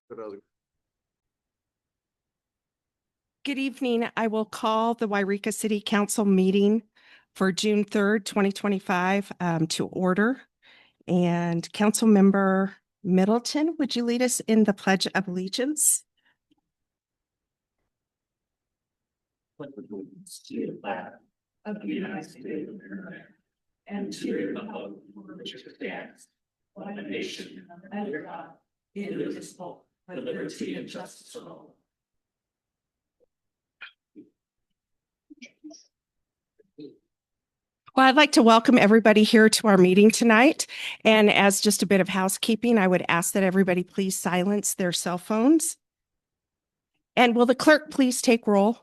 Good evening. I will call the Yreka City Council meeting for June 3rd, 2025 to order. And Councilmember Middleton, would you lead us in the Pledge of Allegiance? To the flag of the United States of America and to the republic for which it stands, one nation under God, indivisible, with liberty and justice for all. Well, I'd like to welcome everybody here to our meeting tonight. And as just a bit of housekeeping, I would ask that everybody please silence their cell phones. And will the clerk please take roll?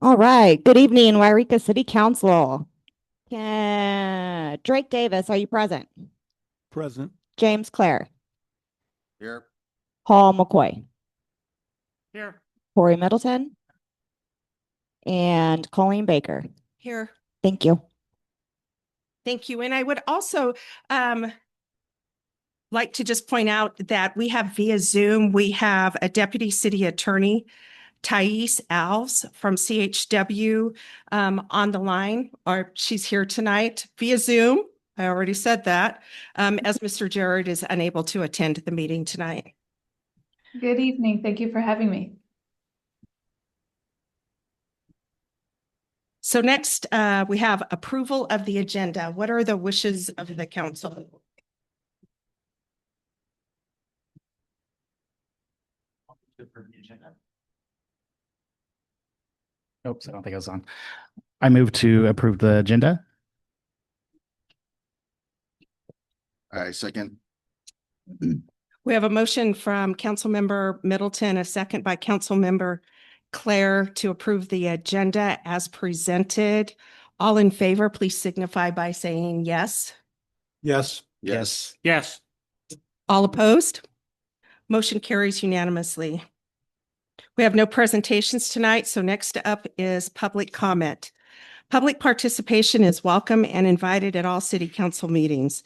All right. Good evening, Yreka City Council. Drake Davis, are you present? Present. James Clare. Here. Paul McCoy. Here. Corey Middleton. And Colleen Baker. Here. Thank you. Thank you. And I would also like to just point out that we have via Zoom, we have a Deputy City Attorney, Thais Alves from CHW on the line, or she's here tonight via Zoom. I already said that, as Mr. Jared is unable to attend the meeting tonight. Good evening. Thank you for having me. So next, we have approval of the agenda. What are the wishes of the council? Oops, I don't think I was on. I move to approve the agenda. I second. We have a motion from Councilmember Middleton, a second by Councilmember Claire to approve the agenda as presented. All in favor, please signify by saying yes. Yes. Yes. Yes. All opposed? Motion carries unanimously. We have no presentations tonight, so next up is public comment. Public participation is welcome and invited at all city council meetings.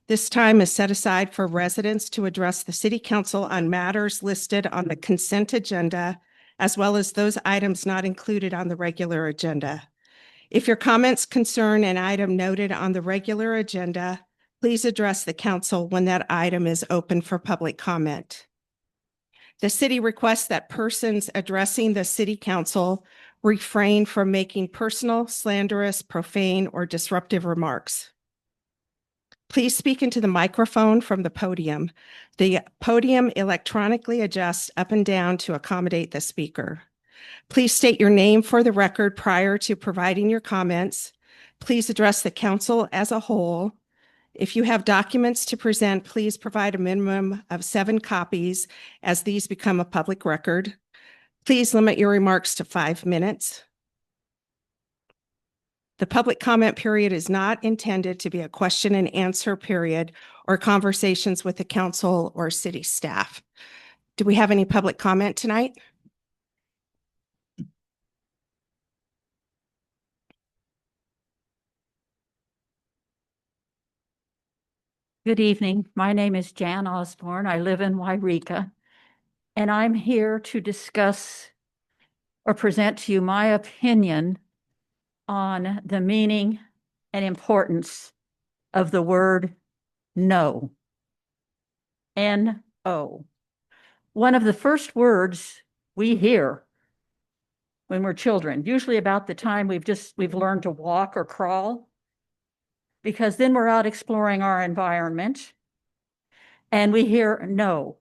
This time is set aside for residents to address the city council on matters listed on the consent agenda, as well as those items not included on the regular agenda. If your comments concern an item noted on the regular agenda, please address the council when that item is open for public comment. The city requests that persons addressing the city council refrain from making personal, slanderous, profane, or disruptive remarks. Please speak into the microphone from the podium. The podium electronically adjusts up and down to accommodate the speaker. Please state your name for the record prior to providing your comments. Please address the council as a whole. If you have documents to present, please provide a minimum of 7 copies as these become a public record. Please limit your remarks to 5 minutes. The public comment period is not intended to be a question and answer period or conversations with the council or city staff. Do we have any public comment tonight? Good evening. My name is Jan Osborne. I live in Yreka, and I'm here to discuss or present to you my opinion on the meaning and importance of the word no. N-O. One of the first words we hear when we're children, usually about the time we've learned to walk or crawl, because then we're out exploring our environment and we hear no.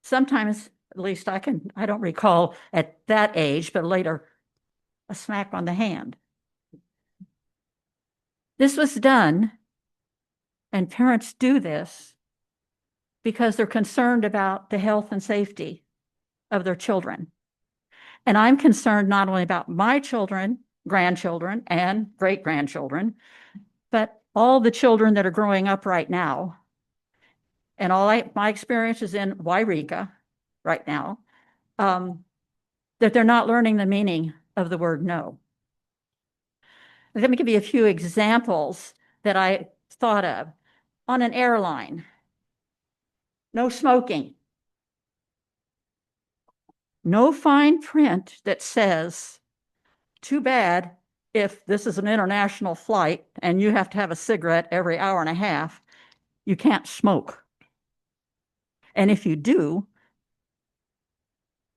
Sometimes, at least I don't recall at that age, but later, a smack on the hand. This was done, and parents do this because they're concerned about the health and safety of their children. And I'm concerned not only about my children, grandchildren, and great-grandchildren, but all the children that are growing up right now, and my experience is in Yreka right now, that they're not learning the meaning of the word no. Let me give you a few examples that I thought of. On an airline, No smoking. No fine print that says, too bad if this is an international flight and you have to have a cigarette every hour and a half, you can't smoke. And if you do,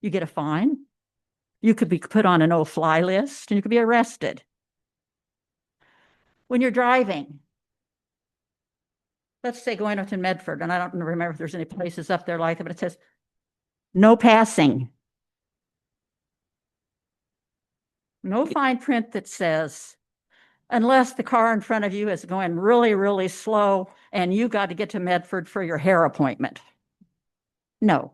you get a fine. You could be put on a no-fly list and you could be arrested. When you're driving, let's say going up to Medford, and I don't remember if there's any places up there like that, but it says, no passing. No fine print that says, unless the car in front of you is going really, really slow and you got to get to Medford for your hair appointment. No,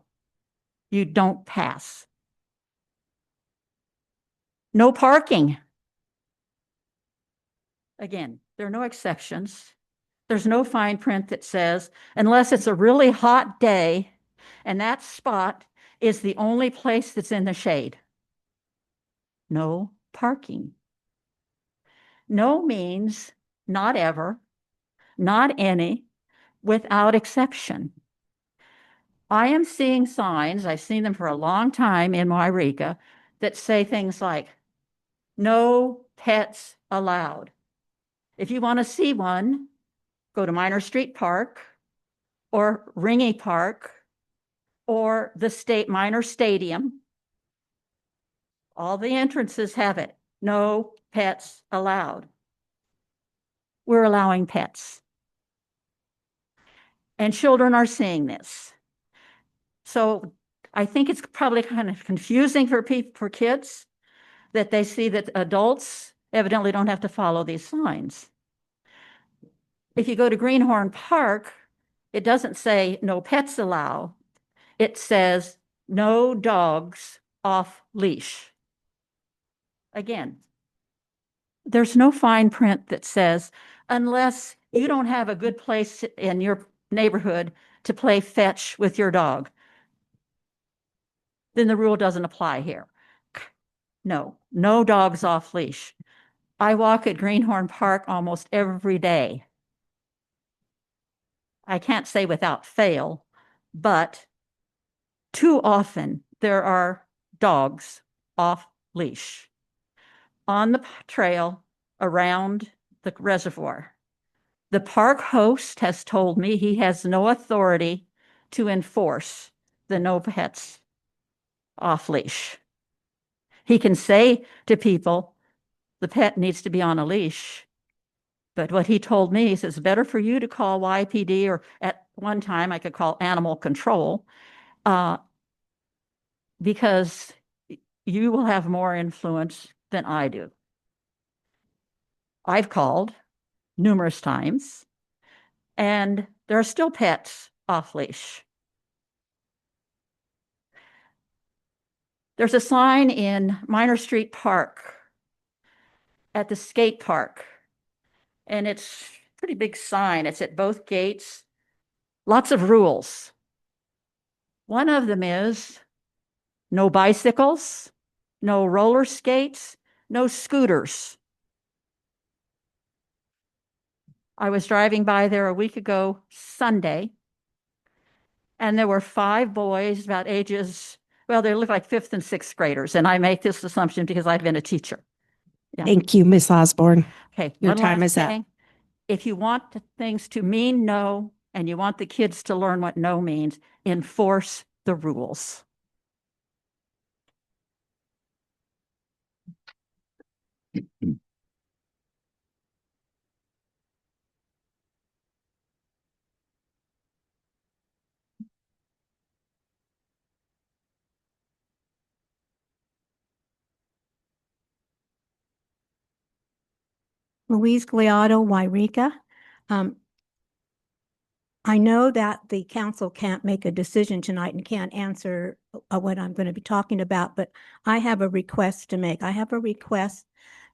you don't pass. No parking. Again, there are no exceptions. There's no fine print that says, unless it's a really hot day and that spot is the only place that's in the shade. No parking. No means not ever, not any, without exception. I am seeing signs, I've seen them for a long time in Yreka, that say things like, no pets allowed. If you want to see one, go to Minor Street Park or Ringy Park or the State Minor Stadium. All the entrances have it. No pets allowed. We're allowing pets. And children are seeing this. So I think it's probably kind of confusing for kids that they see that adults evidently don't have to follow these signs. If you go to Greenhorn Park, it doesn't say no pets allow. It says no dogs off leash. Again, there's no fine print that says, unless you don't have a good place in your neighborhood to play fetch with your dog, then the rule doesn't apply here. No, no dogs off leash. I walk at Greenhorn Park almost every day. I can't say without fail, but too often there are dogs off leash on the trail around the reservoir. The park host has told me he has no authority to enforce the no pets off leash. He can say to people, the pet needs to be on a leash. But what he told me, he says, better for you to call YPD, or at one time I could call animal control, because you will have more influence than I do. I've called numerous times, and there are still pets off leash. There's a sign in Minor Street Park at the skate park, and it's a pretty big sign. It's at both gates. Lots of rules. One of them is no bicycles, no roller skates, no scooters. I was driving by there a week ago, Sunday, and there were 5 boys about ages, well, they look like 5th and 6th graders. And I make this assumption because I've been a teacher. Yeah. Thank you, Ms. Osborne. Okay. Your one time last is up. thing. If you want things to mean no, and you want the kids to learn what no means, enforce the rules. Louise Gliotto, Yreka. I know that the council can't make a decision tonight and can't answer what I'm going to be talking about, but I have a request to make. I have a request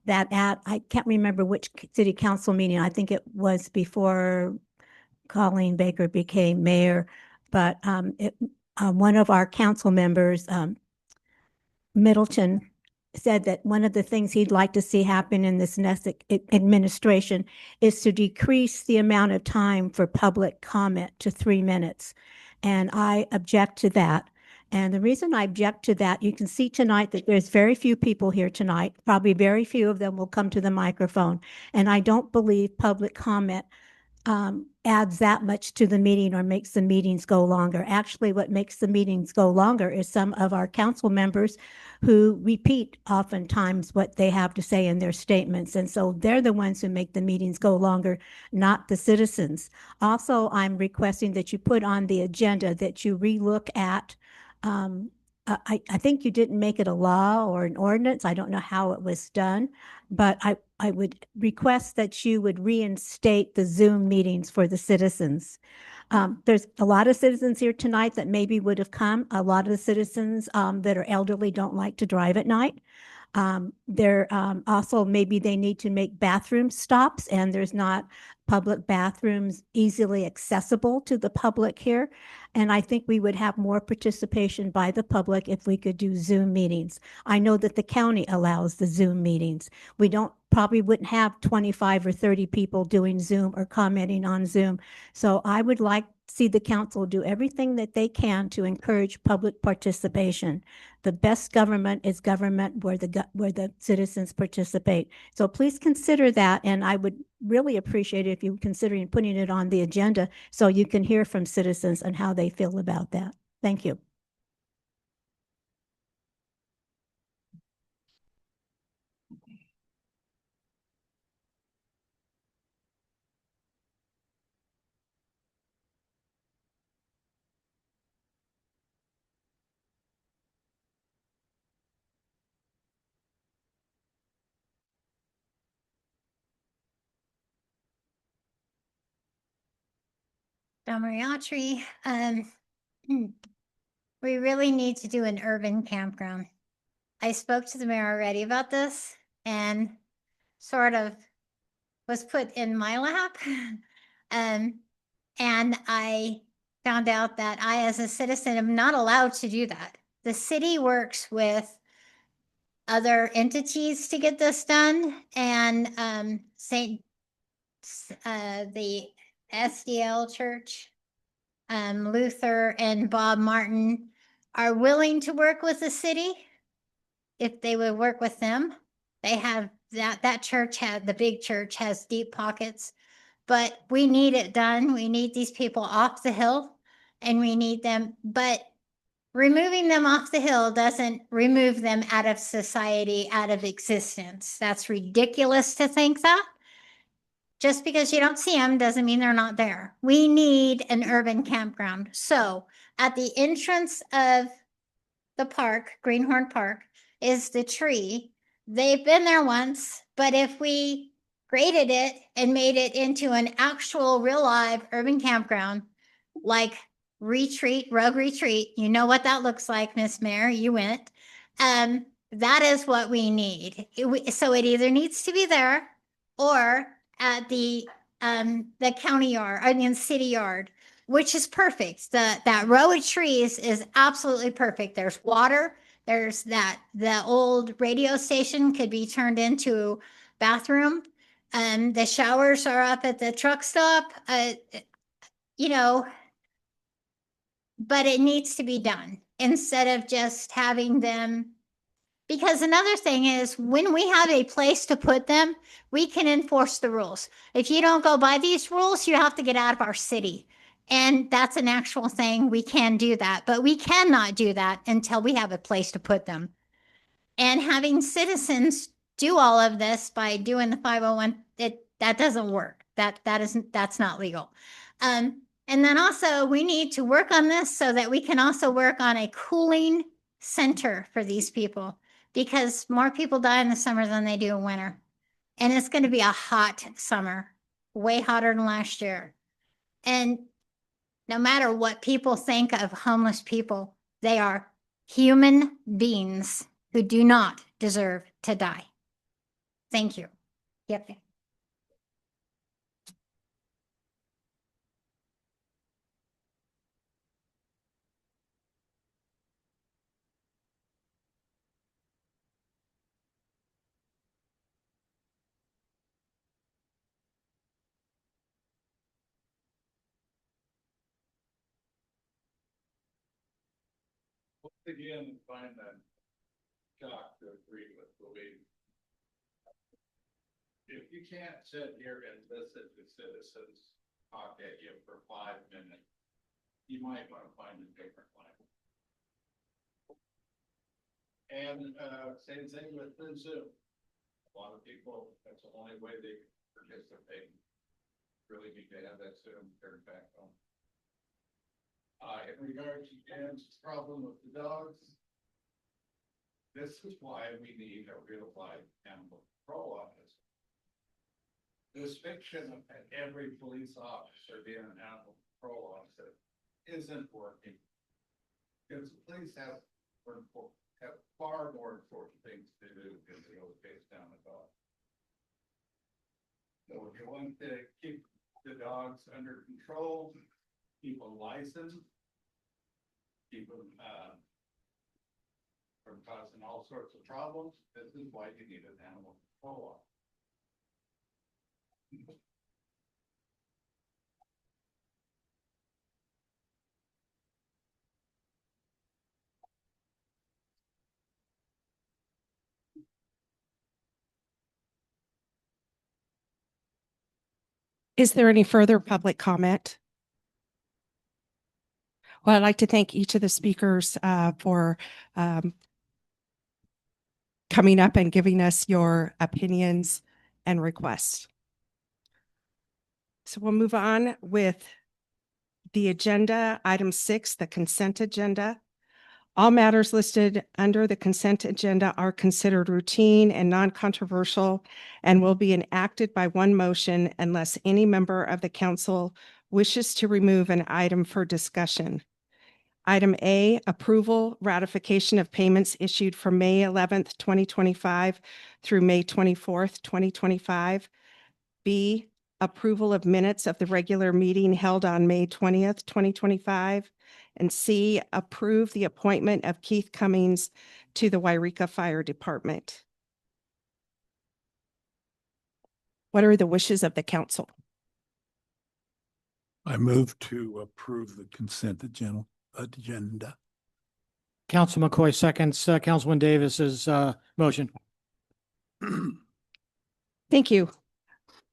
that I can't remember which city council meeting, I think it was before Colleen Baker became mayor, but one of our council members, Middleton, said that one of the things he'd like to see happen in this next administration is to decrease the amount of time for public comment to 3 minutes. And I object to that. And the reason I object to that, you can see tonight that there's very few people here tonight. Probably very few of them will come to the microphone. And I don't believe public comment adds that much to the meeting or makes the meetings go longer. Actually, what makes the meetings go longer is some of our council members who repeat oftentimes what they have to say in their statements. And so they're the ones who make the meetings go longer, not the citizens. Also, I'm requesting that you put on the agenda that you relook at I think you didn't make it a law or an ordinance. I don't know how it was done, but I would request that you would reinstate the Zoom meetings for the citizens. There's a lot of citizens here tonight that maybe would have come. A lot of the citizens that are elderly don't like to drive at night. They're also maybe they need to make bathroom stops, and there's not public bathrooms easily accessible to the public here. And I think we would have more participation by the public if we could do Zoom meetings. I know that the county allows the Zoom meetings. We don't probably wouldn't have 25 or 30 people doing Zoom or commenting on Zoom. So I would like to see the council do everything that they can to encourage public participation. The best government is government where the citizens participate. So please consider that, and I would really appreciate it if you considering putting it on the agenda so you can hear from citizens and how they feel about that. Thank you. Mariatri, we really need to do an urban campground. I spoke to the mayor already about this and sort of was put in my lap. And I found out that I, as a citizen, am not allowed to do that. The city works with other entities to get this done, and the SDL Church, Luther and Bob Martin are willing to work with the city if they would work with them. They have that church had the big church has deep pockets, but we need it done. We need these people off the hill and we need them, but removing them off the hill doesn't remove them out of society, out of existence. That's ridiculous to think that. Just because you don't see them doesn't mean they're not there. We need an urban campground. So at the entrance of the park, Greenhorn Park, is the tree. They've been there once, but if we graded it and made it into an actual real live urban campground, like Rogue Retreat, you know what that looks like, Miss Mayor, you went. That is what we need. So it either needs to be there or at the county yard, I mean city yard, which is perfect. That row of trees is absolutely perfect. There's water. There's the old radio station could be turned into bathroom. The showers are up at the truck stop. You know, but it needs to be done instead of just having them. Because another thing is when we have a place to put them, we can enforce the rules. If you don't go by these rules, you have to get out of our city. And that's an actual thing. We can do that, but we cannot do that until we have a place to put them. And having citizens do all of this by doing the 501, that doesn't work. That's not legal. And then also we need to work on this so that we can also work on a cooling center for these people, because more people die in the summer than they do in winter. And it's going to be a hot summer, way hotter than last year. And no matter what people think of homeless people, they are human beings who do not deserve to die. Thank you. Yep. again, find that shock to agree with Louise. If you can't sit here and listen to citizens talk at you for 5 minutes, you might want to find a different way. And same thing with the Zoom. A lot of people, that's the only way they participate. Really need to have that Zoom turned back on. In regards to Jan's problem with the dogs, this is why we need a real life animal control officer. This fiction of every police officer being an animal control officer isn't working. Because the police have far more important things to do than to go chase down a dog. So if you want to keep the dogs under control, keep them licensed, keep them from causing all sorts of problems, this is why you need an animal control officer. Is there any further public comment? Well, I'd like to thank each of the speakers for coming up and giving us your opinions and requests. So we'll move on with the agenda. Item 6, the consent agenda. All matters listed under the consent agenda are considered routine and non-controversial and will be enacted by one motion unless any member of the council wishes to remove an item for discussion. Item A, approval, ratification of payments issued from May 11th, 2025 through May 24th, 2025. B, approval of minutes of the regular meeting held on May 20th, 2025. And C, approve the appointment of Keith Cummings to the Yreka Fire Department. What are the wishes of the council? I move to approve the consent agenda. Council McCoy seconds, Councilman Davis's motion. Thank you.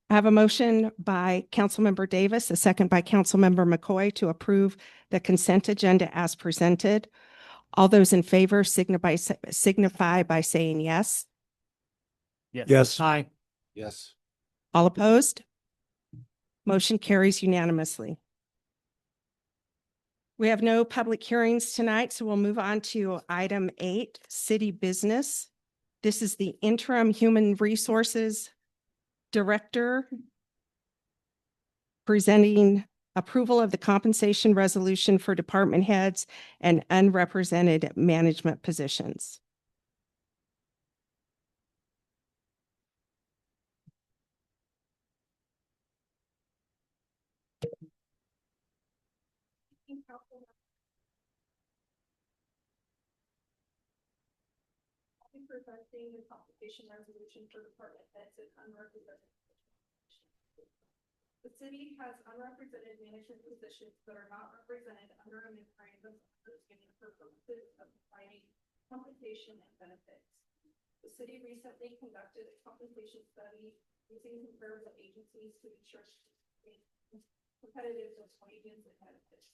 I have a motion by Councilmember Davis, a second by Councilmember McCoy to approve the consent agenda as presented. All those in favor signify by saying yes. Yes. Aye. Yes. All opposed? Motion carries unanimously. We have no public hearings tonight, so we'll move on to item 8, city business. This is the interim human resources director presenting approval of the compensation resolution for department heads and unrepresented management positions. Presenting the compensation resolution for department heads and unrepresented. The city has unrepresented management positions that are not represented under a memorandum of understanding for purposes of defining compensation and benefits. The city recently conducted a compensation study using comparable agencies to ensure competitive wages and benefits.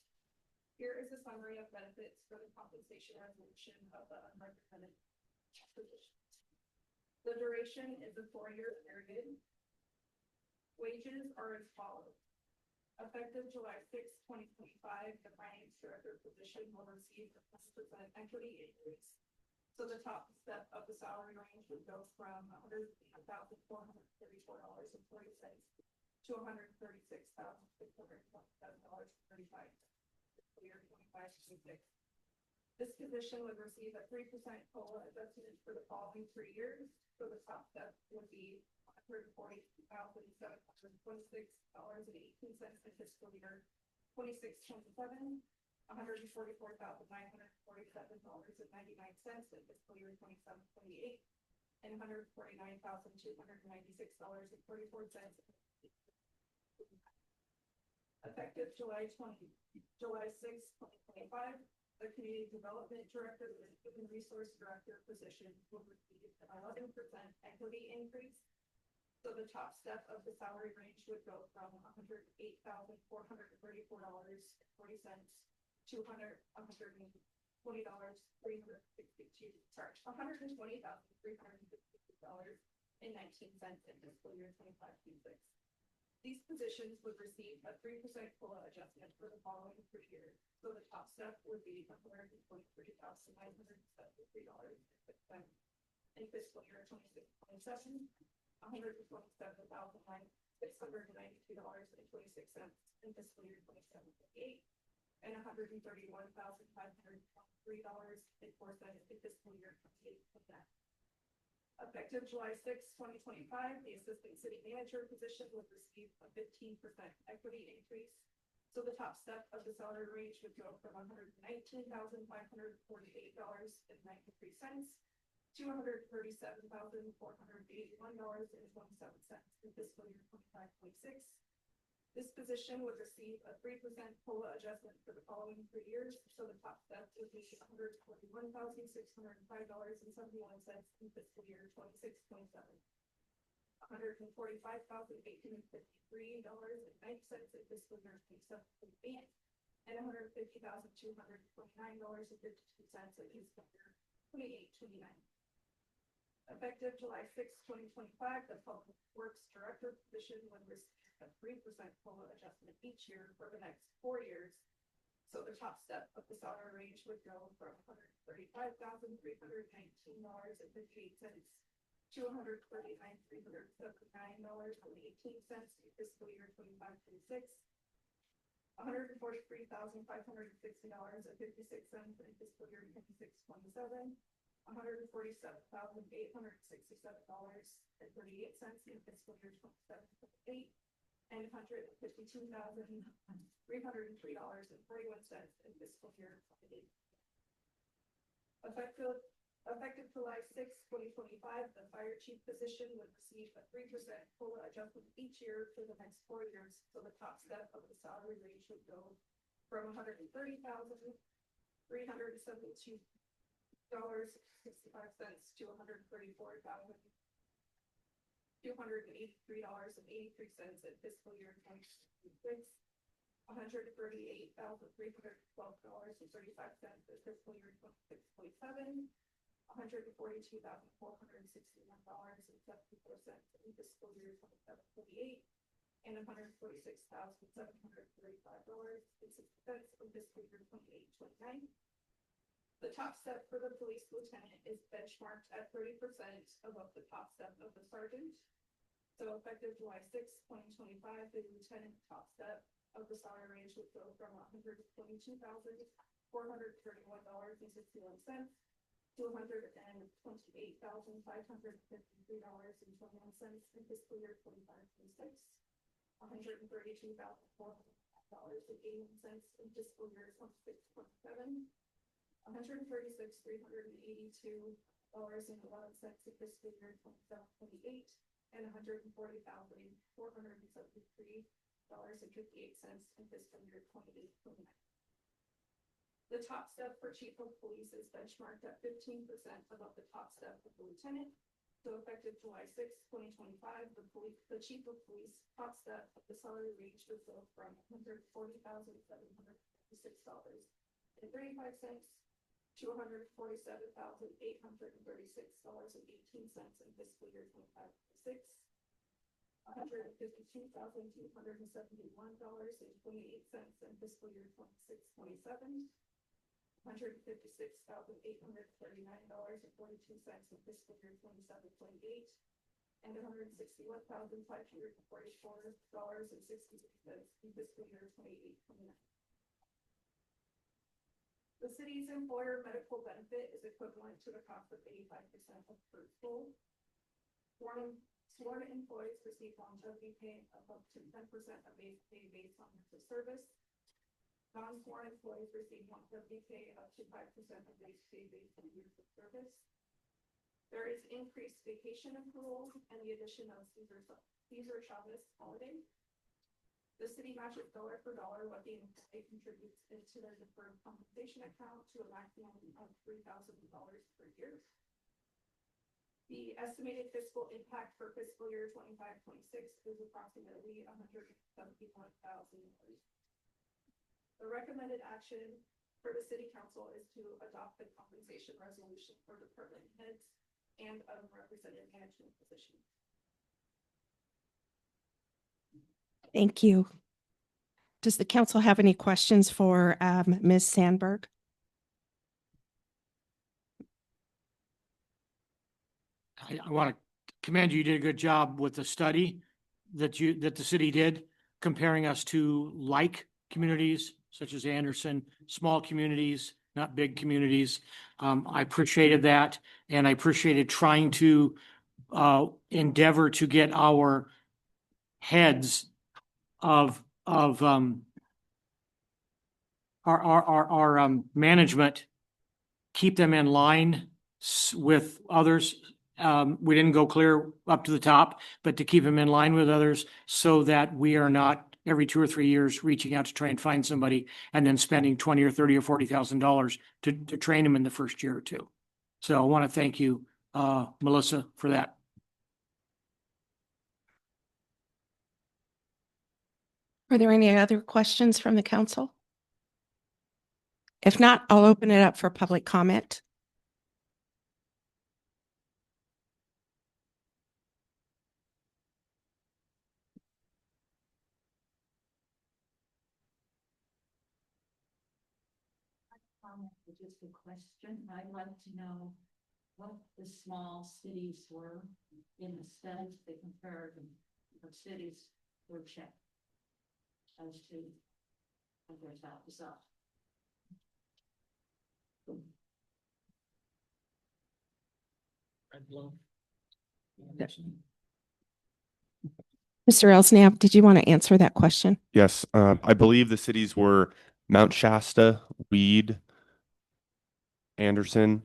Here is a summary of benefits for the compensation resolution of the unrepresented positions. The duration is a 4-year period. Wages are as follows. Effective July 6, 2025, the finance director position will receive a 10% equity increase. So the top step of the salary range would go from $101,434.40 to $136,627.35. Year 25-26. This position would receive a 3% COLA adjustment for the following 3 years. So the top step would be $140,726.18 in fiscal year 26-27, $144,947.99 in fiscal year 27-28, and $149,296.44. Effective July 6, 2025. The Community Development Director and Human Resource Director position will receive an 11% equity increase. So the top step of the salary range would go from $108,434.40 to $120,362.19 in fiscal year 25-26. These positions would receive a 3% COLA adjustment for the following 3 years. So the top step would be $143,973.06 in fiscal year 26-27, $127,692.26 in fiscal year 27-28, and $131,523.04 in fiscal year 28-29. Effective July 6, 2025, the assistant city manager position would receive a 15% equity increase. So the top step of the salary range would go from $119,548.93 to $137,481.27 in fiscal year 25-26. This position would receive a 3% COLA adjustment for the following 3 years. So the top step would be $141,605.71 in fiscal year 26-27, $145,853.90 in fiscal year 27-28, and $150,229.52 in fiscal year 28-29. Effective July 6, 2025, the Public Works Director position would receive a 3% COLA adjustment each year for the next 4 years. So the top step of the salary range would go from $135,319.58 to $139,379.18 in fiscal year 25-26, $143,560.56 in fiscal year 26-27, $147,867.38 in fiscal year 27-28, and $152,303.41 in fiscal year 28. Effective July 6, 2025, the fire chief position would receive a 3% COLA adjustment each year for the next 4 years. So the top step of the salary range would go from $130,372.65 to $134,283.83 in fiscal year 2026, $138,312.35 in fiscal year 26-27, $142,461.74 in fiscal year 27-28, and $146,735.60 in fiscal year 28-29. The top step for the police lieutenant is benchmarked at 30% above the top step of the sergeant. So effective July 6, 2025, the lieutenant top step of the salary range would go from $122,431.61 to $128,553.21 in fiscal year 25-26, $132,400.81 in fiscal year 26-27, $136,382.11 in fiscal year 27-28, and $140,473.58 in fiscal year 28-29. The top step for chief of police is benchmarked at 15% above the top step of the lieutenant. So effective July 6, 2025, the chief of police top step of the salary range would go from $140,756.35 to $147,836.18 in fiscal year 25-26, $152,271.28 in fiscal year 26-27, $156,839.42 in fiscal year 27-28, and $161,544.63 in fiscal year 28-29. The city's employer medical benefit is equivalent to the cost of 85% of per school. Sworn employees receive longevity pay of up to 10% of base pay based on years of service. Non-sworn employees receive longevity pay up to 5% of base pay based on years of service. There is increased vacation accrual and the addition of Cesar Chavez holiday. The city matches dollar for dollar what the employee contributes into their deferred compensation account to a maximum of $3,000 per year. The estimated fiscal impact for fiscal year 25-26 is approximately $171,000. The recommended action for the city council is to adopt the compensation resolution for department heads and unrepresented management positions. Thank you. Does the council have any questions for Ms. Sandberg? I want to commend you. You did a good job with the study that the city did, comparing us to like communities such as Anderson, small communities, not big communities. I appreciated that, and I appreciated trying to endeavor to get our heads of our management, keep them in line with others. We didn't go clear up to the top, but to keep them in line with others so that we are not every 2 or 3 years reaching out to try and find somebody and then spending 20 or 30 or $40,000 to train them in the first year or two. So I want to thank you, Melissa, for that. Are there any other questions from the council? If not, I'll open it up for public comment. Just a question. I'd like to know what the small cities were in the studies they compared of cities were checked as to figure this out. Mr. Elsnab, did you want to answer that question? Yes, I believe the cities were Mount Shasta, Weed, Anderson,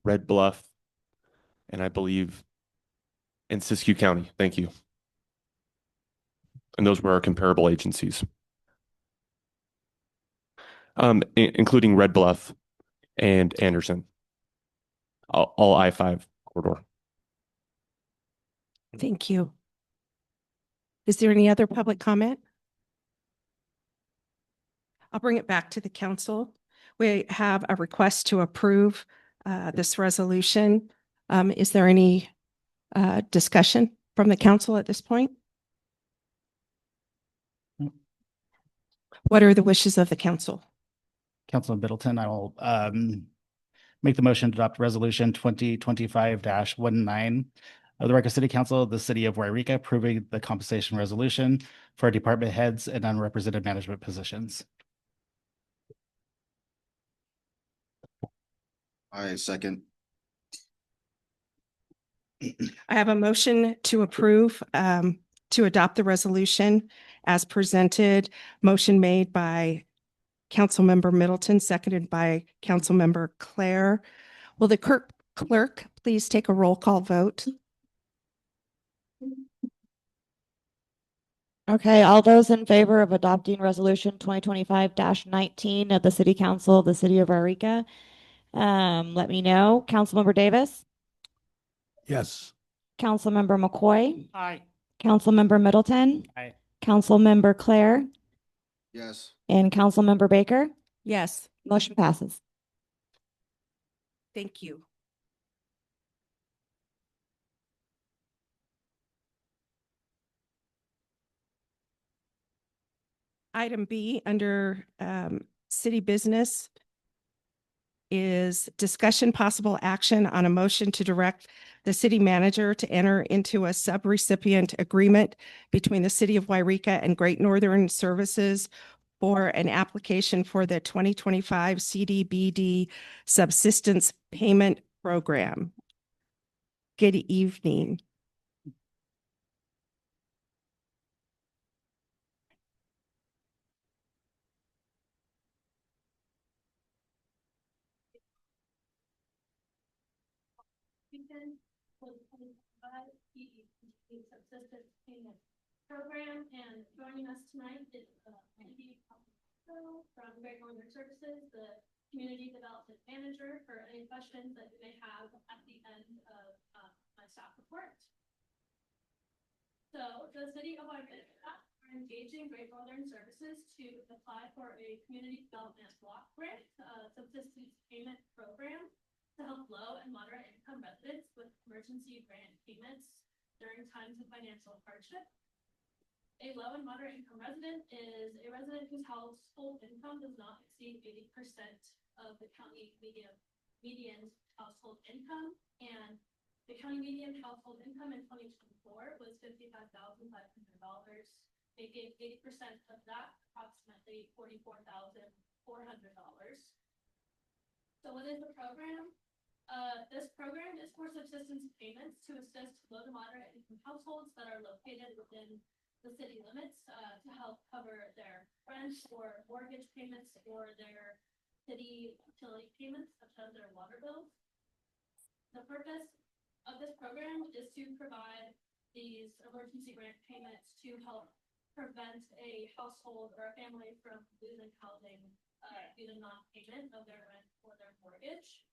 Red Bluff, and I believe in Siskiyou County. Thank you. And those were our comparable agencies, including Red Bluff and Anderson, all I-5 corridor. Thank you. Is there any other public comment? I'll bring it back to the council. We have a request to approve this resolution. Is there any discussion from the council at this point? What are the wishes of the council? Councilman Middleton, I will make the motion to adopt resolution 2025-19 of the Yreka City Council of the City of Yreka approving the compensation resolution for department heads and unrepresented management positions. I second. I have a motion to approve, to adopt the resolution as presented. Motion made by Councilmember Middleton, seconded by Councilmember Claire. Will the clerk please take a roll call vote? Okay, all those in favor of adopting resolution 2025-19 of the City Council of the City of Yreka, let me know. Councilmember Davis, Yes. Councilmember McCoy, Aye. Councilmember Middleton, Aye. Councilmember Claire, Yes. and Councilmember Baker. Yes, Motion passes. thank you. Item B under city business is discussion possible action on a motion to direct the city manager to enter into a subrecipient agreement between the city of Yreka and Great Northern Services for an application for the 2025 CDBD Subsistence Payment Program. Good evening. Subsistence payment program, and joining us tonight is Andy from Great Northern Services, the Community Development Manager, for any questions that you may have at the end of my staff report. So the city of Yreka are engaging Great Northern Services to apply for a community development block grant, subsistence payment program to help low and moderate income residents with emergency grant payments during times of financial hardship. A low and moderate income resident is a resident whose household income does not exceed 80% of the county median household income, and the county median household income in 2024 was $55,500, making 80% of that approximately $44,400. So what is the program? This program is for subsistence payments to assist low to moderate income households that are located within the city limits to help cover their rent or mortgage payments or their city utility payments, such as their water bills. The purpose of this program is to provide these emergency grant payments to help prevent a household or a family from losing housing due to non-payment of their rent or their mortgage.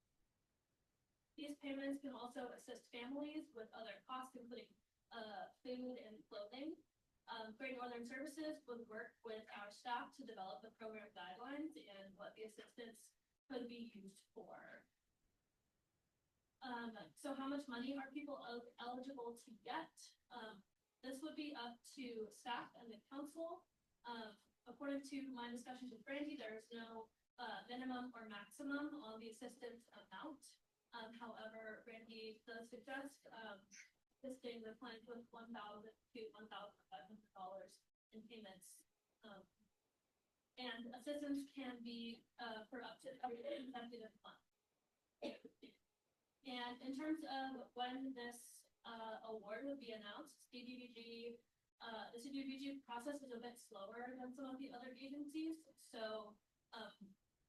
These payments can also assist families with other costs, including food and clothing. Great Northern Services would work with our staff to develop the program guidelines and what the assistance could be used for. So how much money are people eligible to get? This would be up to staff and the council. According to my discussions with Brandy, there is no minimum or maximum on the assistance amount. However, Brandy does suggest assisting the client with $1,000 to $1,500 in payments. And assistance can be for up to 3 consecutive months. And in terms of when this award would be announced, the CDBG process is a bit slower than some of the other agencies. So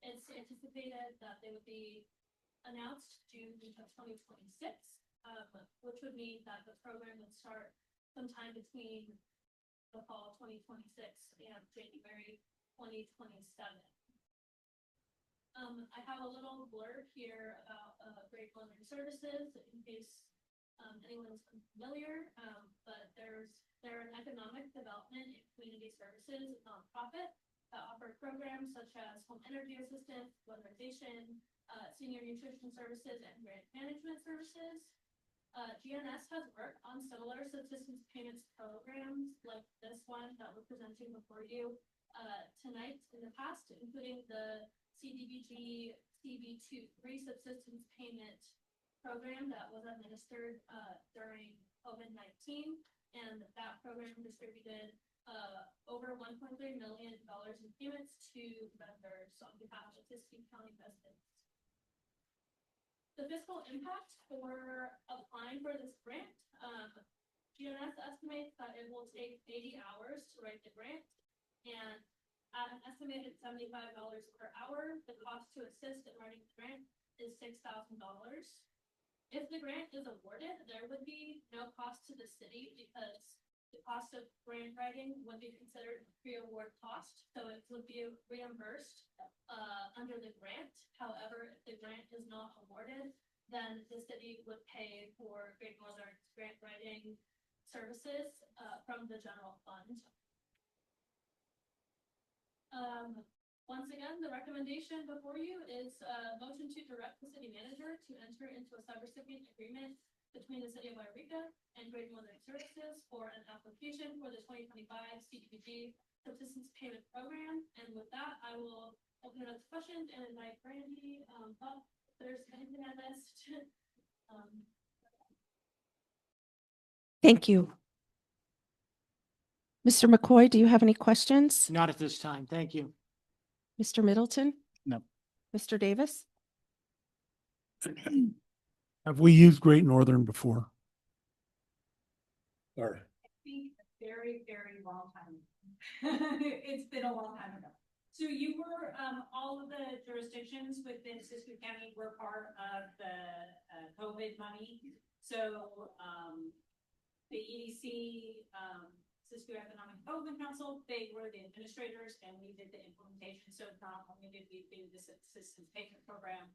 it's anticipated that they would be announced June of 2026. Which would mean that the program would start sometime between the fall 2026 and January 2027. I have a little blurb here about Great Northern Services in case anyone's unfamiliar, but they're an economic development and community services nonprofit that offer programs such as home energy assistance, weatherization, senior nutrition services, and grant management services. GNS has worked on similar subsistence payments programs like this one that we're presenting before you tonight in the past, including the CDBG CB23 subsistence payment program that was administered during COVID-19, and that program distributed over $1.3 million in payments to vendors on behalf of Siskiyou County residents. The fiscal impact for applying for this grant, GNS estimates that it will take 80 hours to write the grant, and at an estimated $75 per hour, the cost to assist in writing the grant is $6,000. If the grant is awarded, there would be no cost to the city because the cost of grant writing would be considered pre-award cost, so it would be reimbursed under the grant. However, if the grant is not awarded, then the city would pay for Great Northern's grant writing services from the general fund. Once again, the recommendation before you is a motion to direct the city manager to enter into a subrecipient agreement between the city of Yreka and Great Northern Services for an application for the 2025 CDBG subsistence payment program. And with that, I will open it up to questions and invite Brandy up if there's anything I missed. Thank you. Mr. McCoy, do you have any questions? Not at this time. Thank you. Mr. Middleton? No. Mr. Davis? Have we used Great Northern before? Sorry. I think a very, very long time. It's been a long time ago. So you were, all of the jurisdictions within Siskiyou County were part of the COVID money. So the EDC, Siskiyou Economic Development Council. They were the administrators and we did the implementation. So not only did we do this assistance payment program,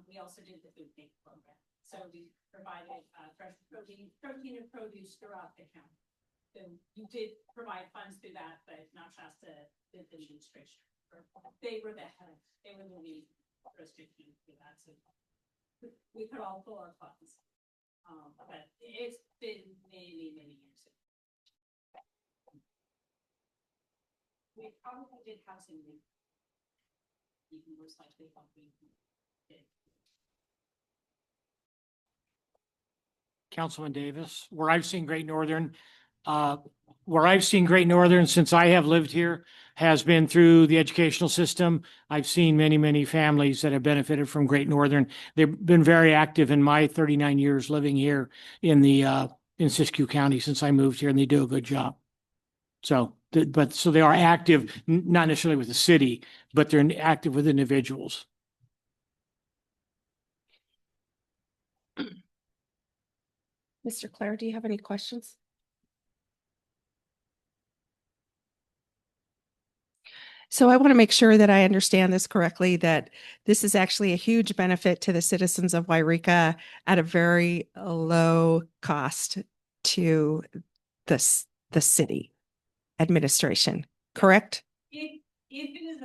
we also did the food bank program. So we provided fresh protein and produce throughout the county. So you did provide funds through that, but not Shasta did the administration. They were the head, they were the lead jurisdiction for that. So we could all pull our funds. But it's been many, many years ago. We probably did housing. Even most likely what we did. Councilman Davis, where I've seen Great Northern, since I have lived here has been through the educational system. I've seen many, many families that have benefited from Great Northern. They've been very active in my 39 years living here in in Siskiyou County since I moved here, and they do a good job. So, so they are active, not necessarily with the city, but they're active with individuals. Mr. Claire, do you have any questions? So I want to make sure that I understand this correctly, that this is actually a huge benefit to the citizens of Yreka at a very low cost to the city administration, correct? If it is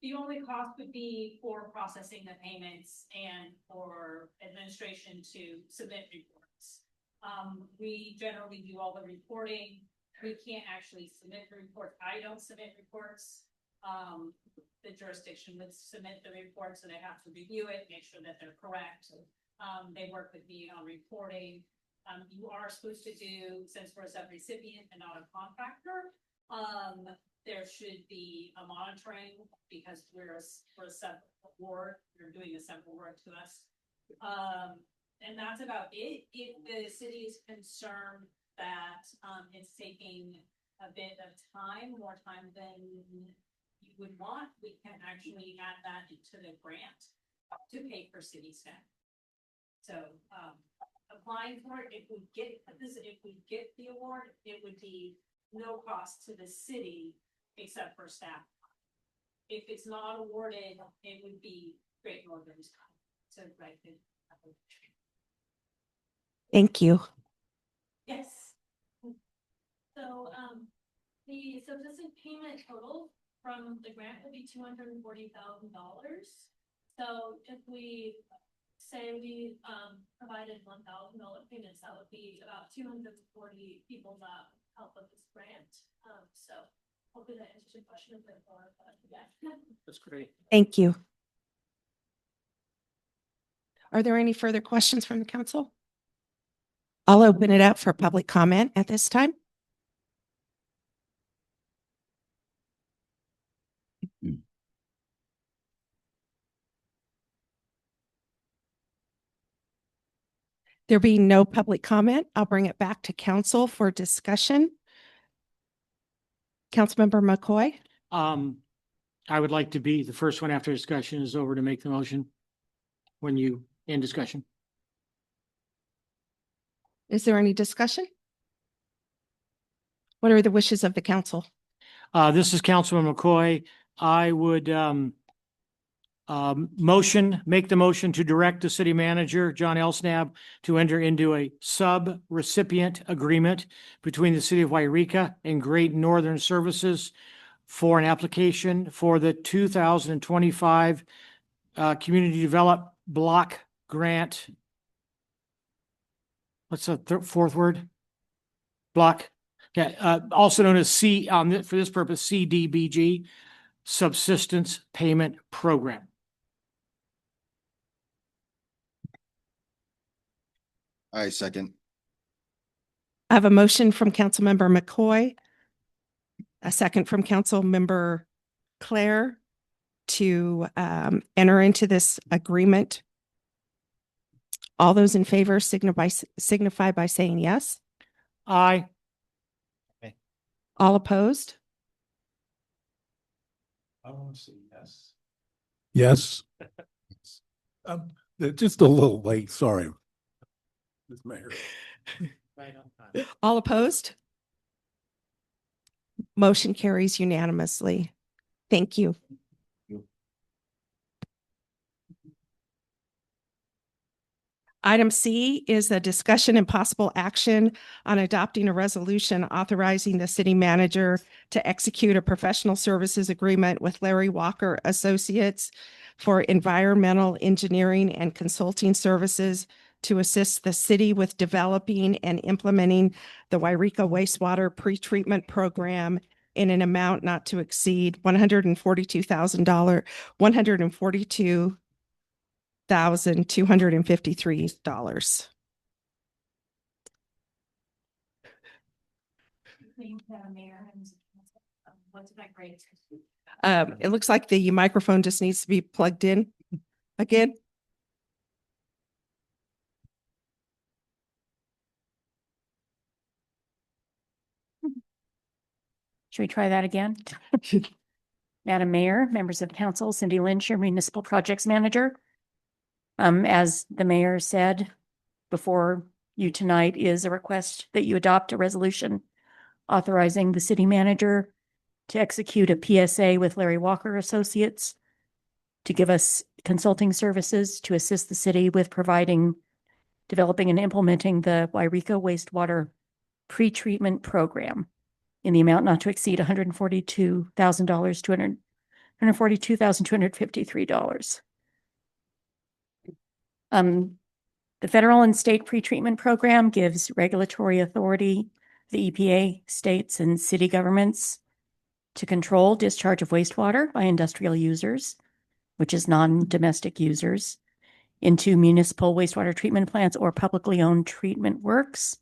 the only cost would be for processing the payments and for administration to submit reports. We generally do all the reporting. We can't actually submit the report. I don't submit reports. The jurisdiction would submit the reports and they have to review it, make sure that they're correct. They work with me on reporting. You are supposed to do, since we're a sub-recipient and not a contractor, there should be a monitoring because we're a sub award. You're doing a sub award to us. And that's about it. If the city is concerned that it's taking a bit of time, more time than you would want, we can actually add that into the grant to pay for city staff. So applying for it, if we get the award, it would be no cost to the city except for staff. If it's not awarded, it would be Great Northern's time. So right. Thank you. Yes. So the subsistence payment total from the grant would be $240,000. So if we say we provided $1,000 payments, that would be about 240 people that help with this grant. So hopefully that answers your question a bit more. But yeah. That's great. Thank you. Are there any further questions from the council? I'll open it up for public comment at this time. There being no public comment, I'll bring it back to council for discussion. Councilmember McCoy. I would like to be the first one after discussion is over to make the motion when you end discussion. Is there any discussion? What are the wishes of the council? This is Councilman McCoy. I would make the motion to direct the city manager, John Elsnab, to enter into a sub-recipient agreement between the city of Yreka and Great Northern Services for an application for the 2025 Community Develop Block Grant. What's the fourth word? Block. Yeah, also known as for this purpose, CDBG, Subsistence Payment Program. I second. I have a motion from Councilmember McCoy, a second from Councilmember Claire to enter into this agreement. All those in favor signify by saying yes. Aye. All opposed? I want to say yes. Yes. Just a little late, sorry. Ms. Mayor. All opposed? Motion carries unanimously. Thank you. Item C is a discussion and possible action on adopting a resolution authorizing the city manager to execute a professional services agreement with Larry Walker Associates for environmental engineering and consulting services to assist the city with developing and implementing the Yreka wastewater pretreatment program in an amount not to exceed $142,253. It looks like the microphone just needs to be plugged in again. Should we try that again? Madam Mayor, members of council, Cindy Lynch, your municipal projects manager. As the mayor said before you tonight is a request that you adopt a resolution authorizing the city manager to execute a PSA with Larry Walker Associates to give us consulting services to assist the city with developing and implementing the Yreka wastewater pretreatment program in the amount not to exceed $142,253. The federal and state pretreatment program gives regulatory authority, the EPA, states, and city governments to control discharge of wastewater by industrial users, which is non-domestic users, into municipal wastewater treatment plants or publicly owned treatment works.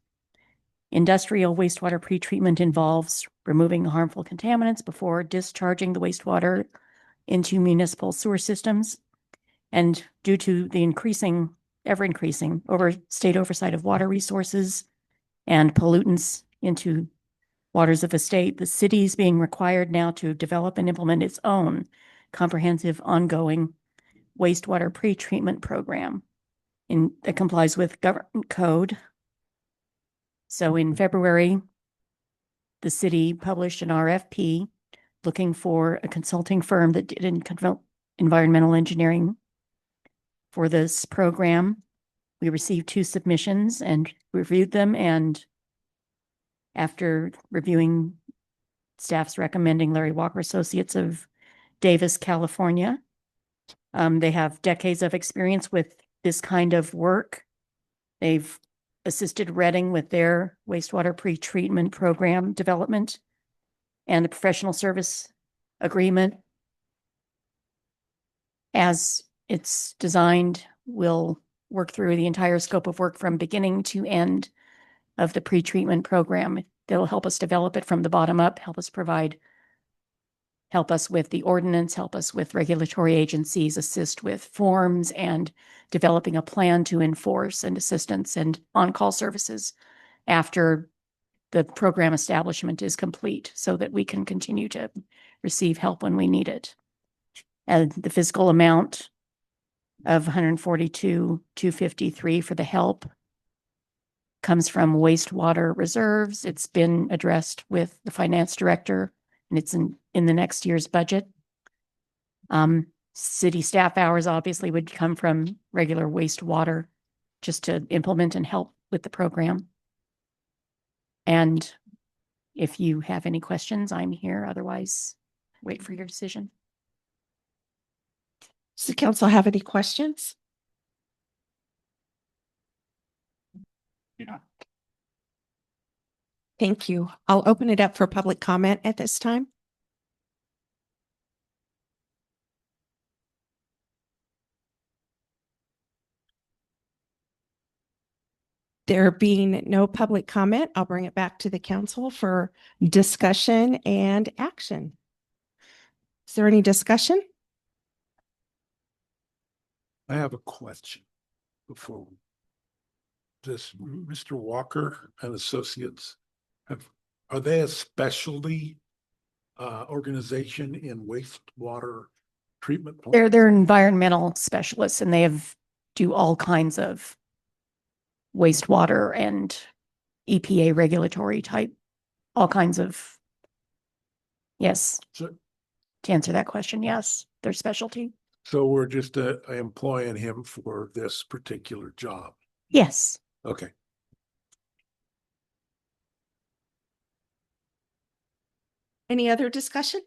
Industrial wastewater pretreatment involves removing harmful contaminants before discharging the wastewater into municipal sewer systems. And due to the ever increasing state oversight of water resources and pollutants into waters of a state, the city is being required now to develop and implement its own comprehensive ongoing wastewater pretreatment program that complies with government code. So in February, the city published an RFP looking for a consulting firm that did environmental engineering for this program. We received 2 submissions and reviewed them, and after reviewing, staff's recommending Larry Walker Associates of Davis, California. They have decades of experience with this kind of work. They've assisted Reading with their wastewater pretreatment program development, and the professional service agreement, as it's designed, will work through the entire scope of work from beginning to end of the pretreatment program. That'll help us develop it from the bottom up, help us with the ordinance, help us with regulatory agencies, assist with forms and developing a plan to enforce, and assistance and on-call services after the program establishment is complete, so that we can continue to receive help when we need it. And the fiscal amount of $142,253 for the help comes from wastewater reserves. It's been addressed with the finance director, and it's in the next year's budget. City staff hours obviously would come from regular wastewater just to implement and help with the program. And if you have any questions, I'm here. Otherwise, wait for your decision. Does the council have any questions? Thank you. I'll open it up for public comment at this time. There being no public comment, I'll bring it back to the council for discussion and action. Is there any discussion? I have a question before. Does Mr. Walker and Associates are they a specialty organization in wastewater treatment plants? They're environmental specialists, and they do all kinds of wastewater and EPA regulatory type, all kinds of. Yes. So, To answer that question, yes, their specialty. so we're just employing him for this particular job. Yes. Okay. Any other discussion?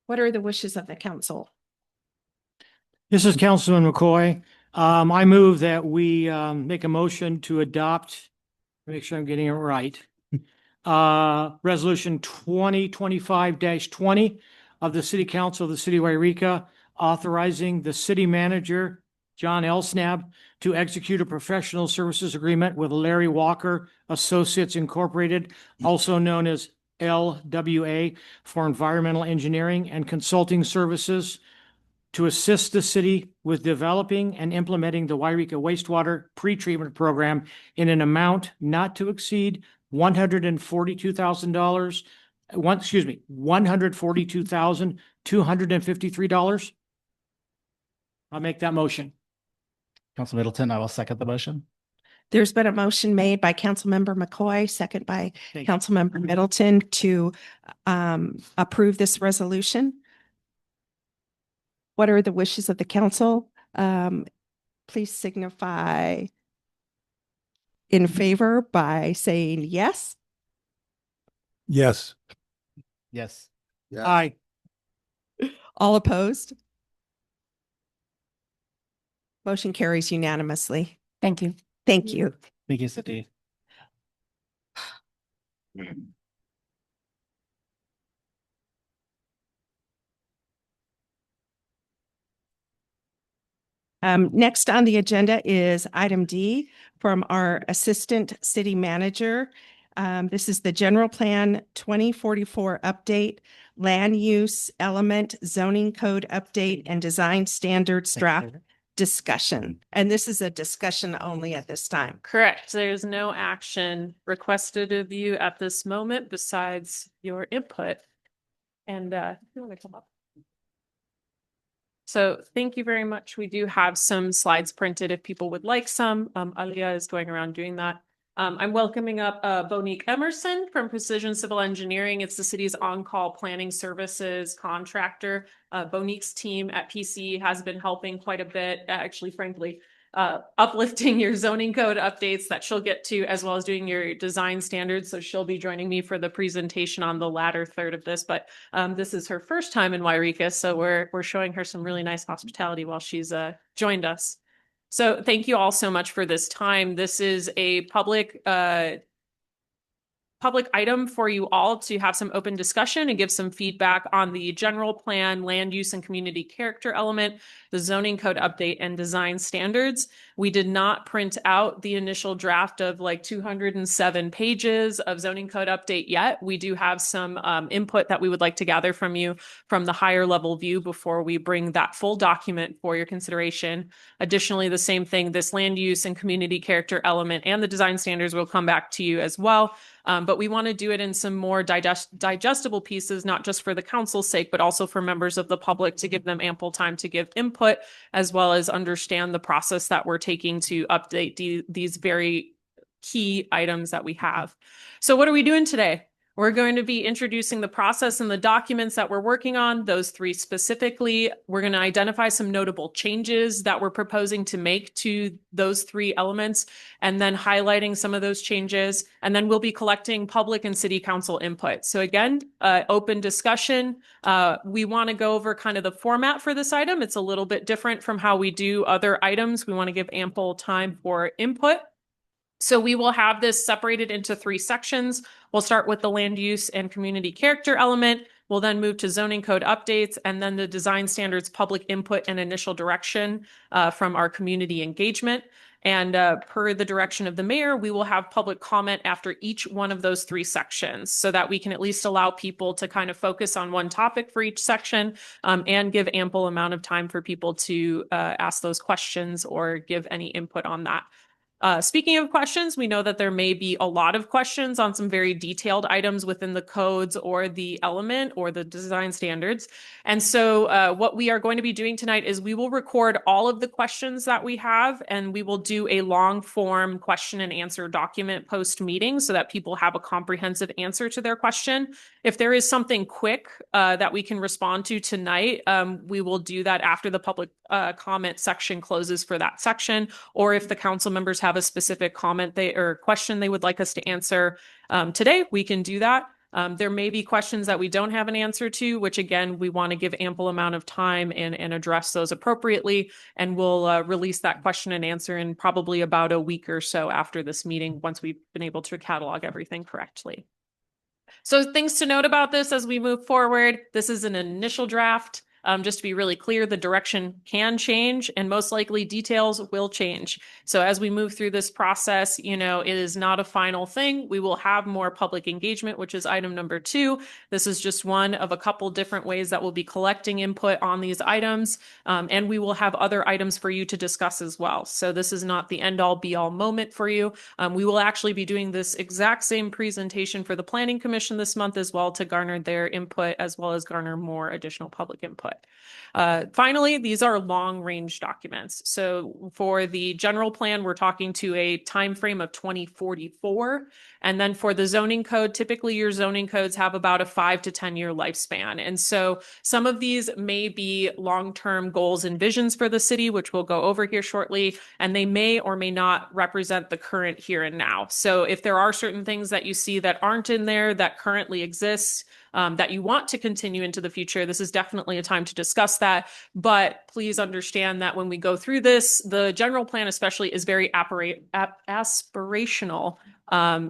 What are the wishes of the council? This is Councilman McCoy. I move that we make a motion to adopt, make sure I'm getting it right. Resolution 2025-20 of the City Council of the City of Yreka, authorizing the city manager, John Elsnab, to execute a professional services agreement with Larry Walker Associates Incorporated, also known as LWA, for environmental engineering and consulting services to assist the city with developing and implementing the Yreka wastewater pretreatment program in an amount not to exceed $142,000, $142,253. I'll make that motion. Council Middleton, I will second the motion. There's been a motion made by Councilmember McCoy, second by Thank you. Councilmember Middleton to approve this resolution. What are the wishes of the council? Please signify in favor by saying yes. Yes. Yes. Yeah. Aye. All opposed? Motion carries unanimously. Thank you. Thank you. Thank you, Cindy. Next on the agenda is item D from our Assistant City Manager. This is the General Plan 2044 update, Land Use Element Zoning Code update, and Design Standards draft discussion. And this is a discussion only at this time. Correct. There's no action requested of you at this moment besides your input. And you want to come up? So thank you very much. We do have some slides printed if people would like some. Alia is going around doing that. I'm welcoming up Bonique Emerson from Precision Civil Engineering. It's the city's on-call planning services contractor. Bonique's team at PC has been helping quite a bit, actually, frankly, uplifting your zoning code updates that she'll get to, as well as doing your design standards. So she'll be joining me for the presentation on the latter third of this. But this is her first time in Yreka, so we're showing her some really nice hospitality while she's joined us. So thank you all so much for this time. This is a public item for you all to have some open discussion and give some feedback on the general plan, land use and community character element, the zoning code update, and design standards. We did not print out the initial draft of like 207 pages of zoning code update yet. We do have some input that we would like to gather from you from the higher level view before we bring that full document for your consideration. Additionally, the same thing, this land use and community character element and the design standards will come back to you as well. But we want to do it in some more digestible pieces, not just for the council's sake, but also for members of the public to give them ample time to give input, as well as understand the process that we're taking to update these very key items that we have. So what are we doing today? We're going to be introducing the process and the documents that we're working on, those three specifically. We're going to identify some notable changes that we're proposing to make to those three elements, and then highlighting some of those changes. And then we'll be collecting public and city council input. So again, open discussion. We want to go over kind of the format for this item. It's a little bit different from how we do other items. We want to give ample time for input. So we will have this separated into three sections. We'll start with the land use and community character element. We'll then move to zoning code updates, and then the design standards, public input, and initial direction from our community engagement. And per the direction of the mayor, we will have public comment after each one of those three sections so that we can at least allow people to kind of focus on one topic for each section and give ample amount of time for people to ask those questions or give any input on that. Speaking of questions, we know that there may be a lot of questions on some very detailed items within the codes or the element or the design standards. And so what we are going to be doing tonight is we will record all of the questions that we have, and we will do a long form question and answer document post meeting so that people have a comprehensive answer to their question. If there is something quick that we can respond to tonight, we will do that after the public comment section closes for that section, or if the council members have a specific comment or question they would like us to answer today, we can do that. There may be questions that we don't have an answer to, which again, we want to give ample amount of time and address those appropriately. And we'll release that question and answer in probably about a week or so after this meeting, once we've been able to catalog everything correctly. So things to note about this as we move forward. This is an initial draft. Just to be really clear, the direction can change and most likely details will change. So as we move through this process, it is not a final thing. We will have more public engagement, which is item number 2. This is just one of a couple different ways that we'll be collecting input on these items. And we will have other items for you to discuss as well. So this is not the end all be all moment for you. We will actually be doing this exact same presentation for the Planning Commission this month as well to garner their input as well as garner more additional public input. Finally, these are long range documents. So for the general plan, we're talking to a time frame of 2044. And then for the zoning code, typically your zoning codes have about a 5 to 10 year lifespan. And so some of these may be long-term goals and visions for the city, which we'll go over here shortly, and they may or may not represent the current here and now. So if there are certain things that you see that aren't in there that currently exist, that you want to continue into the future, this is definitely a time to discuss that. But please understand that when we go through this, the general plan especially is very aspirational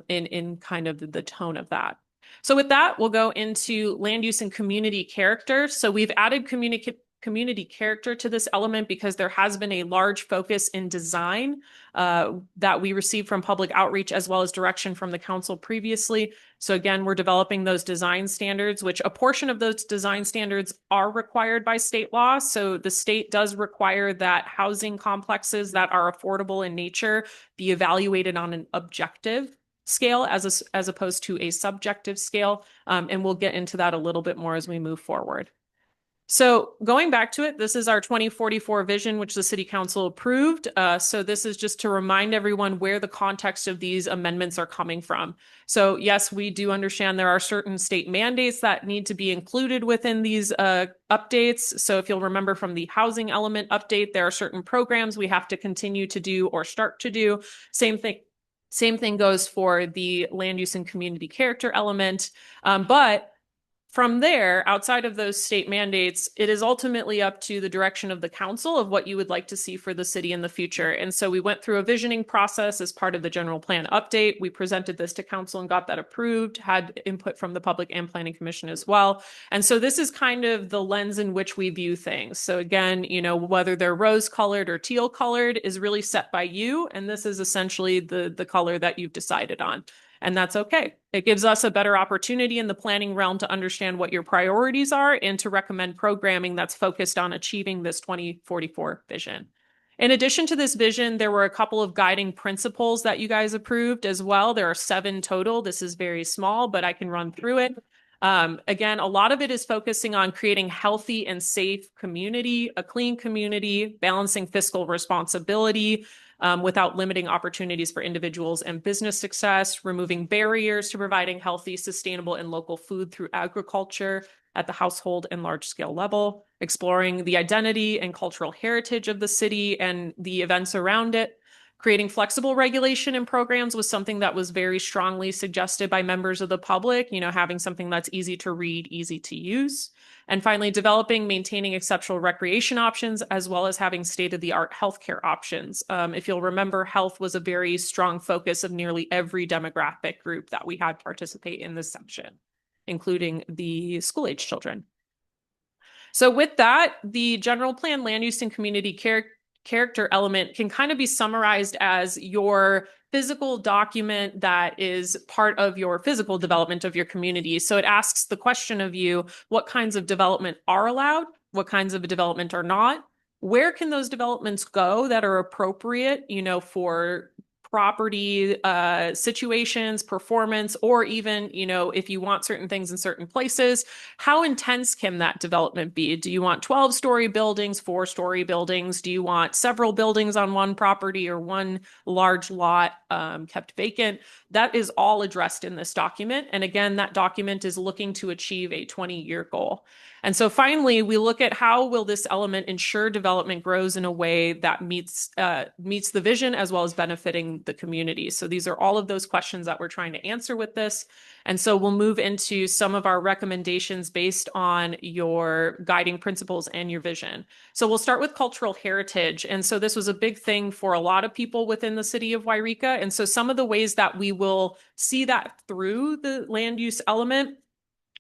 in kind of the tone of that. So with that, we'll go into land use and community character. So we've added community character to this element because there has been a large focus in design that we received from public outreach as well as direction from the council previously. So again, we're developing those design standards, which a portion of those design standards are required by state law. So the state does require that housing complexes that are affordable in nature be evaluated on an objective scale as opposed to a subjective scale. And we'll get into that a little bit more as we move forward. So going back to it, this is our 2044 vision, which the City Council approved. So this is just to remind everyone where the context of these amendments are coming from. So yes, we do understand there are certain state mandates that need to be included within these updates. So if you'll remember from the housing element update, there are certain programs we have to continue to do or start to do. Same thing goes for the land use and community character element. But from there, outside of those state mandates, it is ultimately up to the direction of the council of what you would like to see for the city in the future. And so we went through a visioning process as part of the general plan update. We presented this to council and got that approved, had input from the Public and Planning Commission as well. And so this is kind of the lens in which we view things. So again, whether they're rose colored or teal colored is really set by you. And this is essentially the color that you've decided on. And that's okay. It gives us a better opportunity in the planning realm to understand what your priorities are and to recommend programming that's focused on achieving this 2044 vision. In addition to this vision, there were a couple of guiding principles that you guys approved as well. There are 7 total. This is very small, but I can run through it. Again, a lot of it is focusing on creating healthy and safe community, a clean community, balancing fiscal responsibility, without limiting opportunities for individuals and business success, removing barriers to providing healthy, sustainable, and local food through agriculture at the household and large scale level, exploring the identity and cultural heritage of the city and the events around it. Creating flexible regulation and programs was something that was very strongly suggested by members of the public, having something that's easy to read, easy to use. And finally, developing, maintaining exceptional recreation options, as well as having state-of-the-art healthcare options. If you'll remember, health was a very strong focus of nearly every demographic group that we had participate in this section, including the school-age children. So with that, the general plan land use and community character element can kind of be summarized as your physical document that is part of your physical development of your community. So it asks the question of you, what kinds of development are allowed? What kinds of development are not? Where can those developments go that are appropriate, for property situations, performance, or even, if you want certain things in certain places, how intense can that development be? Do you want 12-story buildings, 4-story buildings? Do you want several buildings on one property or one large lot kept vacant? That is all addressed in this document. And again, that document is looking to achieve a 20-year goal. And so finally, we look at how will this element ensure development grows in a way that meets the vision as well as benefiting the community. So these are all of those questions that we're trying to answer with this. And so we'll move into some of our recommendations based on your guiding principles and your vision. So we'll start with cultural heritage. And so this was a big thing for a lot of people within the city of Yreka. And so some of the ways that we will see that through the land use element,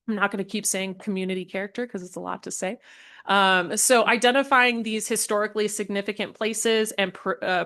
I'm not going to keep saying community character because it's a lot to say. So identifying these historically significant places and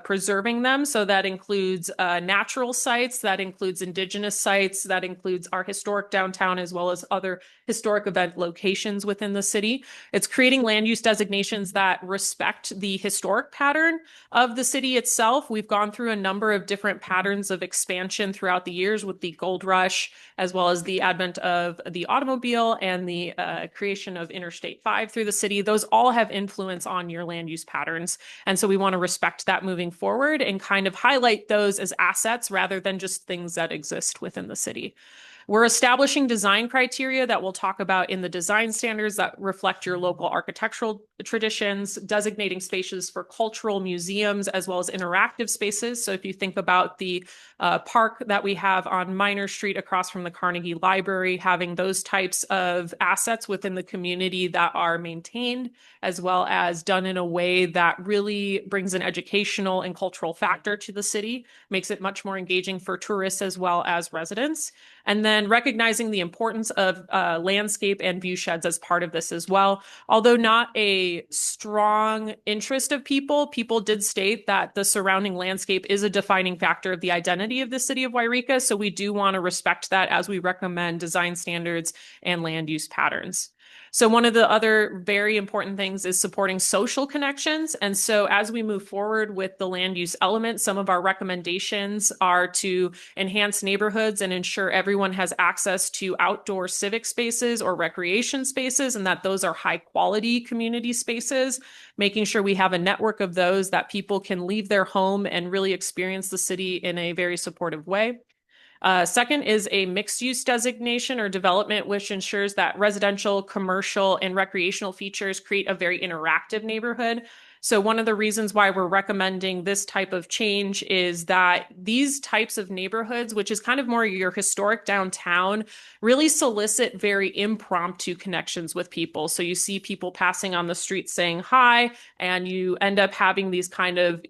preserving them. So that includes natural sites, that includes indigenous sites, that includes our historic downtown, as well as other historic event locations within the city. It's creating land use designations that respect the historic pattern of the city itself. We've gone through a number of different patterns of expansion throughout the years with the gold rush, as well as the advent of the automobile and the creation of Interstate 5 through the city. Those all have influence on your land use patterns. And so we want to respect that moving forward and kind of highlight those as assets rather than just things that exist within the city. We're establishing design criteria that we'll talk about in the design standards that reflect your local architectural traditions, designating spaces for cultural museums as well as interactive spaces. So if you think about the park that we have on Minor Street across from the Carnegie Library, having those types of assets within the community that are maintained as well as done in a way that really brings an educational and cultural factor to the city, makes it much more engaging for tourists as well as residents. And then recognizing the importance of landscape and view sheds as part of this as well. Although not a strong interest of people did state that the surrounding landscape is a defining factor of the identity of the city of Yreka. So we do want to respect that as we recommend design standards and land use patterns. So one of the other very important things is supporting social connections. And so as we move forward with the land use element, some of our recommendations are to enhance neighborhoods and ensure everyone has access to outdoor civic spaces or recreation spaces, and that those are high quality community spaces, making sure we have a network of those that people can leave their home and really experience the city in a very supportive way. Second is a mixed use designation or development, which ensures that residential, commercial, and recreational features create a very interactive neighborhood. So one of the reasons why we're recommending this type of change is that these types of neighborhoods, which is kind of more your historic downtown, really solicit very impromptu connections with people. So you see people passing on the street saying hi, and you end up having these kind of,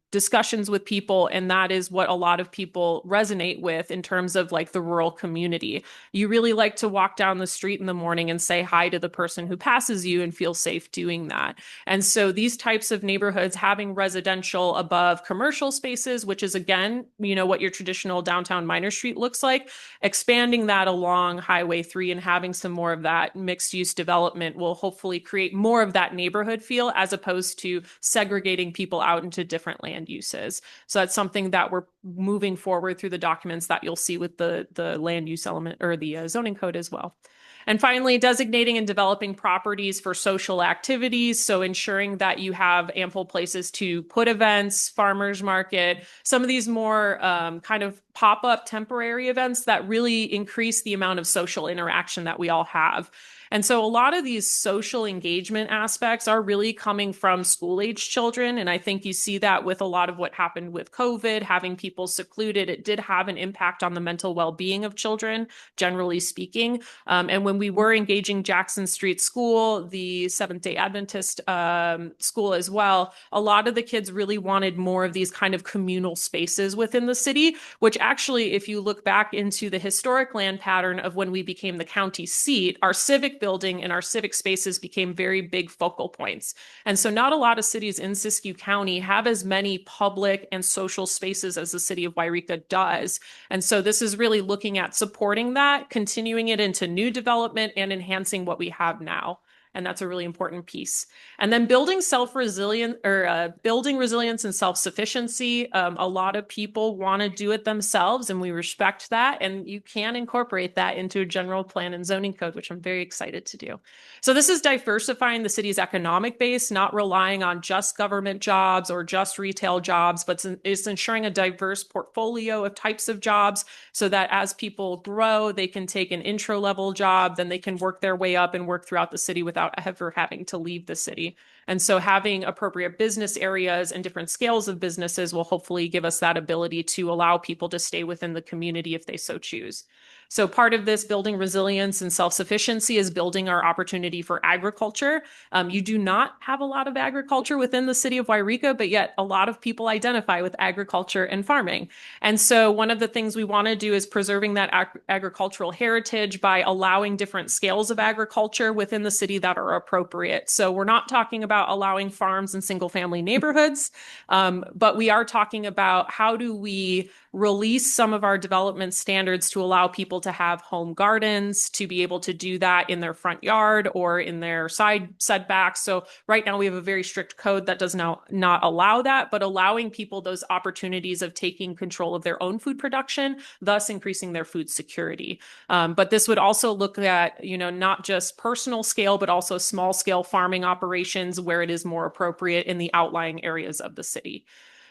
discussions with people. And that is what a lot of people resonate with in terms of like the rural community. You really like to walk down the street in the morning and say hi to the person who passes you and feel safe doing that. And so these types of neighborhoods having residential above commercial spaces, which is again, what your traditional downtown Minor Street looks like, expanding that along Highway 3 and having some more of that mixed use development will hopefully create more of that neighborhood feel as opposed to segregating people out into different land uses. So that's something that we're moving forward through the documents that you'll see with the land use element or the zoning code as well. And finally, designating and developing properties for social activities. So ensuring that you have ample places to put events, farmers market, some of these more kind of pop-up temporary events that really increase the amount of social interaction that we all have. And so a lot of these social engagement aspects are really coming from school-age children. And I think you see that with a lot of what happened with COVID, having people secluded. It did have an impact on the mental well-being of children, generally speaking. And when we were engaging Jackson Street School, the Seventh-day Adventist school as well, a lot of the kids really wanted more of these kind of communal spaces within the city, which actually, if you look back into the historic land pattern of when we became the county seat, our civic building and our civic spaces became very big focal points. And so not a lot of cities in Siskiyou County have as many public and social spaces as the city of Yreka does. And so this is really looking at supporting that, continuing it into new development and enhancing what we have now. And that's a really important piece. And then building building resilience and self-sufficiency. A lot of people want to do it themselves, and we respect that. And you can incorporate that into a general plan and zoning code, which I'm very excited to do. So this is diversifying the city's economic base, not relying on just government jobs or just retail jobs, but it's ensuring a diverse portfolio of types of jobs so that as people grow, they can take an intro level job, then they can work their way up and work throughout the city without ever having to leave the city. And so having appropriate business areas and different scales of businesses will hopefully give us that ability to allow people to stay within the community if they so choose. So part of this building resilience and self-sufficiency is building our opportunity for agriculture. You do not have a lot of agriculture within the city of Yreka, but yet a lot of people identify with agriculture and farming. And so one of the things we want to do is preserving that agricultural heritage by allowing different scales of agriculture within the city that are appropriate. So we're not talking about allowing farms in single family neighborhoods, but we are talking about how do we release some of our development standards to allow people to have home gardens, to be able to do that in their front yard or in their side setbacks. So right now we have a very strict code that does not allow that, but allowing people those opportunities of taking control of their own food production, thus increasing their food security. But this would also look at, not just personal scale, but also small scale farming operations where it is more appropriate in the outlying areas of the city.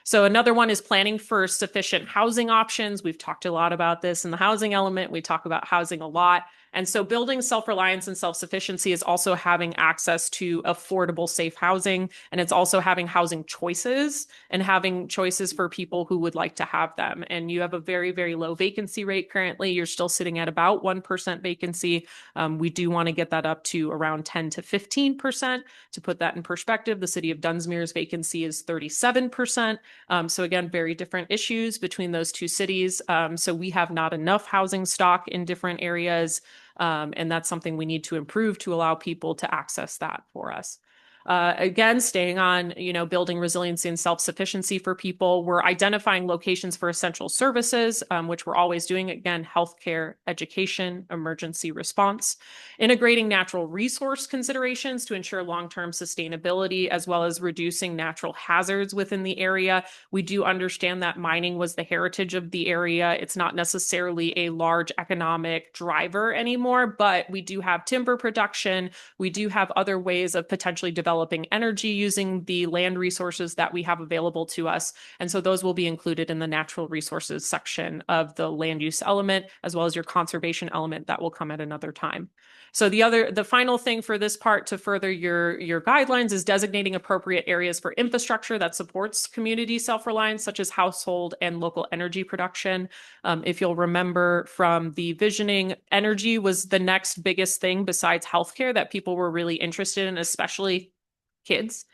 So another one is planning for sufficient housing options. We've talked a lot about this in the housing element. We talk about housing a lot. And so building self-reliance and self-sufficiency is also having access to affordable, safe housing. And it's also having housing choices and having choices for people who would like to have them. And you have a very, very low vacancy rate currently. You're still sitting at about 1% vacancy. We do want to get that up to around 10 to 15%. To put that in perspective, the city of Dunsmuir's vacancy is 37%. So again, very different issues between those two cities. So we have not enough housing stock in different areas. And that's something we need to improve to allow people to access that for us. Again, staying on, building resiliency and self-sufficiency for people, we're identifying locations for essential services, which we're always doing. Again, healthcare, education, emergency response, integrating natural resource considerations to ensure long-term sustainability, as well as reducing natural hazards within the area. We do understand that mining was the heritage of the area. It's not necessarily a large economic driver anymore, but we do have timber production. We do have other ways of potentially developing energy using the land resources that we have available to us. And so those will be included in the natural resources section of the land use element, as well as your conservation element that will come at another time. So the final thing for this part to further your guidelines is designating appropriate areas for infrastructure that supports community self-reliance, such as household and local energy production. If you'll remember from the visioning, energy was the next biggest thing besides healthcare that people were really interested in, especially kids,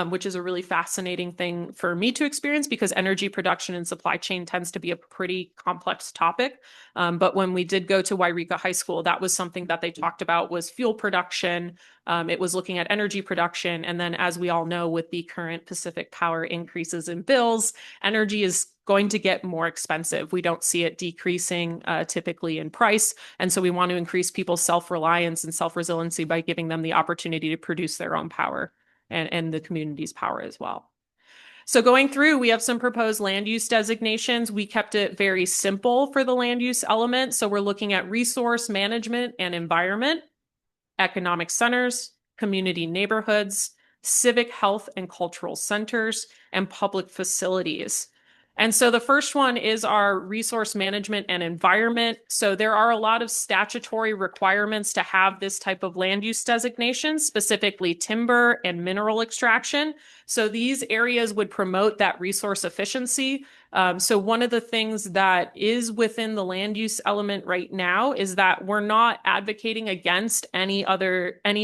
which is a really fascinating thing for me to experience because energy production and supply chain tends to be a pretty complex topic. But when we did go to Yreka High School, that was something that they talked about was fuel production. It was looking at energy production. And then as we all know, with the current Pacific Power increases in bills, energy is going to get more expensive. We don't see it decreasing typically in price. And so we want to increase people's self-reliance and self-resiliency by giving them the opportunity to produce their own power and the community's power as well. So going through, we have some proposed land use designations. We kept it very simple for the land use element. So we're looking at resource management and environment, economic centers, community neighborhoods, civic health and cultural centers, and public facilities. And so the first one is our resource management and environment. So there are a lot of statutory requirements to have this type of land use designation, specifically timber and mineral extraction. So these areas would promote that resource efficiency. So one of the things that is within the land use element right now is that we're not advocating against any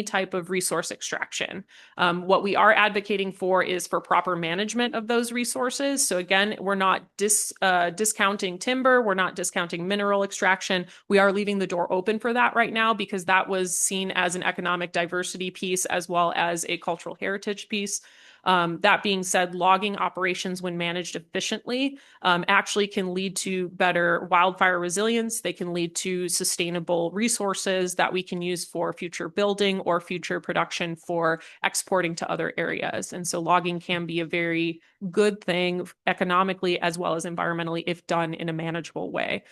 type of resource extraction. What we are advocating for is for proper management of those resources. So again, we're not discounting timber. We're not discounting mineral extraction. We are leaving the door open for that right now because that was seen as an economic diversity piece as well as a cultural heritage piece. That being said, logging operations, when managed efficiently, actually can lead to better wildfire resilience. They can lead to sustainable resources that we can use for future building or future production for exporting to other areas. And so logging can be a very good thing economically as well as environmentally if done in a manageable way.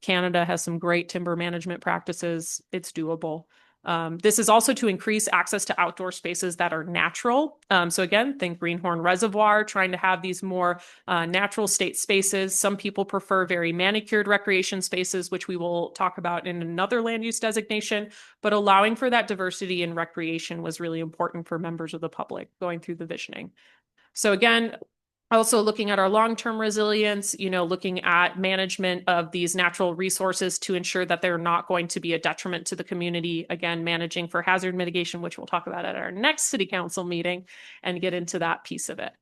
Canada has some great timber management practices. It's doable. This is also to increase access to outdoor spaces that are natural. So again, think Greenhorn Reservoir, trying to have these more natural state spaces. Some people prefer very manicured recreation spaces, which we will talk about in another land use designation, but allowing for that diversity in recreation was really important for members of the public going through the visioning. So again, also looking at our long-term resilience, looking at management of these natural resources to ensure that they're not going to be a detriment to the community. Again, managing for hazard mitigation, which we'll talk about at our next city council meeting and get into that piece of it.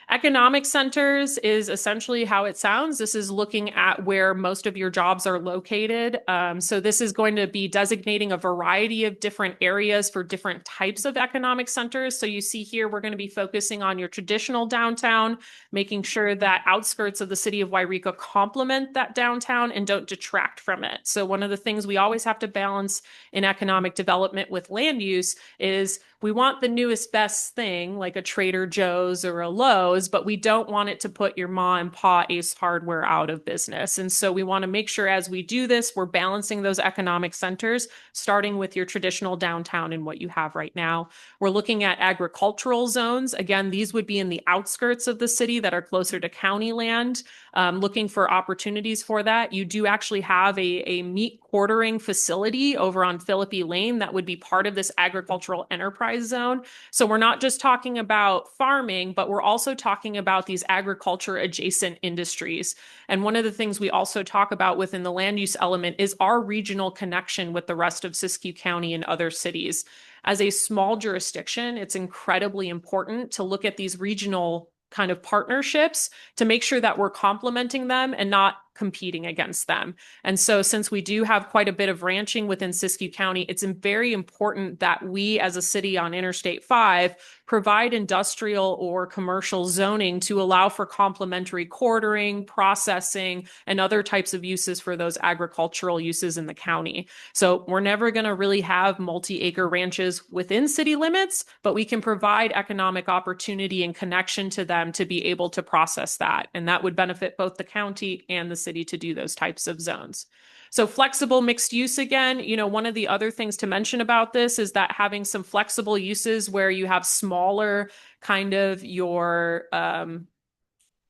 Economic centers is essentially how it sounds. This is looking at where most of your jobs are located. So this is going to be designating a variety of different areas for different types of economic centers. So you see here, we're going to be focusing on your traditional downtown, making sure that outskirts of the city of Yreka complement that downtown and don't detract from it. So one of the things we always have to balance in economic development with land use is we want the newest best thing like a Trader Joe's or a Lowe's, but we don't want it to put your ma and pa Ace Hardware out of business. And so we want to make sure as we do this, we're balancing those economic centers, starting with your traditional downtown and what you have right now. We're looking at agricultural zones. Again, these would be in the outskirts of the city that are closer to county land, looking for opportunities for that. You do actually have a meat quartering facility over on Philippi Lane that would be part of this agricultural enterprise zone. So we're not just talking about farming, but we're also talking about these agriculture adjacent industries. And one of the things we also talk about within the land use element is our regional connection with the rest of Siskiyou County and other cities. As a small jurisdiction, it's incredibly important to look at these regional kind of partnerships to make sure that we're complementing them and not competing against them. And so since we do have quite a bit of ranching within Siskiyou County, it's very important that we as a city on Interstate 5 provide industrial or commercial zoning to allow for complementary quartering, processing, and other types of uses for those agricultural uses in the county. So we're never going to really have multi-acre ranches within city limits, but we can provide economic opportunity and connection to them to be able to process that. And that would benefit both the county and the city to do those types of zones. So flexible mixed use again, one of the other things to mention about this is that having some flexible uses where you have smaller kind of your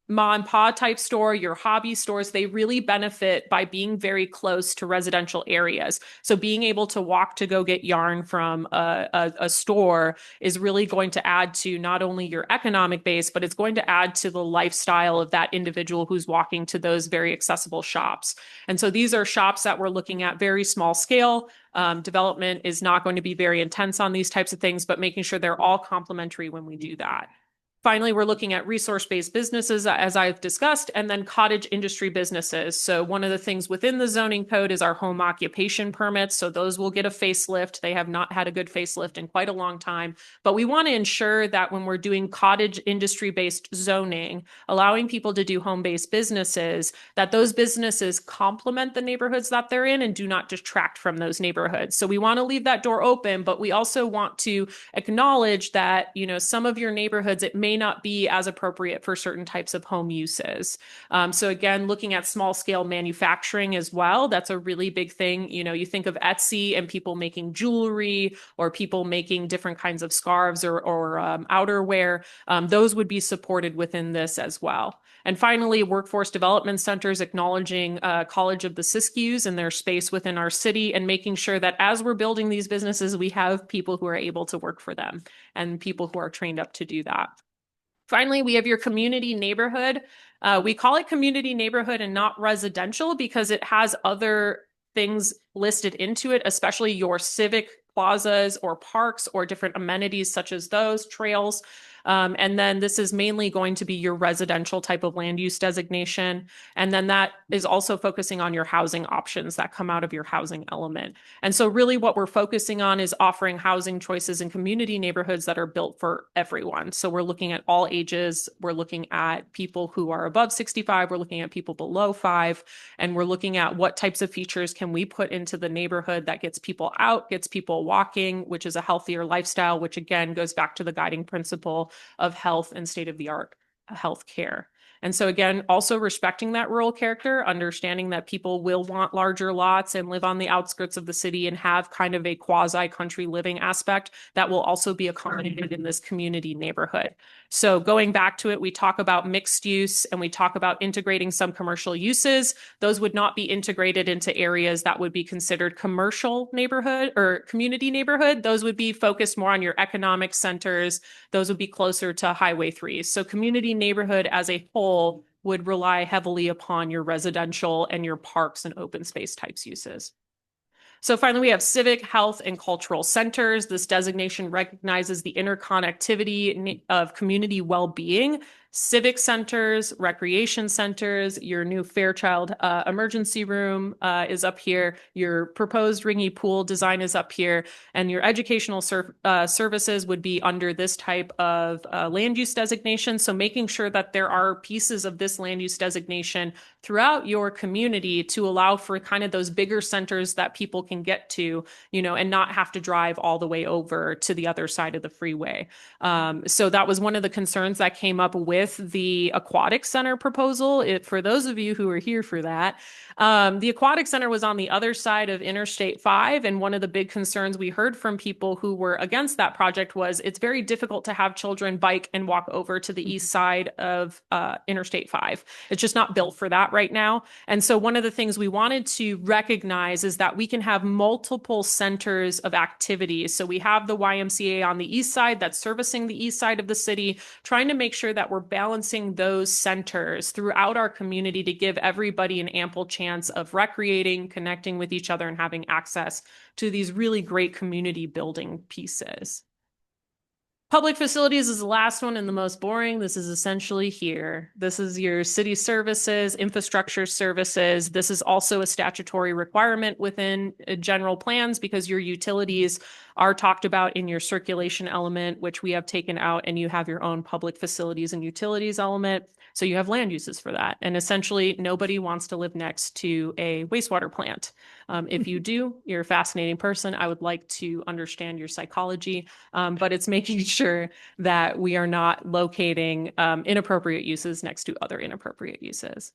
ma and pa type store, your hobby stores, they really benefit by being very close to residential areas. So being able to walk to go get yarn from a store is really going to add to not only your economic base, but it's going to add to the lifestyle of that individual who's walking to those very accessible shops. And so these are shops that we're looking at very small scale. Development is not going to be very intense on these types of things, but making sure they're all complementary when we do that. Finally, we're looking at resource-based businesses, as I've discussed, and then cottage industry businesses. So one of the things within the zoning code is our home occupation permits. So those will get a facelift. They have not had a good facelift in quite a long time. But we want to ensure that when we're doing cottage industry-based zoning, allowing people to do home-based businesses, that those businesses complement the neighborhoods that they're in and do not detract from those neighborhoods. So we want to leave that door open, but we also want to acknowledge that, some of your neighborhoods, it may not be as appropriate for certain types of home uses. So again, looking at small scale manufacturing as well, that's a really big thing. You think of Etsy and people making jewelry or people making different kinds of scarves or outerwear. Those would be supported within this as well. And finally, workforce development centers acknowledging College of the Siskiyous and their space within our city and making sure that as we're building these businesses, we have people who are able to work for them and people who are trained up to do that. Finally, we have your community neighborhood. We call it community neighborhood and not residential because it has other things listed into it, especially your civic plazas or parks or different amenities such as those trails. And then this is mainly going to be your residential type of land use designation. And then that is also focusing on your housing options that come out of your housing element. And so really what we're focusing on is offering housing choices in community neighborhoods that are built for everyone. So we're looking at all ages. We're looking at people who are above 65. We're looking at people below 5. And we're looking at what types of features can we put into the neighborhood that gets people out, gets people walking, which is a healthier lifestyle, which again goes back to the guiding principle of health and state-of-the-art health care. And so again, also respecting that rural character, understanding that people will want larger lots and live on the outskirts of the city and have kind of a quasi-country living aspect that will also be accommodated in this community neighborhood. So going back to it, we talk about mixed use and we talk about integrating some commercial uses. Those would not be integrated into areas that would be considered commercial neighborhood or community neighborhood. Those would be focused more on your economic centers. Those would be closer to Highway 3. So community neighborhood as a whole would rely heavily upon your residential and your parks and open space types uses. So finally, we have civic, health, and cultural centers. This designation recognizes the interconnectivity of community well-being. Civic centers, recreation centers, your new Fairchild emergency room is up here. Your proposed Ringy Pool design is up here. And your educational services would be under this type of land use designation. So making sure that there are pieces of this land use designation throughout your community to allow for kind of those bigger centers that people can get to, you know, and not have to drive all the way over to the other side of the freeway. So that was one of the concerns that came up with the aquatic center proposal. For those of you who were here for that, the aquatic center was on the other side of Interstate 5. And one of the big concerns we heard from people who were against that project was it's very difficult to have children bike and walk over to the east side of Interstate 5. It's just not built for that right now. And so one of the things we wanted to recognize is that we can have multiple centers of activities. So we have the YMCA on the east side that's servicing the east side of the city, trying to make sure that we're balancing those centers throughout our community to give everybody an ample chance of recreating, connecting with each other, and having access to these really great community building pieces. Public facilities is the last one and the most boring. This is essentially here. This is your city services, infrastructure services. This is also a statutory requirement within general plans because your utilities are talked about in your circulation element, which we have taken out, and you have your own public facilities and utilities element. So you have land uses for that. And essentially, nobody wants to live next to a wastewater plant. If you do, you're a fascinating person. I would like to understand your psychology, but it's making sure that we are not locating inappropriate uses next to other inappropriate uses.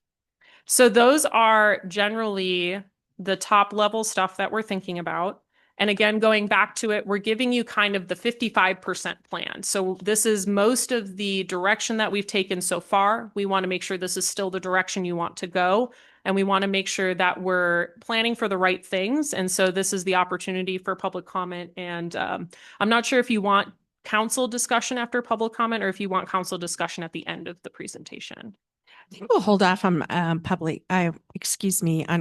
So those are generally the top level stuff that we're thinking about. And again, going back to it, we're giving you kind of the 55% plan. So this is most of the direction that we've taken so far. We want to make sure this is still the direction you want to go. And we want to make sure that we're planning for the right things. And so this is the opportunity for public comment. And I'm not sure if you want council discussion after public comment or if you want council discussion at the end of the presentation. I think we'll hold off on on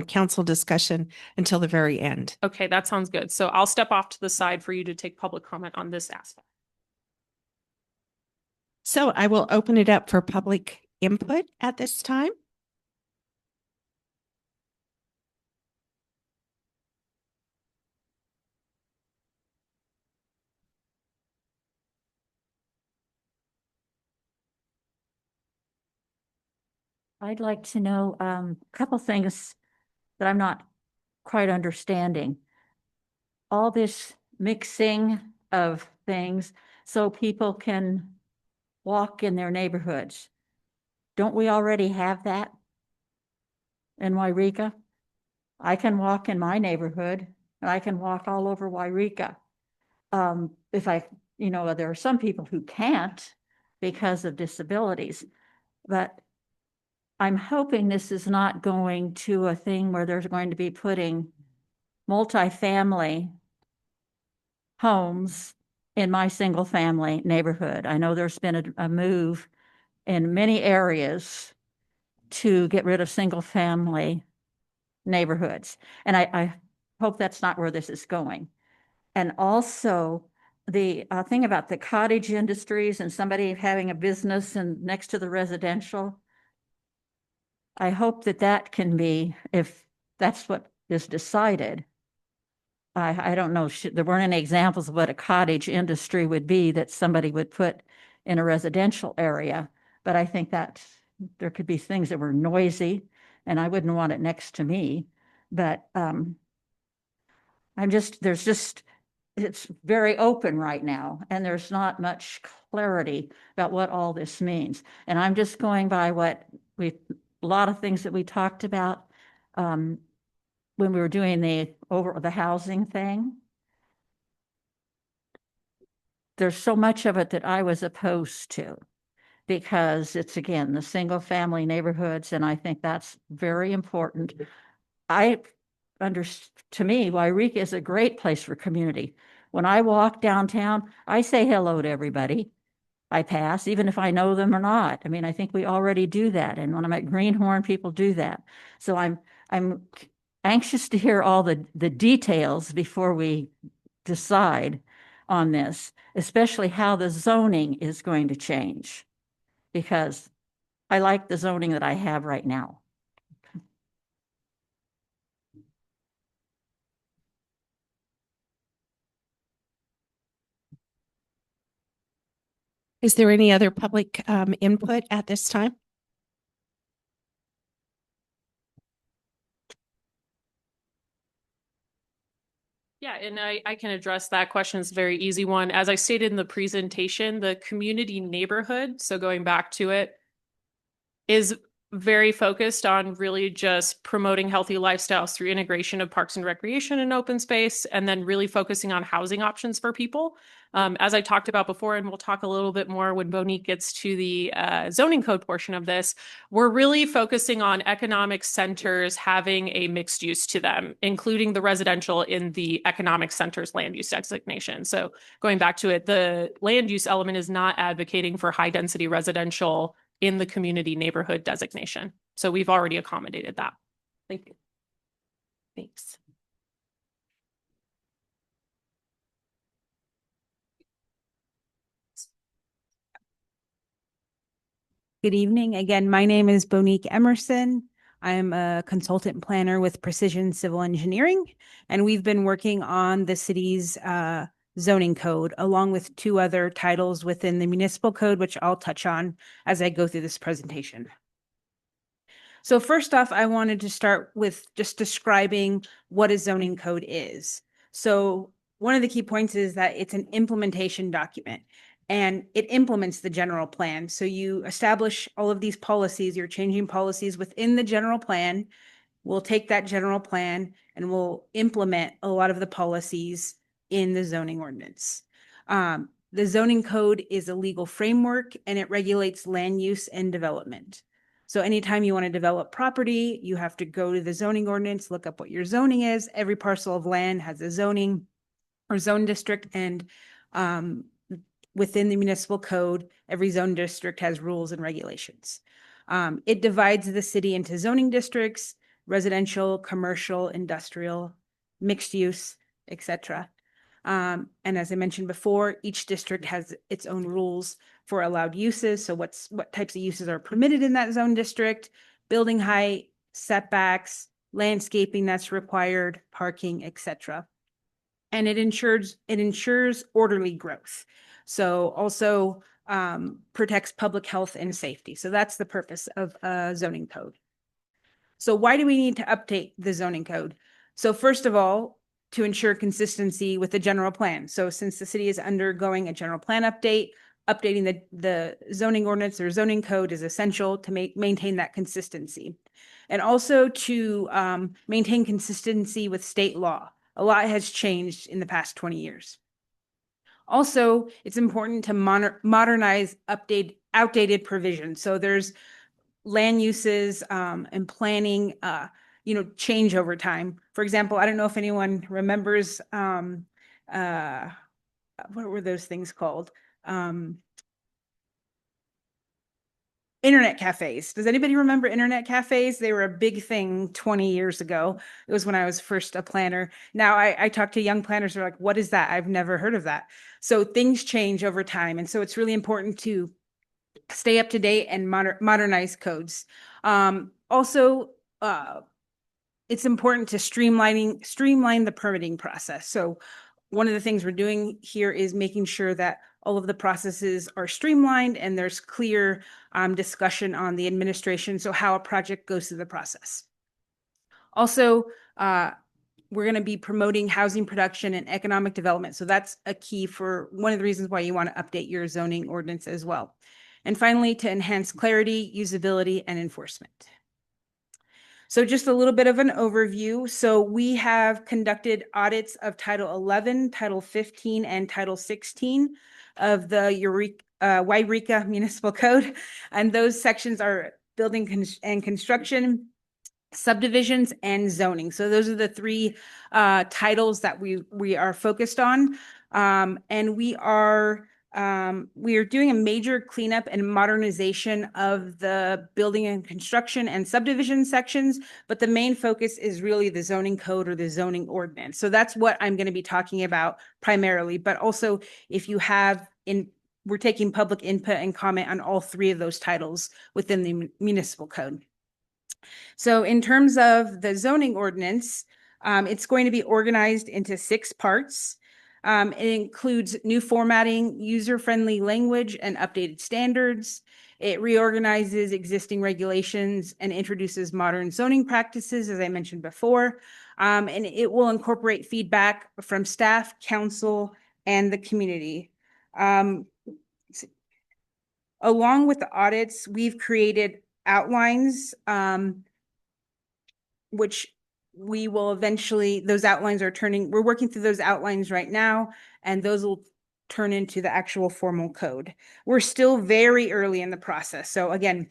council discussion until the very end. Okay, that sounds good. So I'll step off to the side for you to take public comment on this aspect. So I will open it up for public input at this time. I'd like to know a couple things that I'm not quite understanding. All this mixing of things so people can walk in their neighborhoods. Don't we already have that in Yreka? I can walk in my neighborhood and I can walk all over Yreka. If I, you know, there are some people who can't because of disabilities, but I'm hoping this is not going to a thing where there's going to be putting multifamily homes in my single family neighborhood. I know there's been a move in many areas to get rid of single family neighborhoods. And I hope that's not where this is going. And also, the thing about the cottage industries and somebody having a business and next to the residential. I hope that that can be, if that's what is decided. I don't know, there weren't any examples of what a cottage industry would be that somebody would put in a residential area. But I think that there could be things that were noisy and I wouldn't want it next to me. But it's very open right now and there's not much clarity about what all this means. And I'm just going by what a lot of things that we talked about when we were doing the housing thing. There's so much of it that I was opposed to because it's, again, the single family neighborhoods. And I think that's very important. To me, Yreka is a great place for community. When I walk downtown, I say hello to everybody I pass, even if I know them or not. I mean, I think we already do that. And when I'm at Greenhorn, people do that. So I'm anxious to hear all the details before we decide on this, especially how the zoning is going to change, because I like the zoning that I have right now. Is there any other public input at this time? Yeah, and I can address that question. It's a very easy one. As I stated in the presentation, the community neighborhood, so going back to it, is very focused on really just promoting healthy lifestyles through integration of parks and recreation and open space, and then really focusing on housing options for people. As I talked about before, and we'll talk a little bit more when Monique gets to the zoning code portion of this, we're really focusing on economic centers having a mixed use to them, including the residential in the economic centers land use designation. So going back to it, the land use element is not advocating for high density residential in the community neighborhood designation. So we've already accommodated that. Thank you. Thanks. Good evening. Again, my name is Monique Emerson. I'm a consultant planner with Precision Civil Engineering, and we've been working on the city's zoning code along with two other titles within the municipal code, which I'll touch on as I go through this presentation. So first off, I wanted to start with just describing what a zoning code is. So one of the key points is that it's an implementation document and it implements the general plan. So you establish all of these policies, you're changing policies within the general plan. We'll take that general plan and we'll implement a lot of the policies in the zoning ordinance. The zoning code is a legal framework and it regulates land use and development. So anytime you want to develop property, you have to go to the zoning ordinance, look up what your zoning is. Every parcel of land has a zoning or zone district, and within the municipal code, every zone district has rules and regulations. It divides the city into zoning districts, residential, commercial, industrial, mixed use, etc. And as I mentioned before, each district has its own rules for allowed uses. So what types of uses are permitted in that zone district, building height, setbacks, landscaping that's required, parking, etc. And it ensures orderly growth. So also protects public health and safety. So that's the purpose of a zoning code. So why do we need to update the zoning code? So first of all, to ensure consistency with the general plan. So since the city is undergoing a general plan update, updating the zoning ordinance or zoning code is essential to maintain that consistency. And also to maintain consistency with state law. A lot has changed in the past 20 years. Also, it's important to modernize outdated provisions. So there's land uses and planning change over time. For example, I don't know if anyone remembers what were those things called? internet cafes. Does anybody remember internet cafes? They were a big thing 20 years ago. It was when I was first a planner. Now I talk to young planners who are like, what is that? I've never heard of that. So things change over time. And so it's really important to stay up to date and modernize codes. Also, it's important to streamline the permitting process. So one of the things we're doing here is making sure that all of the processes are streamlined and there's clear discussion on the administration, so how a project goes through the process. Also, we're going to be promoting housing production and economic development. So that's a key for one of the reasons why you want to update your zoning ordinance as well. And finally, to enhance clarity, usability, and enforcement. So just a little bit of an overview. So we have conducted audits of Title 11, Title 15, and Title 16 of the Yreka Municipal Code. And those sections are building and construction, subdivisions, and zoning. So those are the three titles that we are focused on. And we are doing a major cleanup and modernization of the building and construction and subdivision sections, but the main focus is really the zoning code or the zoning ordinance. So that's what I'm going to be talking about primarily, but also if you have we're taking public input and comment on all three of those titles within the municipal code. So in terms of the zoning ordinance, it's going to be organized into 6 parts. It includes new formatting, user-friendly language, and updated standards. It reorganizes existing regulations and introduces modern zoning practices, as I mentioned before. And it will incorporate feedback from staff, council, and the community. Along with the audits, we've created outlines, which we will eventually, those outlines are we're working through those outlines right now, and those will turn into the actual formal code. We're still very early in the process. So again,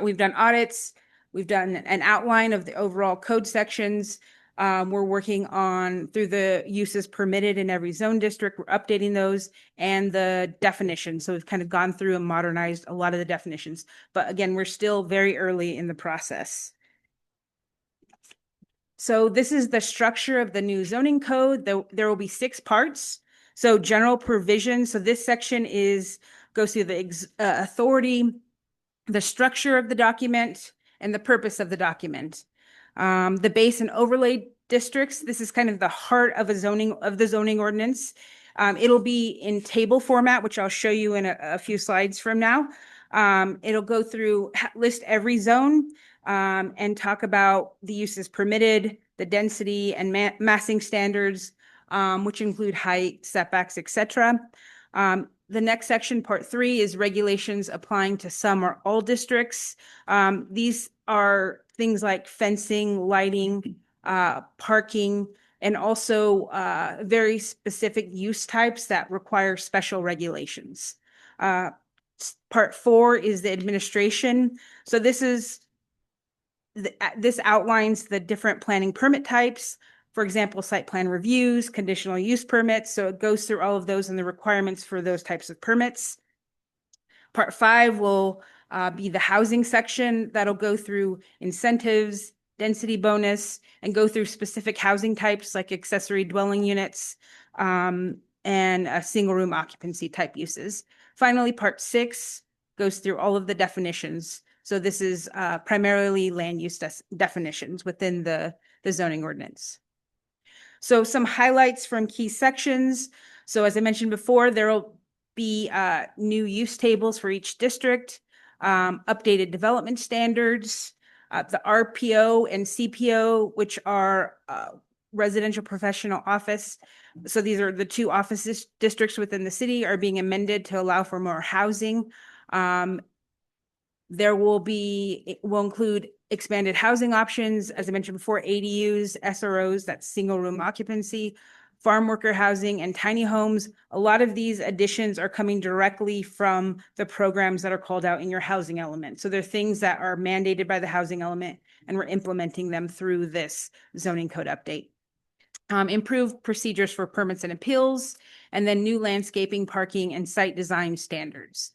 we've done audits, we've done an outline of the overall code sections. We're working on through the uses permitted in every zone district. We're updating those and the definitions. So we've kind of gone through and modernized a lot of the definitions. But again, we're still very early in the process. So this is the structure of the new zoning code. There will be 6 parts. So general provision. So this section goes through the authority, the structure of the document, and the purpose of the document. The base and overlay districts. This is kind of the heart of the zoning ordinance. It'll be in table format, which I'll show you in a few slides from now. It'll go through, list every zone, and talk about the uses permitted, the density and massing standards, which include height, setbacks, etc. The next section, part 3, is regulations applying to some or all districts. These are things like fencing, lighting, parking, and also very specific use types that require special regulations. Part 4 is the administration. So this outlines the different planning permit types. For example, site plan reviews, conditional use permits. So it goes through all of those and the requirements for those types of permits. Part 5 will be the housing section. That'll go through incentives, density bonus, and go through specific housing types like accessory dwelling units and single room occupancy type uses. Finally, part 6 goes through all of the definitions. So this is primarily land use definitions within the zoning ordinance. So some highlights from key sections. So as I mentioned before, there will be new use tables for each district, updated development standards, the RPO and CPO, which are residential professional office. So these are the 2 office districts within the city are being amended to allow for more housing. There will include expanded housing options, as I mentioned before, ADUs, SROs, that's single room occupancy, farm worker housing, and tiny homes. A lot of these additions are coming directly from the programs that are called out in your housing element. So they're things that are mandated by the housing element, and we're implementing them through this zoning code update. Improved procedures for permits and appeals, and then new landscaping, parking, and site design standards.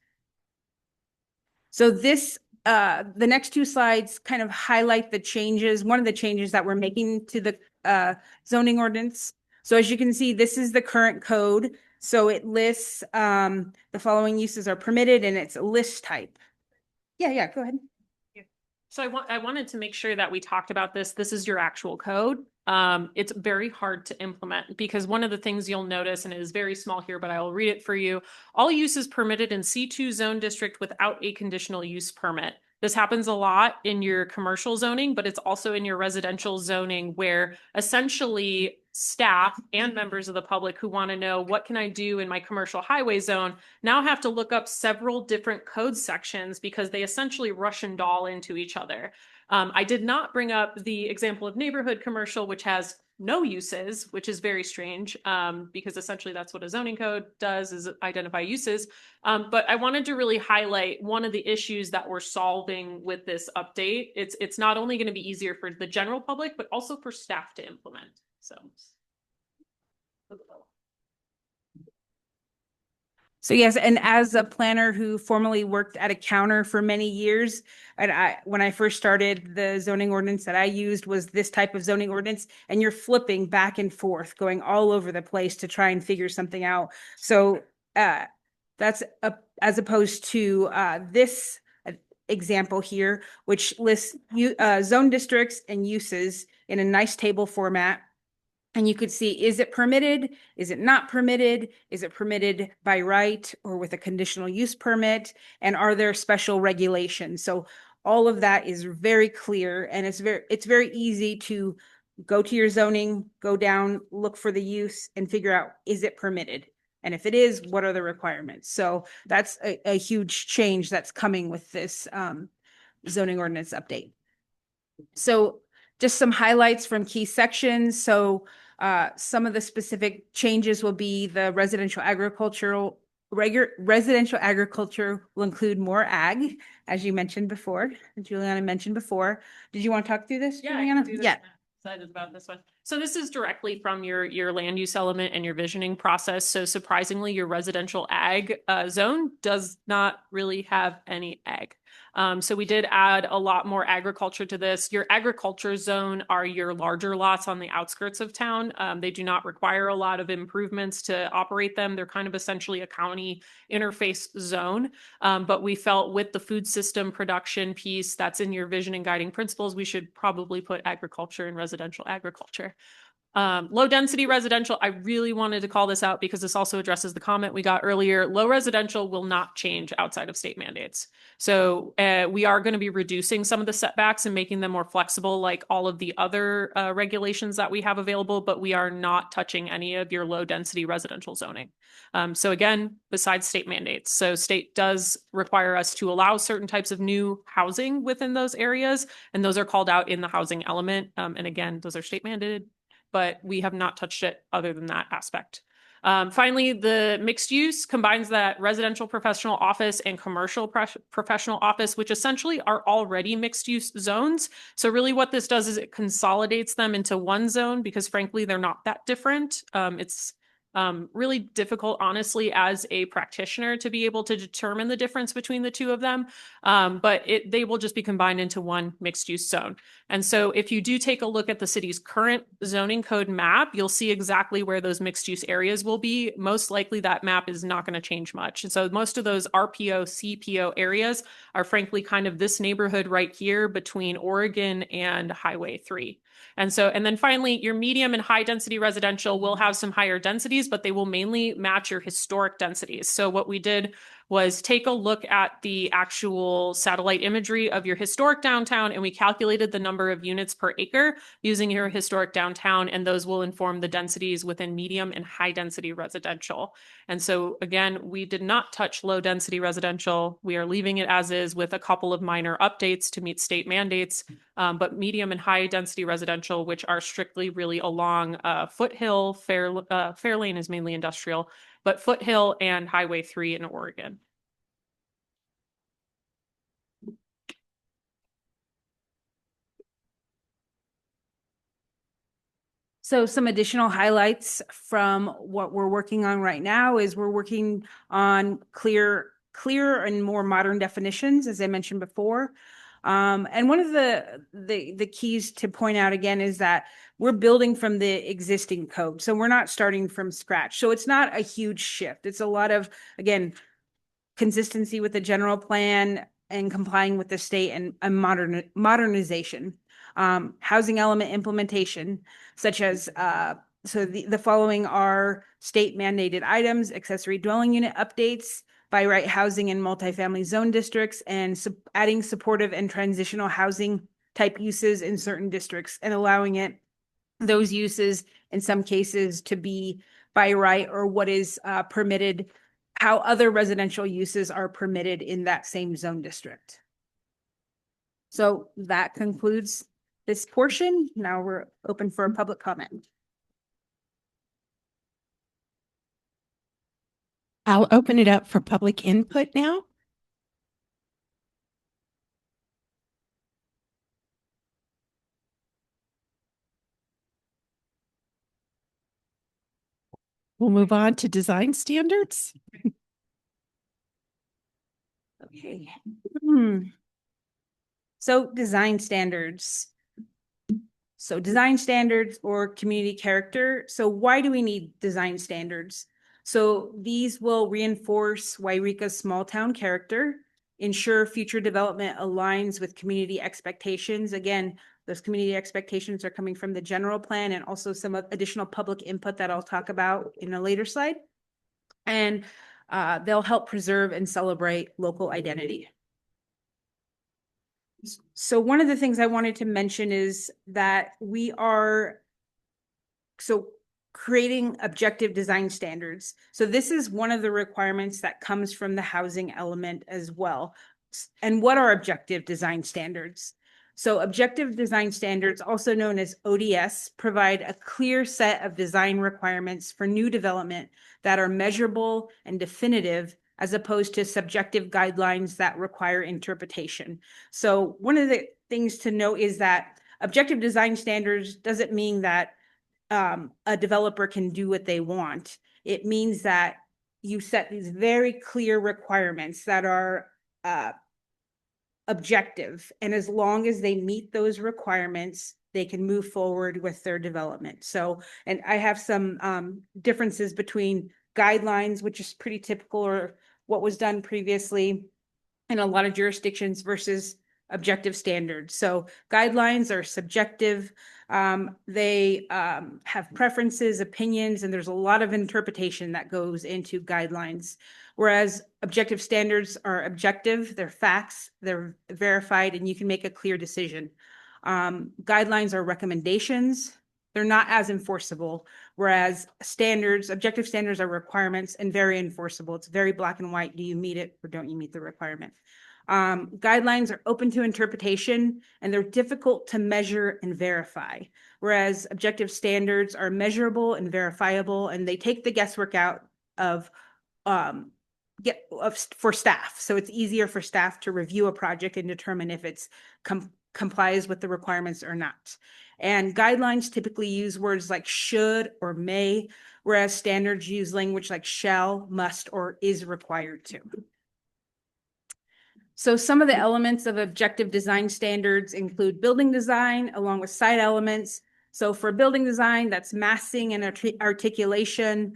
So this, the next two slides kind of highlight the changes, one of the changes that we're making to the zoning ordinance. So as you can see, this is the current code. So it lists the following uses are permitted and it's a list type. Yeah, go ahead. So I wanted to make sure that we talked about this. This is your actual code. It's very hard to implement because one of the things you'll notice, and it is very small here, but I will read it for you. All uses permitted in C2 zone district without a conditional use permit. This happens a lot in your commercial zoning, but it's also in your residential zoning where essentially staff and members of the public who want to know what can I do in my commercial highway zone now have to look up several different code sections because they essentially Russian doll into each other. I did not bring up the example of neighborhood commercial, which has no uses, which is very strange because essentially that's what a zoning code does is identify uses. But I wanted to really highlight one of the issues that we're solving with this update. It's not only going to be easier for the general public, but also for staff to implement. So yes, and as a planner who formerly worked at a counter for many years, and when I first started, the zoning ordinance that I used was this type of zoning ordinance, and you're flipping back and forth, going all over the place to try and figure something out. So that's as opposed to this example here, which lists zone districts and uses in a nice table format. And you could see, is it permitted? Is it not permitted? Is it permitted by right or with a conditional use permit? And are there special regulations? So all of that is very clear, and it's very easy to go to your zoning, go down, look for the use and figure out, is it permitted? And if it is, what are the requirements? So that's a huge change that's coming with this zoning ordinance update. So just some highlights from key sections. So some of the specific changes will be the residential agriculture will include more ag, as you mentioned before, Juliana mentioned before. Did you want to talk through this, Juliana? Yeah. Excited about this one. So this is directly from your land use element and your visioning process. So surprisingly, your residential ag zone does not really have any ag. So we did add a lot more agriculture to this. Your agriculture zone are your larger lots on the outskirts of town. They do not require a lot of improvements to operate them. They're kind of essentially a county interface zone. But we felt with the food system production piece that's in your vision and guiding principles, we should probably put agriculture and residential agriculture. Low density residential, I really wanted to call this out because this also addresses the comment we got earlier. Low residential will not change outside of state mandates. So we are going to be reducing some of the setbacks and making them more flexible like all of the other regulations that we have available, but we are not touching any of your low density residential zoning. So again, besides state mandates. So state does require us to allow certain types of new housing within those areas, and those are called out in the housing element. And again, those are state mandated, but we have not touched it other than that aspect. Finally, the mixed use combines that residential professional office and commercial professional office, which essentially are already mixed use zones. So really what this does is it consolidates them into one zone because frankly, they're not that different. It's really difficult, honestly, as a practitioner to be able to determine the difference between the two of them. But they will just be combined into one mixed use zone. And so if you do take a look at the city's current zoning code map, you'll see exactly where those mixed use areas will be. Most likely that map is not going to change much. And so most of those RPO, CPO areas are frankly kind of this neighborhood right here between Oregon and Highway 3. And then finally, your medium and high density residential will have some higher densities, but they will mainly match your historic densities. So what we did was take a look at the actual satellite imagery of your historic downtown, and we calculated the number of units per acre using your historic downtown, and those will inform the densities within medium and high density residential. And so again, we did not touch low density residential. We are leaving it as is with a couple of minor updates to meet state mandates, but medium and high density residential, which are strictly really along Foothill, Fairlane is mainly industrial, but Foothill and Highway 3 in Oregon. So some additional highlights from what we're working on right now is we're working on clear clearer and more modern definitions, as I mentioned before. And one of the keys to point out again is that we're building from the existing code. So we're not starting from scratch. So it's not a huge shift. It's a lot of, again, consistency with the general plan and complying with the state and a modernization. Housing element implementation, such as so the following are state mandated items: accessory dwelling unit updates, by right housing in multifamily zone districts, and adding supportive and transitional housing type uses in certain districts, and allowing those uses in some cases to be by right, or what is permitted, how other residential uses are permitted in that same zone district. So that concludes this portion. Now we're open for a public comment. I'll open it up for public input now. We'll move on to design standards. Okay. So design standards. So design standards or community character. So why do we need design standards? So these will reinforce Yreka's small town character, ensure future development aligns with community expectations. Again, those community expectations are coming from the general plan and also some additional public input that I'll talk about in a later slide. And they'll help preserve and celebrate local identity. So one of the things I wanted to mention is that we are creating objective design standards. So this is one of the requirements that comes from the housing element as well. And what are objective design standards? So objective design standards, also known as ODS, provide a clear set of design requirements for new development that are measurable and definitive, as opposed to subjective guidelines that require interpretation. So one of the things to note is that objective design standards doesn't mean that a developer can do what they want. It means that you set these very clear requirements that are objective, and as long as they meet those requirements, they can move forward with their development. So, and I have some differences between guidelines, which is pretty typical or what was done previously in a lot of jurisdictions, versus objective standards. So guidelines are subjective. They have preferences, opinions, and there's a lot of interpretation that goes into guidelines. Whereas objective standards are objective, they're facts, they're verified, and you can make a clear decision. Guidelines are recommendations. They're not as enforceable, whereas objective standards are requirements and very enforceable. It's very black and white. Do you meet it or don't you meet the requirement? Guidelines are open to interpretation and they're difficult to measure and verify, whereas objective standards are measurable and verifiable, and they take the guesswork out of for staff. So it's easier for staff to review a project and determine if it's complies with the requirements or not. And guidelines typically use words like should or may, whereas standards use language like shall, must, or is required to. So some of the elements of objective design standards include building design along with site elements. So for building design, that's massing and articulation,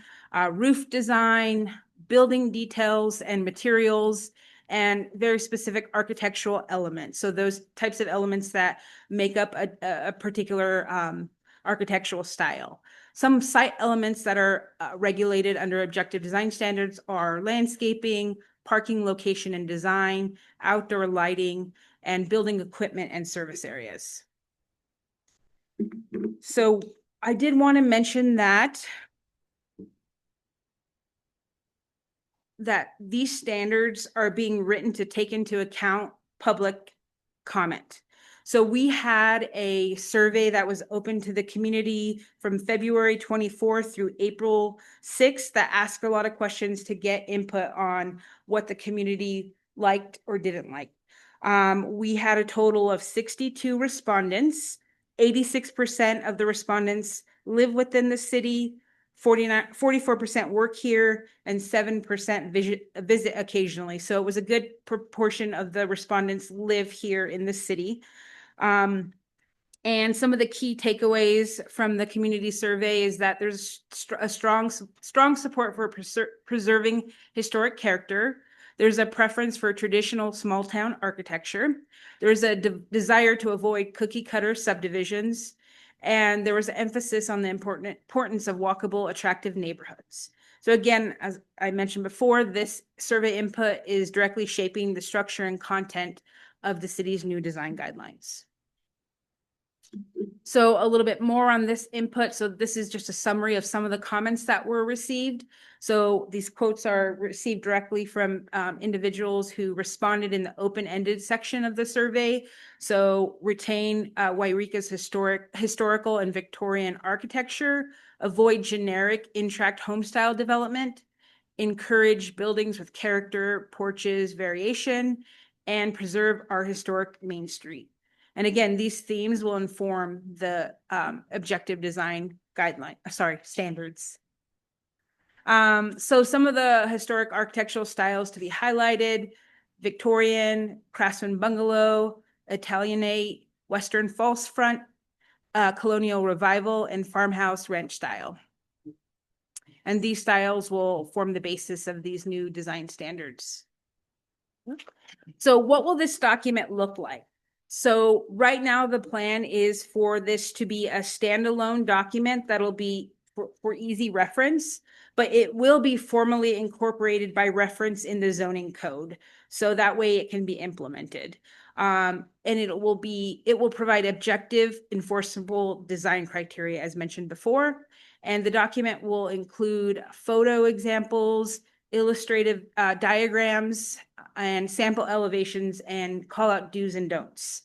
roof design, building details and materials, and very specific architectural elements. So those types of elements that make up a particular architectural style. Some site elements that are regulated under objective design standards are landscaping, parking location and design, outdoor lighting, and building equipment and service areas. So I did want to mention that these standards are being written to take into account public comment. So we had a survey that was open to the community from February 24th through April 6th that asked a lot of questions to get input on what the community liked or didn't like. We had a total of 62 respondents. 86% of the respondents live within the city. 44% work here, and 7% visit occasionally. So it was a good proportion of the respondents live here in the city. And some of the key takeaways from the community survey is that there's a strong support for preserving historic character. There's a preference for traditional small town architecture. There's a desire to avoid cookie cutter subdivisions. And there was an emphasis on the importance of walkable, attractive neighborhoods. So again, as I mentioned before, this survey input is directly shaping the structure and content of the city's new design guidelines. So a little bit more on this input. So this is just a summary of some of the comments that were received. So these quotes are received directly from individuals who responded in the open-ended section of the survey. So retain Yreka's historical and Victorian architecture, avoid generic in-tract home style development, encourage buildings with character, porches, variation, and preserve our historic Main Street. And again, these themes will inform the objective design standards. So some of the historic architectural styles to be highlighted: Victorian, Craftsman bungalow, Italianate, Western false front, colonial revival, and farmhouse ranch style. And these styles will form the basis of these new design standards. So what will this document look like? So right now, the plan is for this to be a standalone document that'll be for easy reference, but it will be formally incorporated by reference in the zoning code. So that way it can be implemented. And it will provide objective, enforceable design criteria as mentioned before. And the document will include photo examples, illustrative diagrams, and sample elevations, and call out do's and don'ts.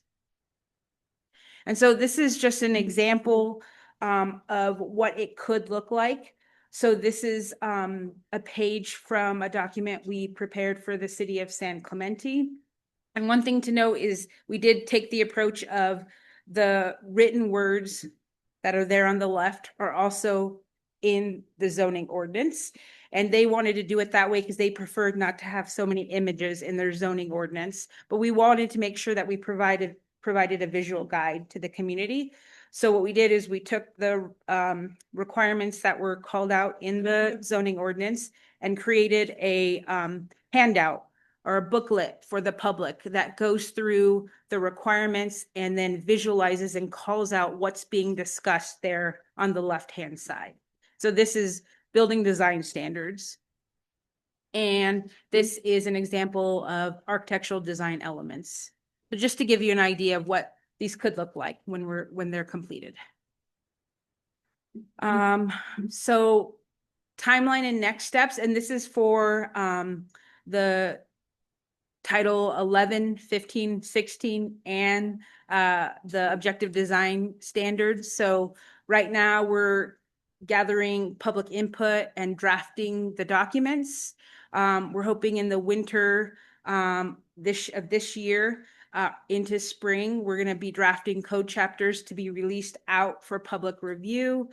And so this is just an example of what it could look like. So this is a page from a document we prepared for the city of San Clemente. And one thing to note is we did take the approach of the written words that are there on the left are also in the zoning ordinance. And they wanted to do it that way because they preferred not to have so many images in their zoning ordinance. But we wanted to make sure that we provided a visual guide to the community. So what we did is we took the requirements that were called out in the zoning ordinance and created a handout or a booklet for the public that goes through the requirements and then visualizes and calls out what's being discussed there on the left-hand side. So this is building design standards. And this is an example of architectural design elements. But just to give you an idea of what these could look like when they're completed. So timeline and next steps, and this is for the Title 11, 15, 16, and the objective design standards. So right now we're gathering public input and drafting the documents. We're hoping in the winter this year into spring, we're going to be drafting code chapters to be released out for public review,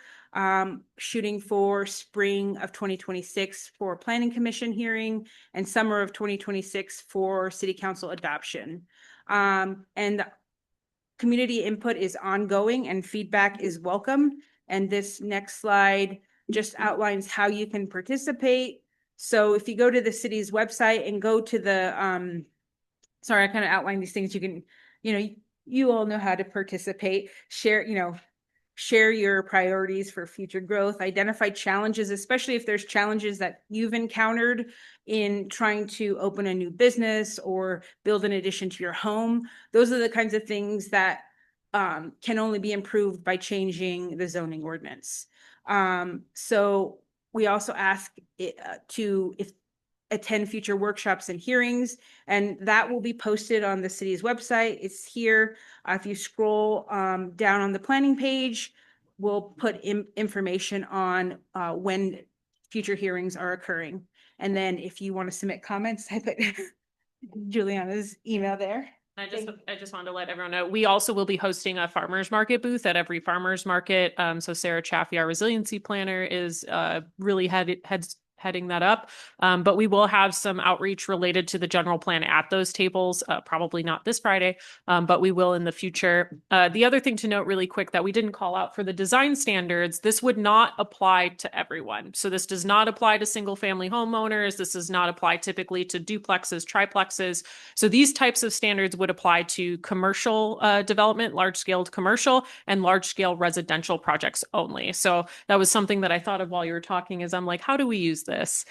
shooting for spring of 2026 for planning commission hearing and summer of 2026 for city council adoption. And community input is ongoing and feedback is welcome. And this next slide just outlines how you can participate. So if you go to the city's website and go to the, sorry, I kind of outlined these things. You can, you all know how to participate, share your priorities for future growth, identify challenges, especially if there's challenges that you've encountered in trying to open a new business or build an addition to your home. Those are the kinds of things that can only be improved by changing the zoning ordinance. So we also ask to attend future workshops and hearings, and that will be posted on the city's website. It's here. If you scroll down on the planning page, we'll put information on when future hearings are occurring. And then if you want to submit comments, I put Juliana's email there. I just wanted to let everyone know, we also will be hosting a farmer's market booth at every farmer's market. So Sarah Chaffee, our resiliency planner, is really heading that up. But we will have some outreach related to the general plan at those tables, probably not this Friday, but we will in the future. The other thing to note really quick that we didn't call out for the design standards, this would not apply to everyone. So this does not apply to single family homeowners. This does not apply typically to duplexes, triplexes. So these types of standards would apply to commercial development, large scale commercial, and large scale residential projects only. So that was something that I thought of while you were talking is I'm like, how do we use this?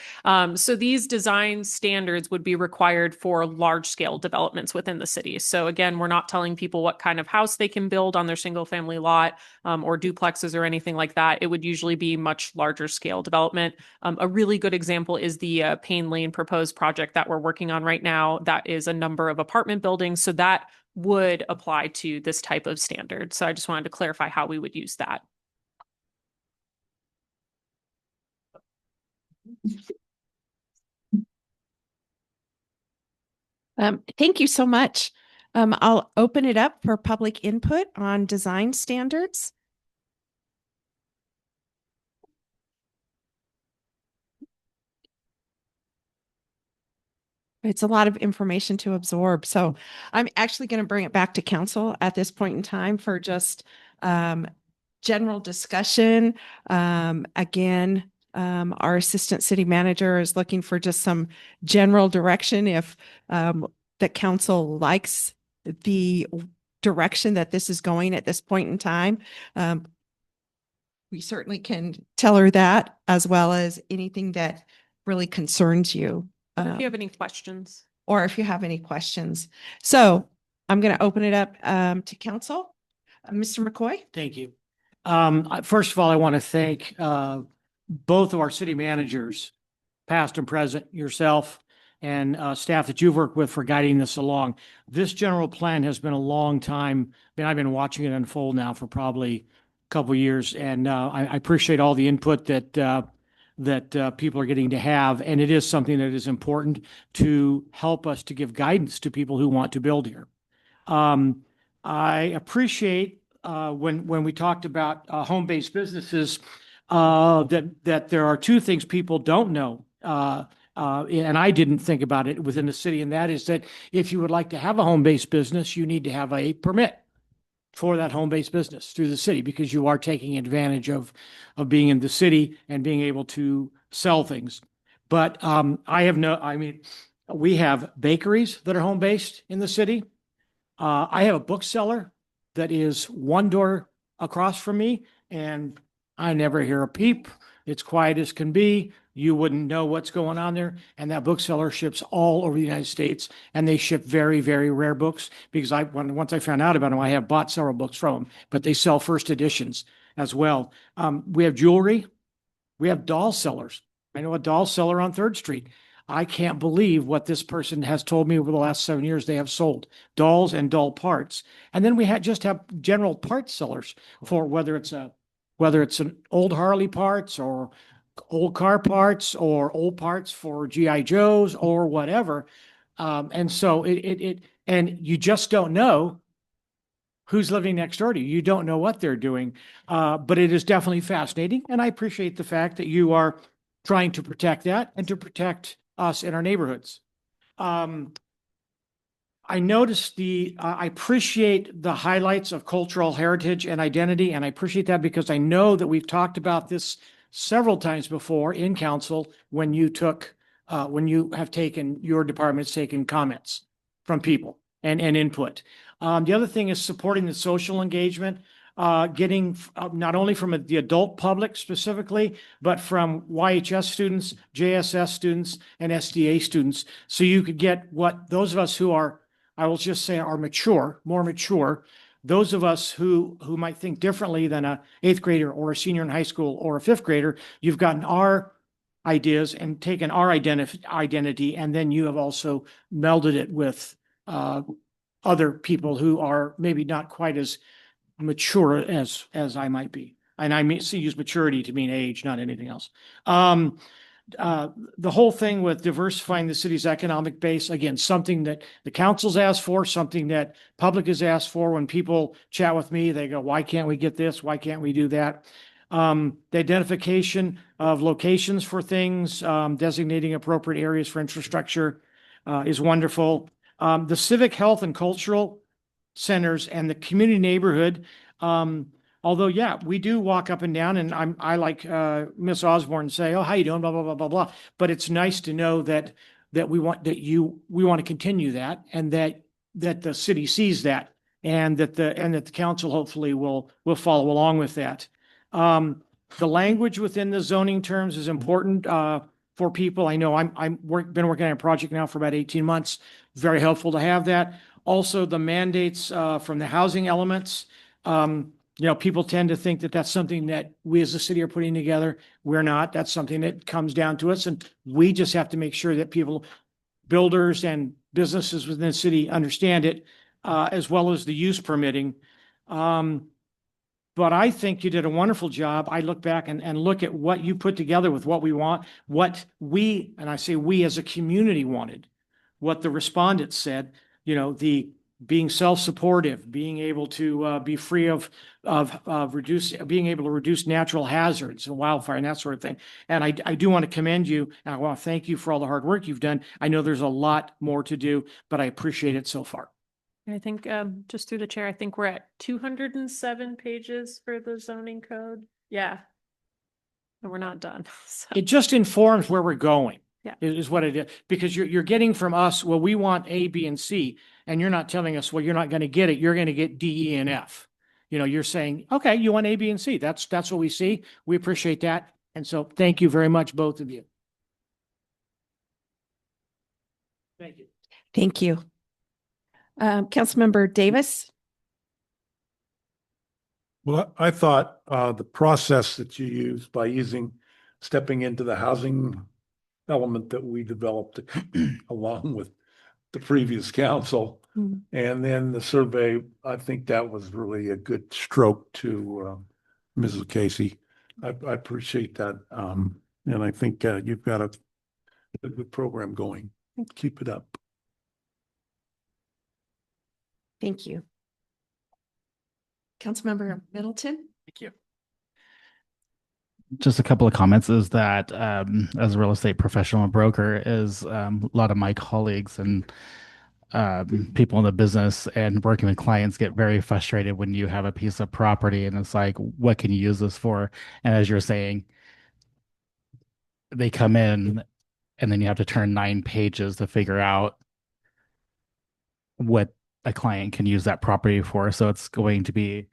So these design standards would be required for large scale developments within the city. So again, we're not telling people what kind of house they can build on their single family lot or duplexes or anything like that. It would usually be much larger scale development. A really good example is the Payne Lane proposed project that we're working on right now. That is a number of apartment buildings. So that would apply to this type of standard. So I just wanted to clarify how we would use that. Thank you so much. I'll open it up for public input on design standards. It's a lot of information to absorb. So I'm actually going to bring it back to council at this point in time for just general discussion. Again, our assistant city manager is looking for just some general direction if the council likes the direction that this is going at this point in time. We certainly can tell her that, as well as anything that really concerns you. If you have any questions. Or if you have any questions. So I'm going to open it up to council. Mr. McCoy? Thank you. First of all, I want to thank both of our city managers, past and present, yourself and staff that you've worked with for guiding this along. This general plan has been a long time. I've been watching it unfold now for probably a couple of years, and I appreciate all the input that people are getting to have. And it is something that is important to help us to give guidance to people who want to build here. I appreciate when we talked about home-based businesses that there are two things people don't know. And I didn't think about it within the city, and that is that if you would like to have a home-based business, you need to have a permit for that home-based business through the city, because you are taking advantage of being in the city and being able to sell things. But we have bakeries that are home-based in the city. I have a bookseller that is one door across from me, and I never hear a peep. It's quiet as can be. You wouldn't know what's going on there. And that bookseller ships all over the United States, and they ship very, very rare books, because once I found out about them, I have bought several books from them, but they sell first editions as well. We have jewelry. We have doll sellers. I know a doll seller on 3rd Street. I can't believe what this person has told me over the last 7 years they have sold dolls and doll parts. And then we just have general parts sellers for whether it's an old Harley parts or old car parts or old parts for GI Joes or whatever. And so and you just don't know who's living next door to you. You don't know what they're doing. But it is definitely fascinating. And I appreciate the fact that you are trying to protect that and to protect us in our neighborhoods. I noticed I appreciate the highlights of cultural heritage and identity, and I appreciate that because I know that we've talked about this several times before in council when your department's taken comments from people and input. The other thing is supporting the social engagement, getting not only from the adult public specifically, but from YHS students, JSS students, and SDA students. So you could get what those of us who are, I will just say, are more mature, those of us who might think differently than a 8th grader or a senior in high school or a 5th grader, you've gotten our ideas and taken our identity, and then you have also melded it with other people who are maybe not quite as mature as I might be. And use maturity to mean age, not anything else. the whole thing with diversifying the city's economic base, again, something that the council's asked for, something that public has asked for. When people chat with me, they go, why can't we get this? Why can't we do that? The identification of locations for things, designating appropriate areas for infrastructure, is wonderful. The civic, health, and cultural centers and the community neighborhood, although, yeah, we do walk up and down, and I like Miss Osborne say, "Oh, how you doing?" Blah blah blah blah blah. But it's nice to know that we want to continue that, and that the city sees that, and that the council hopefully will follow along with that. The language within the zoning terms is important for people. I know been working on a project now for about 18 months. Very helpful to have that. Also, the mandates from the housing elements. People tend to think that that's something that we as a city are putting together. We're not. That's something that comes down to us, and we just have to make sure that builders and businesses within the city understand it, as well as the use permitting. But I think you did a wonderful job. I look back and look at what you put together with what we want, and I say we as a community wanted, what the respondents said, the being self-supportive, being able to be free of being able to reduce natural hazards and wildfire and that sort of thing. And I do want to commend you, and I want to thank you for all the hard work you've done. I know there's a lot more to do, but I appreciate it so far. I think, just through the chair, I think we're at 207 pages for the zoning code. Yeah. And we're not done. So. It just informs where we're going. Yeah. Is what it is. Because you're getting from us, well, we want A, B, and C, and you're not telling us, well, you're not going to get it. You're going to get D, E, and F. You're saying, okay, you want A, B, and C. That's what we see. We appreciate that. And so thank you very much, both of you. Thank you. Thank you. Councilmember Davis? Well, I thought the process that you used by stepping into the housing element that we developed along with the previous council, and then the survey, I think that was really a good stroke to Mrs. Casey. I appreciate that. And I think you've got a good program going. Keep it up. Thank you. Councilmember Middleton? Thank you. Just a couple of comments is that as a real estate professional and broker, is a lot of my colleagues and people in the business and working with clients get very frustrated when you have a piece of property and it's like, what can you use this for? And as you're saying, they come in and then you have to turn 9 pages to figure out what a client can use that property for. So it's going to be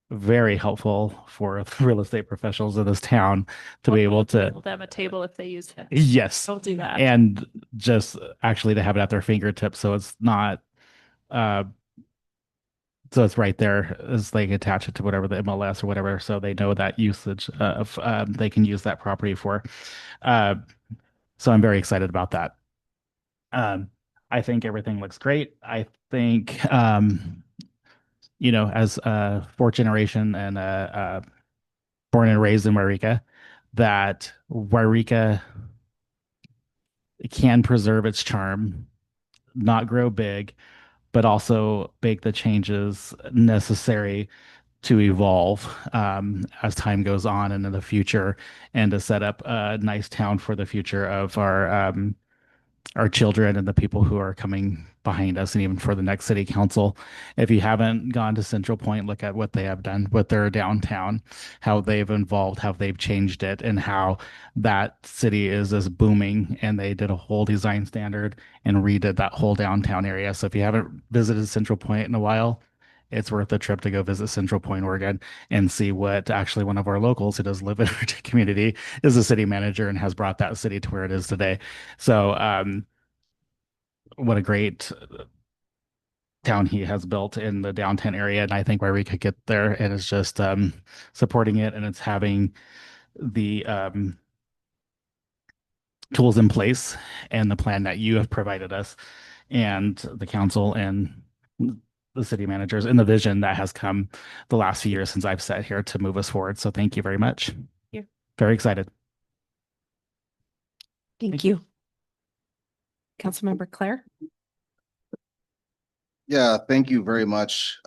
very helpful for real estate professionals in this town to be able to them a table if they use it. Yes. Don't do that. And just actually to have it at their fingertips. So it's not, so it's right there as they attach it to whatever the MLS or whatever. So they know that usage of, they can use that property for. So I'm very excited about that. I think everything looks great. I think, as a fourth generation and born and raised in Yreka, that Yreka can preserve its charm, not grow big, but also make the changes necessary to evolve as time goes on and in the future, and to set up a nice town for the future of our children and the people who are coming behind us, and even for the next city council. If you haven't gone to Central Point, look at what they have done with their downtown, how they've evolved, how they've changed it, and how that city is as booming. And they did a whole design standard and redid that whole downtown area. So if you haven't visited Central Point in a while, it's worth a trip to go visit Central Point, Oregon, and see what actually one of our locals who does live in our community is a city manager and has brought that city to where it is today. So what a great town he has built in the downtown area. And I think where we could get there, and it's just supporting it, and it's having the tools in place and the plan that you have provided us and the council and the city managers, and the vision that has come the last few years since I've sat here to move us forward. So thank you very much. Yeah. Very excited. Thank you. Councilmember Claire? Yeah, thank you very much.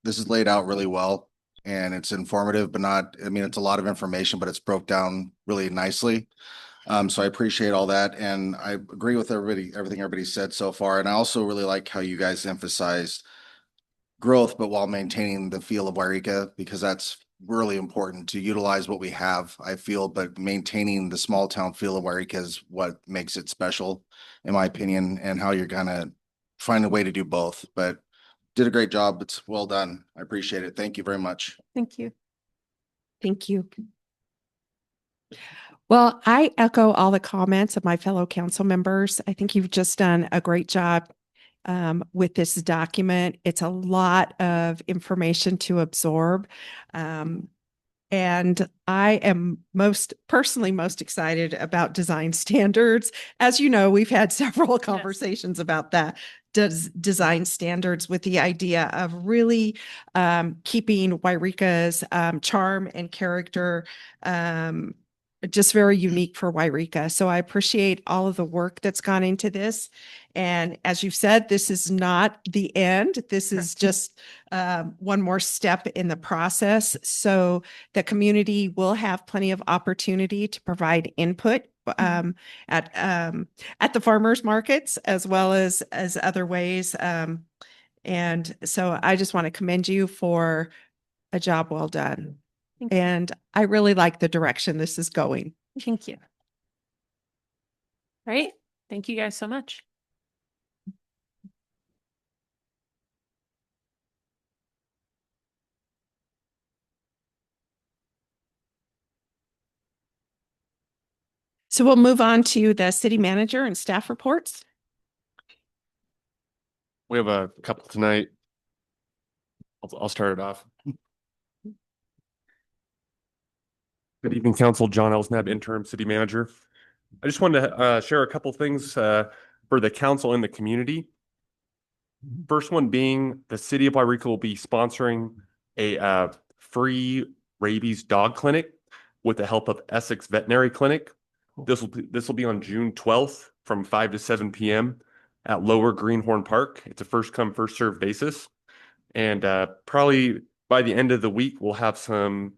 This is laid out really well and it's informative, but not, I mean, it's a lot of information, but it's broke down really nicely. So I appreciate all that. And I agree with everything everybody said so far. And I also really like how you guys emphasized growth, but while maintaining the feel of Yreka, because that's really important to utilize what we have, I feel, but maintaining the small town feel of Yreka is what makes it special, in my opinion, and how you're gonna find a way to do both. But did a great job. It's well done. I appreciate it. Thank you very much. Thank you. Thank you. Well, I echo all the comments of my fellow council members. I think you've just done a great job with this document. It's a lot of information to absorb. And I am personally most excited about design standards. As you know, we've had several conversations about that. Design standards with the idea of really keeping Yreka's charm and character just very unique for Yreka. So I appreciate all of the work that's gone into this. And as you've said, this is not the end. This is just one more step in the process. So the community will have plenty of opportunity to provide input at the farmers markets as well as other ways. And so I just want to commend you for a job well done. And I really like the direction this is going. Thank you. All right. Thank you guys so much. So we'll move on to the city manager and staff reports. We have a couple tonight. I'll start it off. Good evening, Council. John Elsnab, interim city manager. I just wanted to share a couple things for the council and the community. First one being the city of Yreka will be sponsoring a free rabies dog clinic with the help of Essex Veterinary Clinic. This will be on June 12th from 5 to 7 p.m. at Lower Greenhorn Park. It's a first come, first served basis. And probably by the end of the week, we'll have some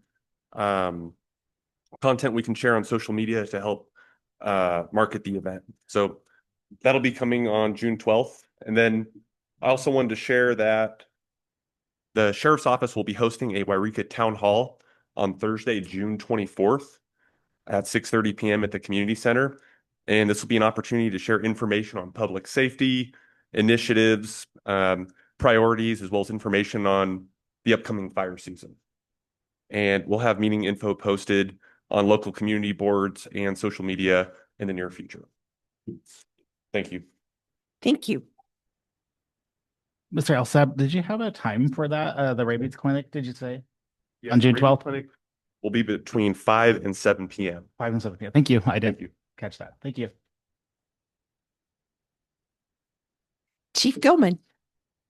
content we can share on social media to help market the event. So that'll be coming on June 12th. And then I also wanted to share that the sheriff's office will be hosting a Yreka town hall on Thursday, June 24th at 6:30 p.m. at the community center. And this will be an opportunity to share information on public safety, initiatives, priorities, as well as information on the upcoming fire season. And we'll have meeting info posted on local community boards and social media in the near future. Thank you. Thank you. Mr. Elsab, did you have a time for that? The rabies clinic, did you say? Yeah, On June rabies 12th? clinic will be between 5 and 7 p.m. 5 and 7 p.m. Thank you. I did Thank you. catch that. Thank you. Chief Gilman.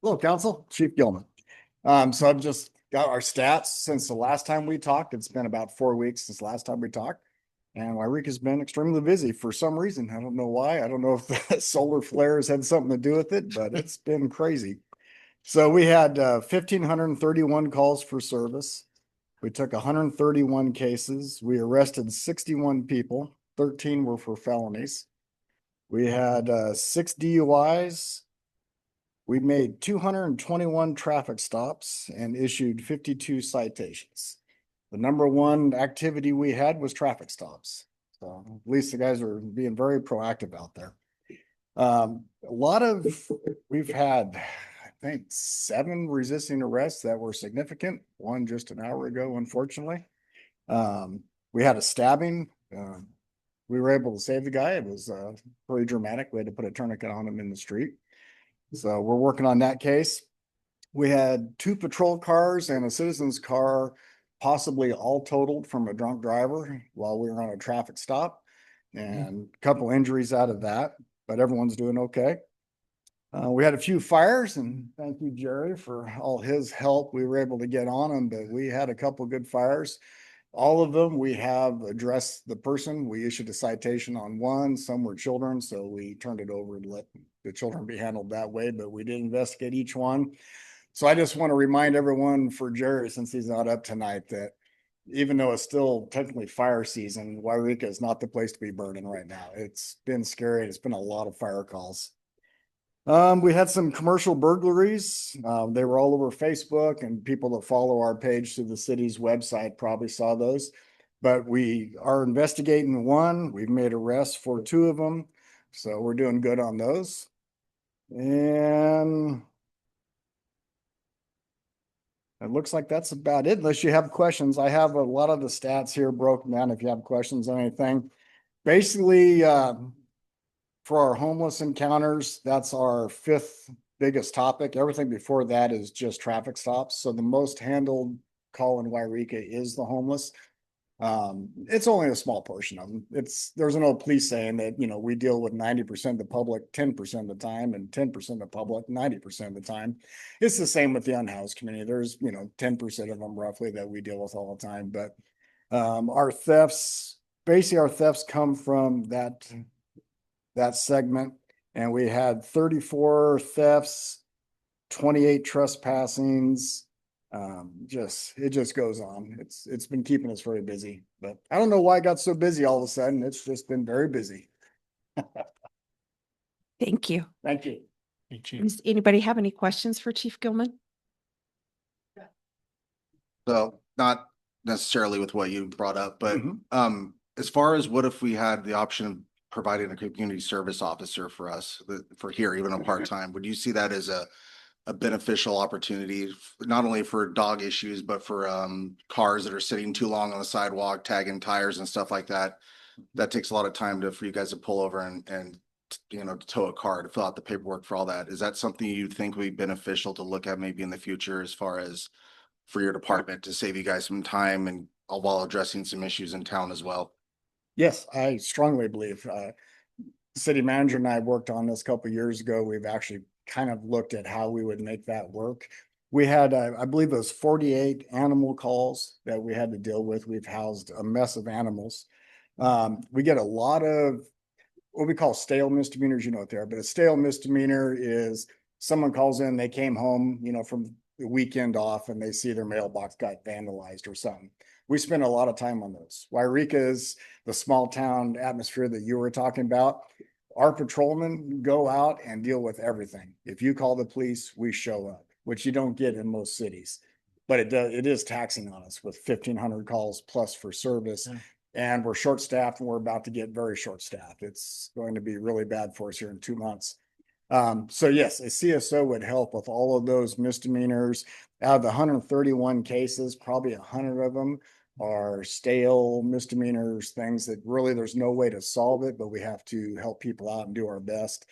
Hello, Council. Chief Gilman. So I've just got our stats since the last time we talked. It's been about 4 weeks since the last time we talked. And Yreka's been extremely busy for some reason. I don't know why. I don't know if the solar flares had something to do with it, but it's been crazy. So we had 1,531 calls for service. We took 131 cases. We arrested 61 people. 13 were for felonies. We had 6 DUIs. We made 221 traffic stops and issued 52 citations. The number one activity we had was traffic stops. So at least the guys are being very proactive out there. We've had, I think, 7 resisting arrests that were significant. One just an hour ago, unfortunately. We had a stabbing. We were able to save the guy. It was pretty dramatic. We had to put a tourniquet on him in the street. So we're working on that case. We had 2 patrol cars and a citizen's car possibly all totaled from a drunk driver while we were on a traffic stop, and a couple injuries out of that, but everyone's doing okay. We had a few fires, and thank you, Jerry, for all his help. We were able to get on them, but we had a couple good fires. All of them, we have addressed the person. We issued a citation on one. Some were children, so we turned it over and let the children be handled that way, but we did investigate each one. So I just want to remind everyone for Jerry, since he's not up tonight, that even though it's still technically fire season, Yreka is not the place to be burning right now. It's been scary. It's been a lot of fire calls. We had some commercial burglaries. They were all over Facebook, and people that follow our page through the city's website probably saw those. But we are investigating one. We've made arrests for two of them. So we're doing good on those. And it looks like that's about it, unless you have questions. I have a lot of the stats here broken down if you have questions on anything. Basically, for our homeless encounters, that's our fifth biggest topic. Everything before that is just traffic stops. So the most handled call in Yreka is the homeless. It's only a small portion of them. There's an old police saying that, we deal with 90% of the public 10% of the time, and 10% of the public 90% of the time. It's the same with the unhoused community. There's 10% of them roughly that we deal with all the time. But our thefts come from that segment, and we had 34 thefts, 28 trespassings. It just goes on. It's been keeping us very busy, but I don't know why it got so busy all of a sudden. It's just been very busy. Thank you. Thank you. Does anybody have any questions for Chief Gilman? So not necessarily with what you brought up, but as far as what if we had the option of providing a community service officer for us for here, even a part-time, would you see that as a beneficial opportunity, not only for dog issues, but for cars that are sitting too long on the sidewalk, tagging tires and stuff like that? That takes a lot of time for you guys to pull over and tow a car, to fill out the paperwork for all that. Is that something you think would be beneficial to look at maybe in the future, as far as for your department, to save you guys some time and while addressing some issues in town as well? Yes, I strongly believe. City manager and I worked on this a couple of years ago. We've actually kind of looked at how we would make that work. We had, I believe it was 48 animal calls that we had to deal with. We've housed a mess of animals. We get a lot of what we call stale misdemeanors, what they are, but a stale misdemeanor is someone calls in, they came home, from the weekend off, and they see their mailbox got vandalized or something. We spend a lot of time on those. Yreka is the small town atmosphere that you were talking about. Our patrolmen go out and deal with everything. If you call the police, we show up, which you don't get in most cities. But it is taxing on us with 1,500 calls plus for service. Yeah. And we're short-staffed, and we're about to get very short-staffed. It's going to be really bad for us here in 2 months. So yes, a CSO would help with all of those misdemeanors. Out of the 131 cases, probably 100 of them are stale misdemeanors, things that really there's no way to solve it, but we have to help people out and do our best.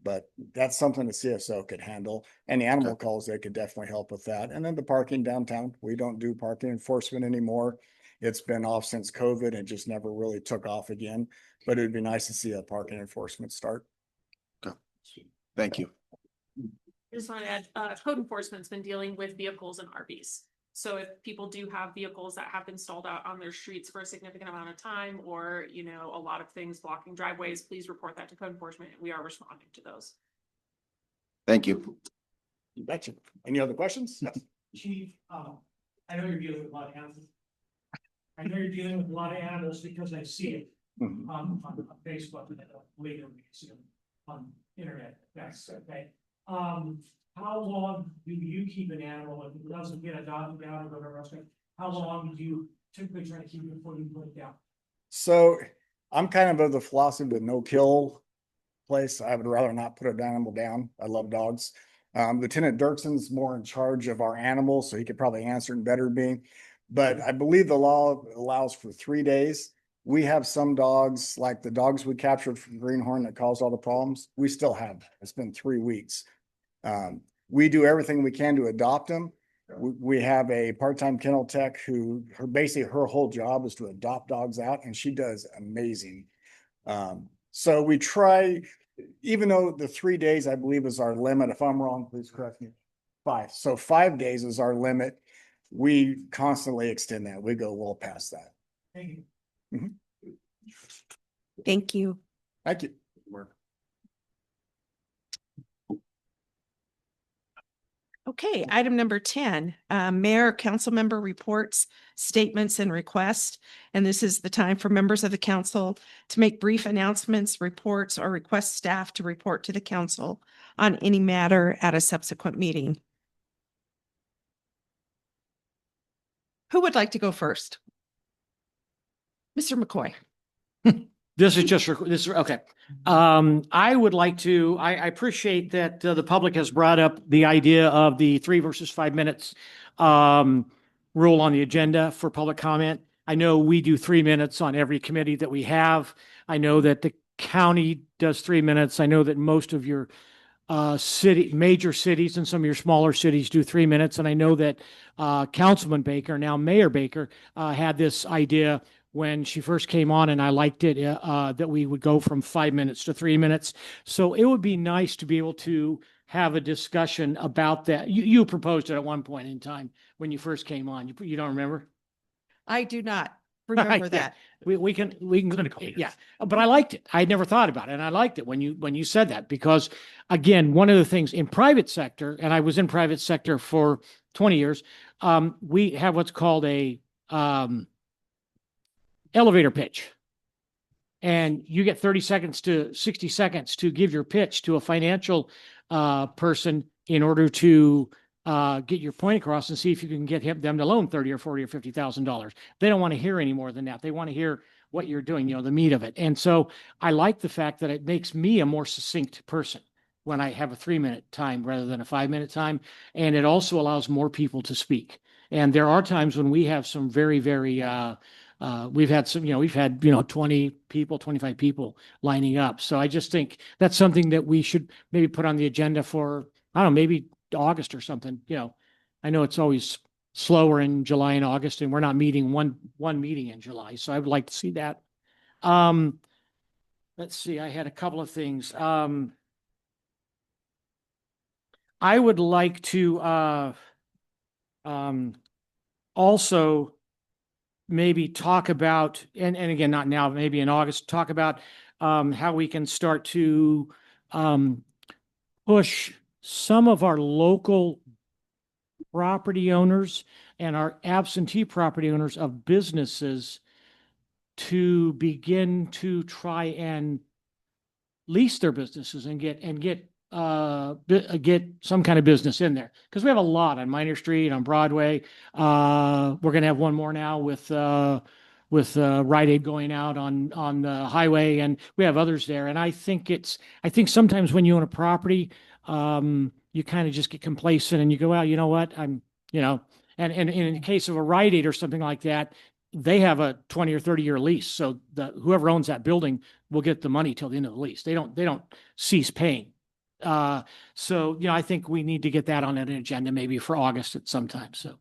But that's something the CSO could handle. And the animal calls, they could definitely help with that. And then the parking downtown, we don't do parking enforcement anymore. It's been off since COVID and just never really took off again. But it'd be nice to see a parking enforcement start. Okay. Thank you. I just want to add, code enforcement's been dealing with vehicles and RVs. So if people do have vehicles that have been stalled out on their streets for a significant amount of time, or, a lot of things blocking driveways, please report that to code enforcement. We are responding to those. Thank you. You betcha. Any other questions? Yes. Chief, I know you're dealing with a lot of animals. I know you're dealing with a lot of animals because I see it on Facebook and later we see them on internet. That's okay. How long do you keep an animal if it doesn't get adopted out or whatever else? How long do you typically try to keep it before you put it down? So I'm kind of the philosophy of the no-kill place. I would rather not put an animal down. I love dogs. Lieutenant Dirkson's more in charge of our animals, so he could probably answer it better than me. But I believe the law allows for 3 days. We have some dogs, like the dogs we captured from Greenhorn that caused all the problems. We still have that. It's been 3 weeks. We do everything we can to adopt them. We have a part-time kennel tech who basically her whole job is to adopt dogs out, and she does amazing. So we try, even though the 3 days I believe is our limit. If I'm wrong, please correct me. 5. So 5 days is our limit. we constantly extend that. We go well past that. Thank you. Thank you. Okay, item number 10, Mayor, council member reports, statements, and requests. And this is the time for members of the council to make brief announcements, reports, or request staff to report to the council on any matter at a subsequent meeting. Who would like to go first? Mr. McCoy. This is just, this is, okay. I would like to, I appreciate that the public has brought up the idea of the 3 versus 5 minutes rule on the agenda for public comment. I know we do 3 minutes on every committee that we have. I know that the county does 3 minutes. I know that most of your major cities and some of your smaller cities do 3 minutes. And I know that Councilman Baker, now Mayor Baker, had this idea when she first came on, and I liked it, that we would go from 5 minutes to 3 minutes. So it would be nice to be able to have a discussion about that. You proposed it at one point in time when you first came on. You don't remember? I do not remember Yeah. that. We can, yeah, but I liked it. I never thought about it. And I liked it when you said that, because again, one of the things in private sector, and I was in private sector for 20 years, we have what's called a, elevator pitch. And you get 30 seconds to 60 seconds to give your pitch to a financial person in order to get your point across and see if you can get them to loan 30 or 40 or $50,000. They don't want to hear any more than that. They want to hear what you're doing, the meat of it. And so I like the fact that it makes me a more succinct person when I have a 3-minute time rather than a 5-minute time. And it also allows more people to speak. And there are times when we have some very, very, we've had 20 people, 25 people lining up. So I just think that's something that we should maybe put on the agenda for, I don't know, maybe August or something. I know it's always slower in July and August, and we're not meeting one meeting in July. So I would like to see that. Let's see, I had a couple of things. I would like to also maybe talk about, and again, not now, maybe in August, talk about how we can start to push some of our local property owners and our absentee property owners of businesses to begin to try and lease their businesses and get some kind of business in there, because we have a lot on Minor Street, on Broadway. We're going to have one more now with Rite Aid going out on the highway, and we have others there. And I think sometimes when you own a property, you kind of just get complacent and you go, well, you know what, and in the case of a Rite Aid or something like that, they have a 20 or 30-year lease. So whoever owns that building will get the money till the end of the lease. They don't cease paying. So I think we need to get that on an agenda maybe for August at some time. So,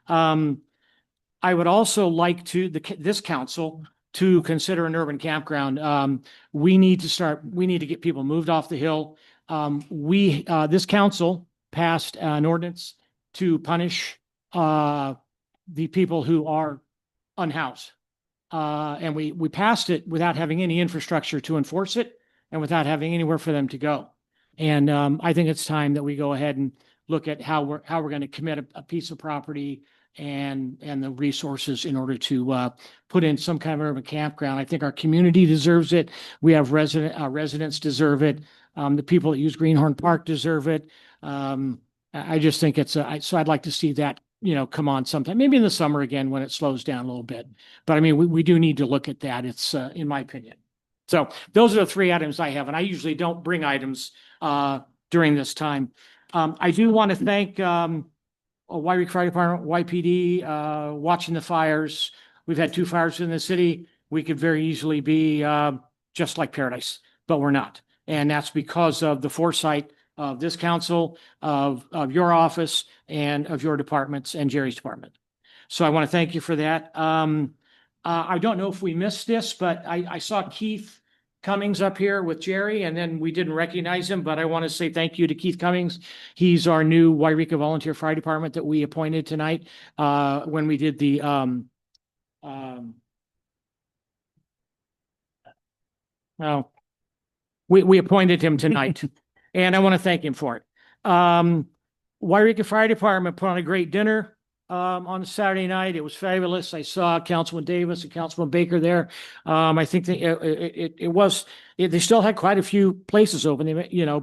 I would also like this council to consider an urban campground. We need to get people moved off the hill. This council passed an ordinance to punish, the people who are unhoused. And we passed it without having any infrastructure to enforce it and without having anywhere for them to go. And I think it's time that we go ahead and look at how we're going to commit a piece of property and the resources in order to put in some kind of urban campground. I think our community deserves it. We have residents deserve it. The people that use Greenhorn Park deserve it. I just think so I'd like to see that, come on sometime, maybe in the summer again when it slows down a little bit. But I mean, we do need to look at that. It's in my opinion. So those are the 3 items I have, and I usually don't bring items during this time. I do want to thank Yreka Fire Department, YPD, watching the fires. We've had 2 fires in the city. We could very easily be just like paradise, but we're not. And that's because of the foresight of this council, of your office, and of your departments and Jerry's department. So I want to thank you for that. I don't know if we missed this, but I saw Keith Cummings up here with Jerry, and then we didn't recognize him, but I want to say thank you to Keith Cummings. He's our new Yreka Volunteer Fire Department that we appointed tonight, when we did the, well, we appointed him tonight, and I want to thank him for it. Yreka Fire Department put on a great dinner on Saturday night. It was fabulous. I saw Councilman Davis and Councilman Baker there. I think they still had quite a few places open,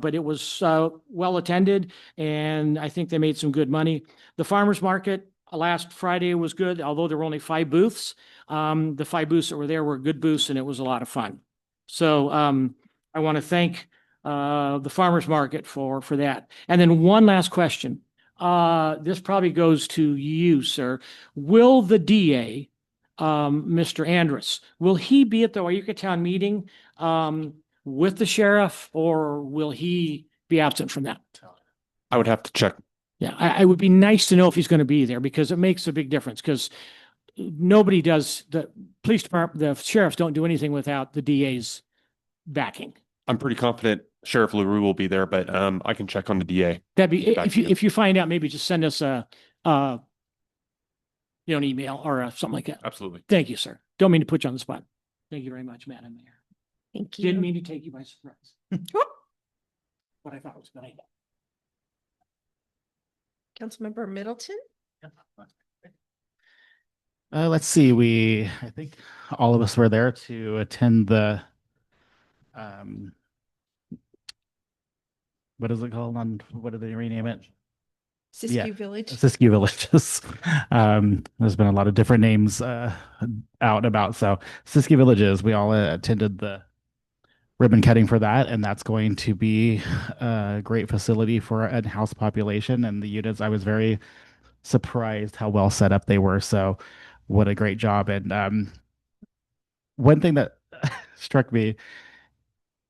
but it was well attended, and I think they made some good money. The farmers market last Friday was good, although there were only 5 booths. The 5 booths that were there were good booths, and it was a lot of fun. So I want to thank the farmers market for that. And then one last question. This probably goes to you, sir. Will the DA, Mr. Andrus, will he be at the Yreka Town meeting with the sheriff, or will he be absent from that? I would have to check. Yeah, I would be nice to know if he's going to be there, because it makes a big difference, because nobody does, the police department, the sheriffs don't do anything without the DA's backing. I'm pretty confident Sheriff LaRue will be there, but I can check on the DA. That'd be, if you find out, maybe just send us an email or something like that. Absolutely. Thank you, sir. Don't mean to put you on the spot. Thank you very much, Madam Mayor. Thank you. Didn't mean to take you by surprise. But I thought it was good. Councilmember Middleton? Let's see. I think all of us were there to attend the, what is it called what did they rename it? Siskiyou Village? Siskiyou Villages. There's been a lot of different names out and about. So Siskiyou Villages, we all attended the ribbon cutting for that, and that's going to be a great facility for our in-house population and the units. I was very surprised how well set up they were. So what a great job. And one thing that struck me,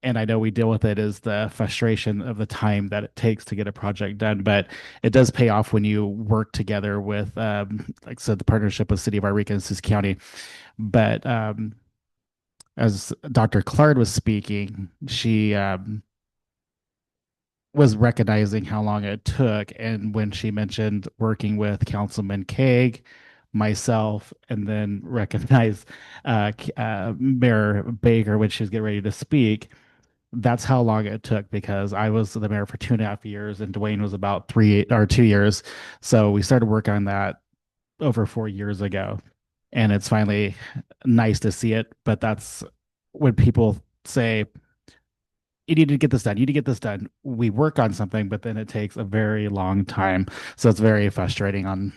and I know we deal with it, is the frustration of the time that it takes to get a project done. But it does pay off when you work together with, like I said, the partnership with City of Yreka and Sis County. But as Dr. Clark was speaking, she was recognizing how long it took. And when she mentioned working with Councilman Kaag, myself, and then recognize Mayor Baker when she was getting ready to speak, that's how long it took, because I was the mayor for 2.5 years and Dwayne was about 2 years. So we started work on that over 4 years ago, and it's finally nice to see it. But that's when people say, you need to get this done. You need to get this done. We work on something, but then it takes a very long time. So it's very frustrating on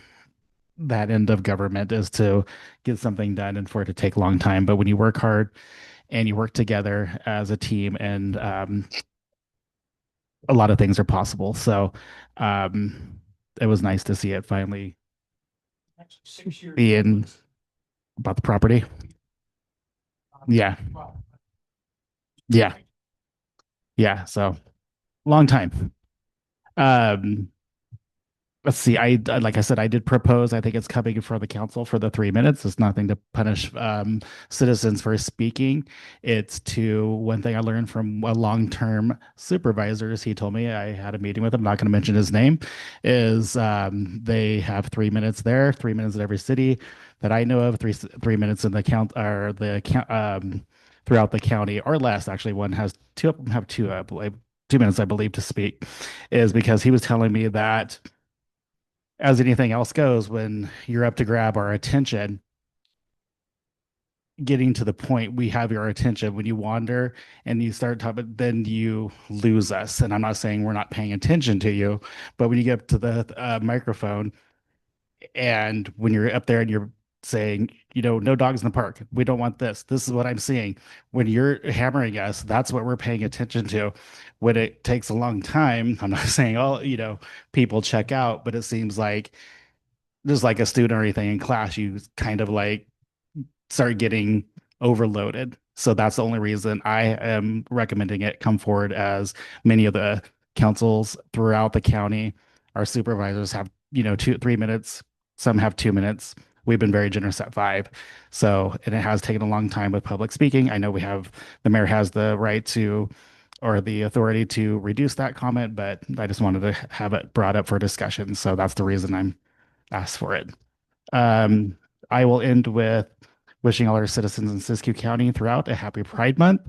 that end of government, is to get something done and for it to take a long time. But when you work hard and you work together as a team, and a lot of things are possible. So it was nice to see it finally being about the property. Yeah. Yeah. Yeah. So long time. Let's see. Like I said, I did propose. I think it's coming in front of the council for the 3 minutes. It's nothing to punish citizens for speaking. It's to one thing I learned from a long-term supervisor. He told me, I had a meeting with him, I'm not going to mention his name, is they have 3 minutes there, 3 minutes in every city that I know of, 3 minutes in the count, or the count throughout the county, or less. Actually, one has two of them have two, I believe, 2 minutes, I believe, to speak, is because he was telling me that, as anything else goes, when you're up to grab our attention, getting to the point we have your attention, when you wander and you start talking, then you lose us. And I'm not saying we're not paying attention to you, but when you get up to the microphone, and when you're up there and you're saying, no dogs in the park, we don't want this, this is what I'm seeing, when you're hammering us, that's what we're paying attention to. When it takes a long time, I'm not saying all people check out, but it seems like just like a student or anything in class, you kind of like start getting overloaded. So that's the only reason I am recommending it come forward, as many of the councils throughout the county, our supervisors have 2-3 minutes, some have 2 minutes. we've been very generous at 5. So, and it has taken a long time with public speaking. I know the mayor has the right to, or the authority to reduce that comment, but I just wanted to have it brought up for discussion. So that's the reason I'm asked for it. Um, I will end with wishing all our citizens in Siskiyou County throughout a happy Pride Month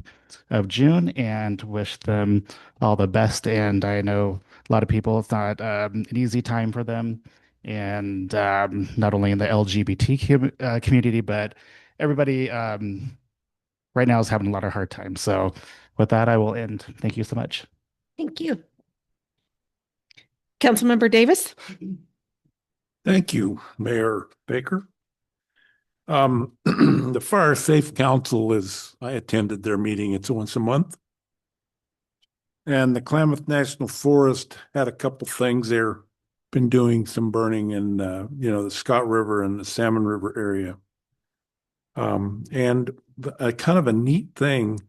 of June and wish them all the best. And I know a lot of people, it's not an easy time for them. And not only in the LGBT community, but everybody right now is having a lot of hard times. So with that, I will end. Thank you so much. Thank you. Councilmember Davis? Thank you, Mayor Baker. The Fire Safe Council I attended their meeting. It's once a month. And the Klamath National Forest had a couple things there. Been doing some burning in, the Scott River and the Salmon River area. And a kind of a neat thing,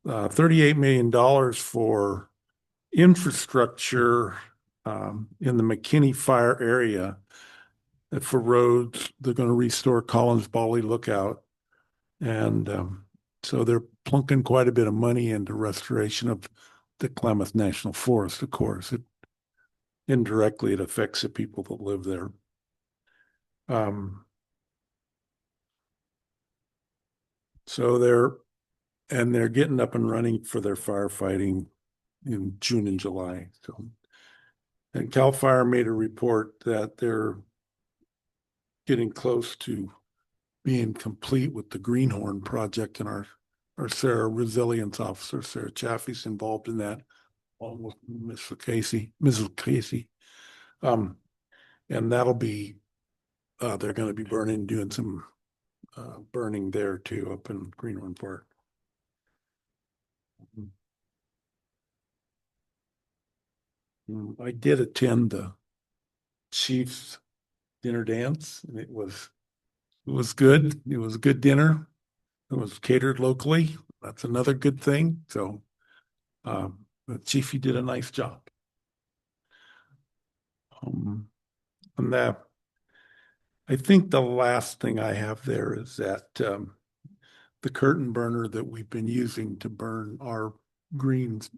$38 million for infrastructure in the McKinney Fire area for roads. They're going to restore Collins Bolly Lookout. And so they're plunking quite a bit of money into restoration of the Klamath National Forest, of course. Indirectly, it affects the people that live there. So they're getting up and running for their firefighting in June and July. So, and CAL FIRE made a report that they're getting close to being complete with the Greenhorn project, and our Sarah Resilience Officer, Sarah Chaffee's involved in that, along with Mrs. Casey. And that'll be, they're going to be doing some burning there too, up in Greenhorn Park. I did attend the Chiefs dinner dance, and it was good. It was a good dinner. It was catered locally. That's another good thing. So, the Chiefy did a nice job. And that, I think the last thing I have there is that the curtain burner that we've been using to burn our greens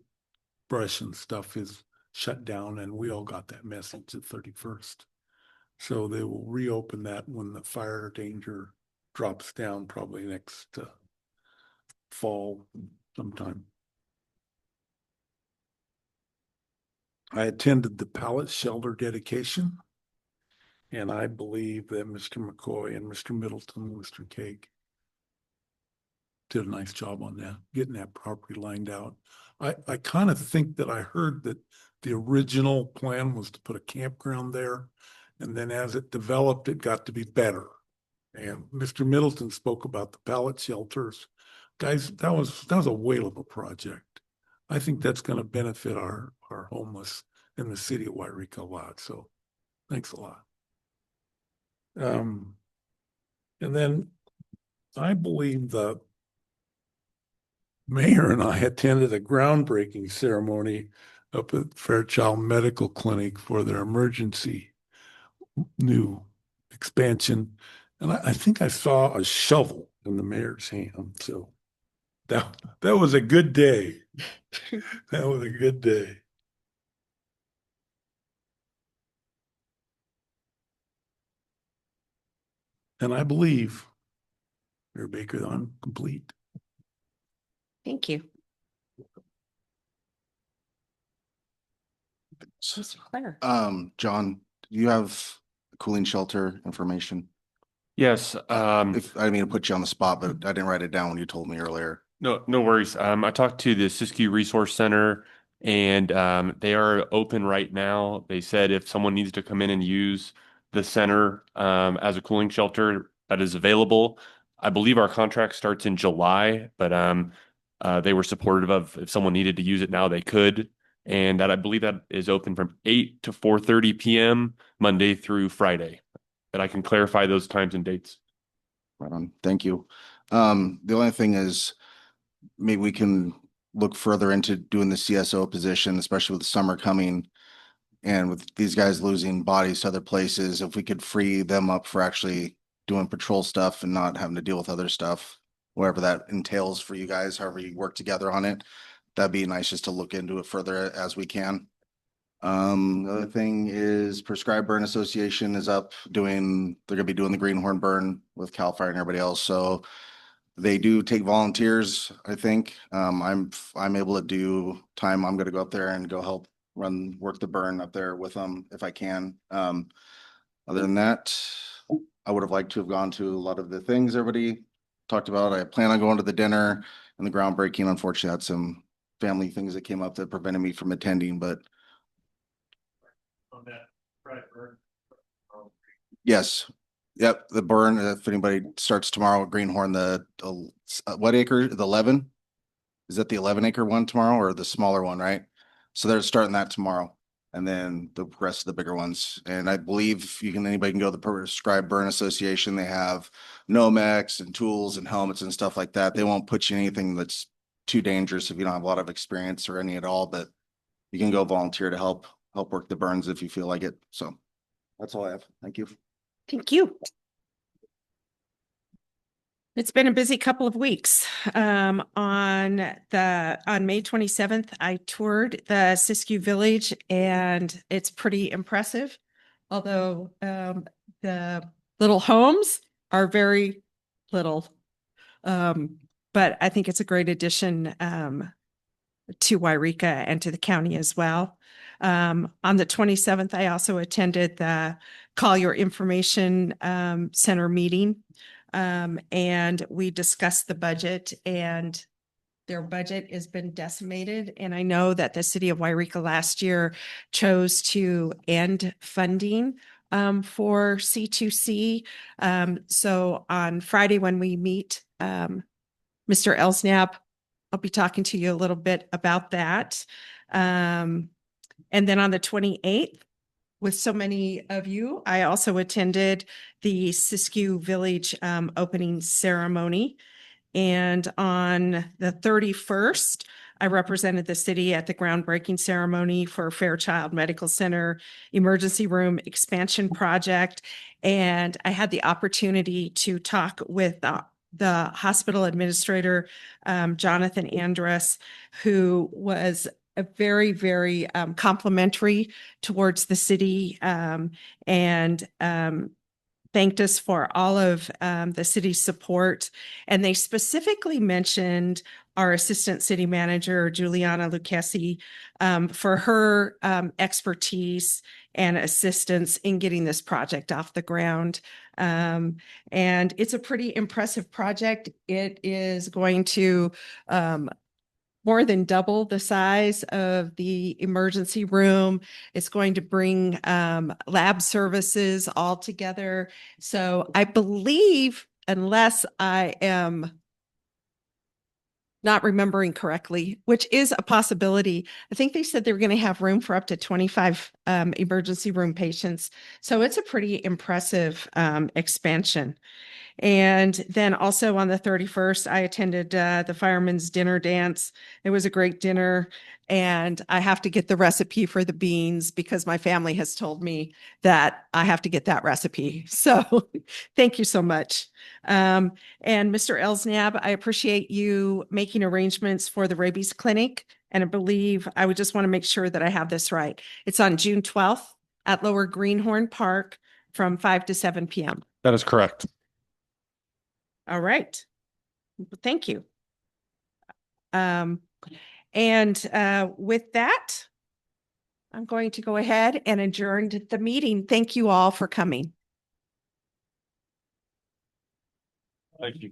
brush and stuff is shut down, and we all got that message at 31st. So they will reopen that when the fire danger drops down, probably next fall sometime. I attended the pallet shelter dedication, and I believe that Mr. McCoy and Mr. Middleton and Mr. Cake did a nice job on that, getting that property lined out. I kind of think that I heard that the original plan was to put a campground there, and then as it developed, it got to be better. And Mr. Middleton spoke about the pallet shelters. Guys, that was a whale of a project. I think that's going to benefit our homeless in the city of Yreka a lot. So thanks a lot. And then I believe the mayor and I attended a groundbreaking ceremony up at Fairchild Medical Clinic for their emergency new expansion. And I think I saw a shovel in the mayor's hand. So that was a good day. That was a good day. And I believe, Mayor Baker, I'm complete. Thank you. John, do you have cooling shelter information? Yes. I didn't mean to put you on the spot, but I didn't write it down when you told me earlier. No worries. I talked to the Siskiyou Resource Center, and they are open right now. They said if someone needs to come in and use the center as a cooling shelter, that is available. I believe our contract starts in July, but they were supportive of if someone needed to use it now, they could. And that I believe that is open from 8 to 4:30 p.m. Monday through Friday. But I can clarify those times and dates. Right on. Thank you. The only thing is, maybe we can look further into doing the CSO position, especially with the summer coming and with these guys losing bodies to other places. If we could free them up for actually doing patrol stuff and not having to deal with other stuff, whatever that entails for you guys, however you work together on it. That'd be nice just to look into it further as we can. The other thing is Prescribed Burn Association is up doing, they're gonna be doing the Greenhorn burn with CAL FIRE and everybody else. So they do take volunteers, I think. I'm able to do time. I'm gonna go up there and go help work the burn up there with them if I can. Other than that, I would have liked to have gone to a lot of the things everybody talked about. I plan on going to the dinner and the groundbreaking. Unfortunately, I had some family things that came up that prevented me from attending, but On that, right, burn. yes. Yep, the burn, if anybody starts tomorrow at Greenhorn, what acre, the 11? Is that the 11-acre one tomorrow or the smaller one, right? So they're starting that tomorrow. And then the rest of the bigger ones. And I believe anybody can go to the Prescribed Burn Association. They have Nomex and tools and helmets and stuff like that. They won't put you in anything that's too dangerous if you don't have a lot of experience or any at all, but you can go volunteer to help work the burns if you feel like it. So that's all I have. Thank you. Thank you. It's been a busy couple of weeks. On May 27th, I toured the Siskiyou Village and it's pretty impressive. Although the little homes are very little. But I think it's a great addition to Yreka and to the county as well. On the 27th, I also attended the Call Your Information Center meeting. And we discussed the budget, and their budget has been decimated. And I know that the city of Yreka last year chose to end funding for C2C. So on Friday, when we meet, Mr. Elsnap, I'll be talking to you a little bit about that. And then on the 28th, with so many of you, I also attended the Siskiyou Village opening ceremony. And on the 31st, I represented the city at the groundbreaking ceremony for Fairchild Medical Center Emergency Room Expansion Project. And I had the opportunity to talk with the hospital administrator, Jonathan Andrus, who was a very, very complimentary towards the city and thanked us for all of the city's support. And they specifically mentioned our assistant city manager, Juliana Lucchesi, for her expertise and assistance in getting this project off the ground. And it's a pretty impressive project. It is going to more than double the size of the emergency room. It's going to bring lab services all together. So I believe, unless I am not remembering correctly, which is a possibility, I think they said they were going to have room for up to 25 emergency room patients. So it's a pretty impressive expansion. And then also on the 31st, I attended the firemen's dinner dance. It was a great dinner. And I have to get the recipe for the beans because my family has told me that I have to get that recipe. So thank you so much. And Mr. Elsnab, I appreciate you making arrangements for the rabies clinic. And I believe I would just want to make sure that I have this right. It's on June 12th at Lower Greenhorn Park from 5 to 7 p.m. That is correct. All right. Thank you. With that, I'm going to go ahead and adjourn the meeting. Thank you all for coming. Thank you.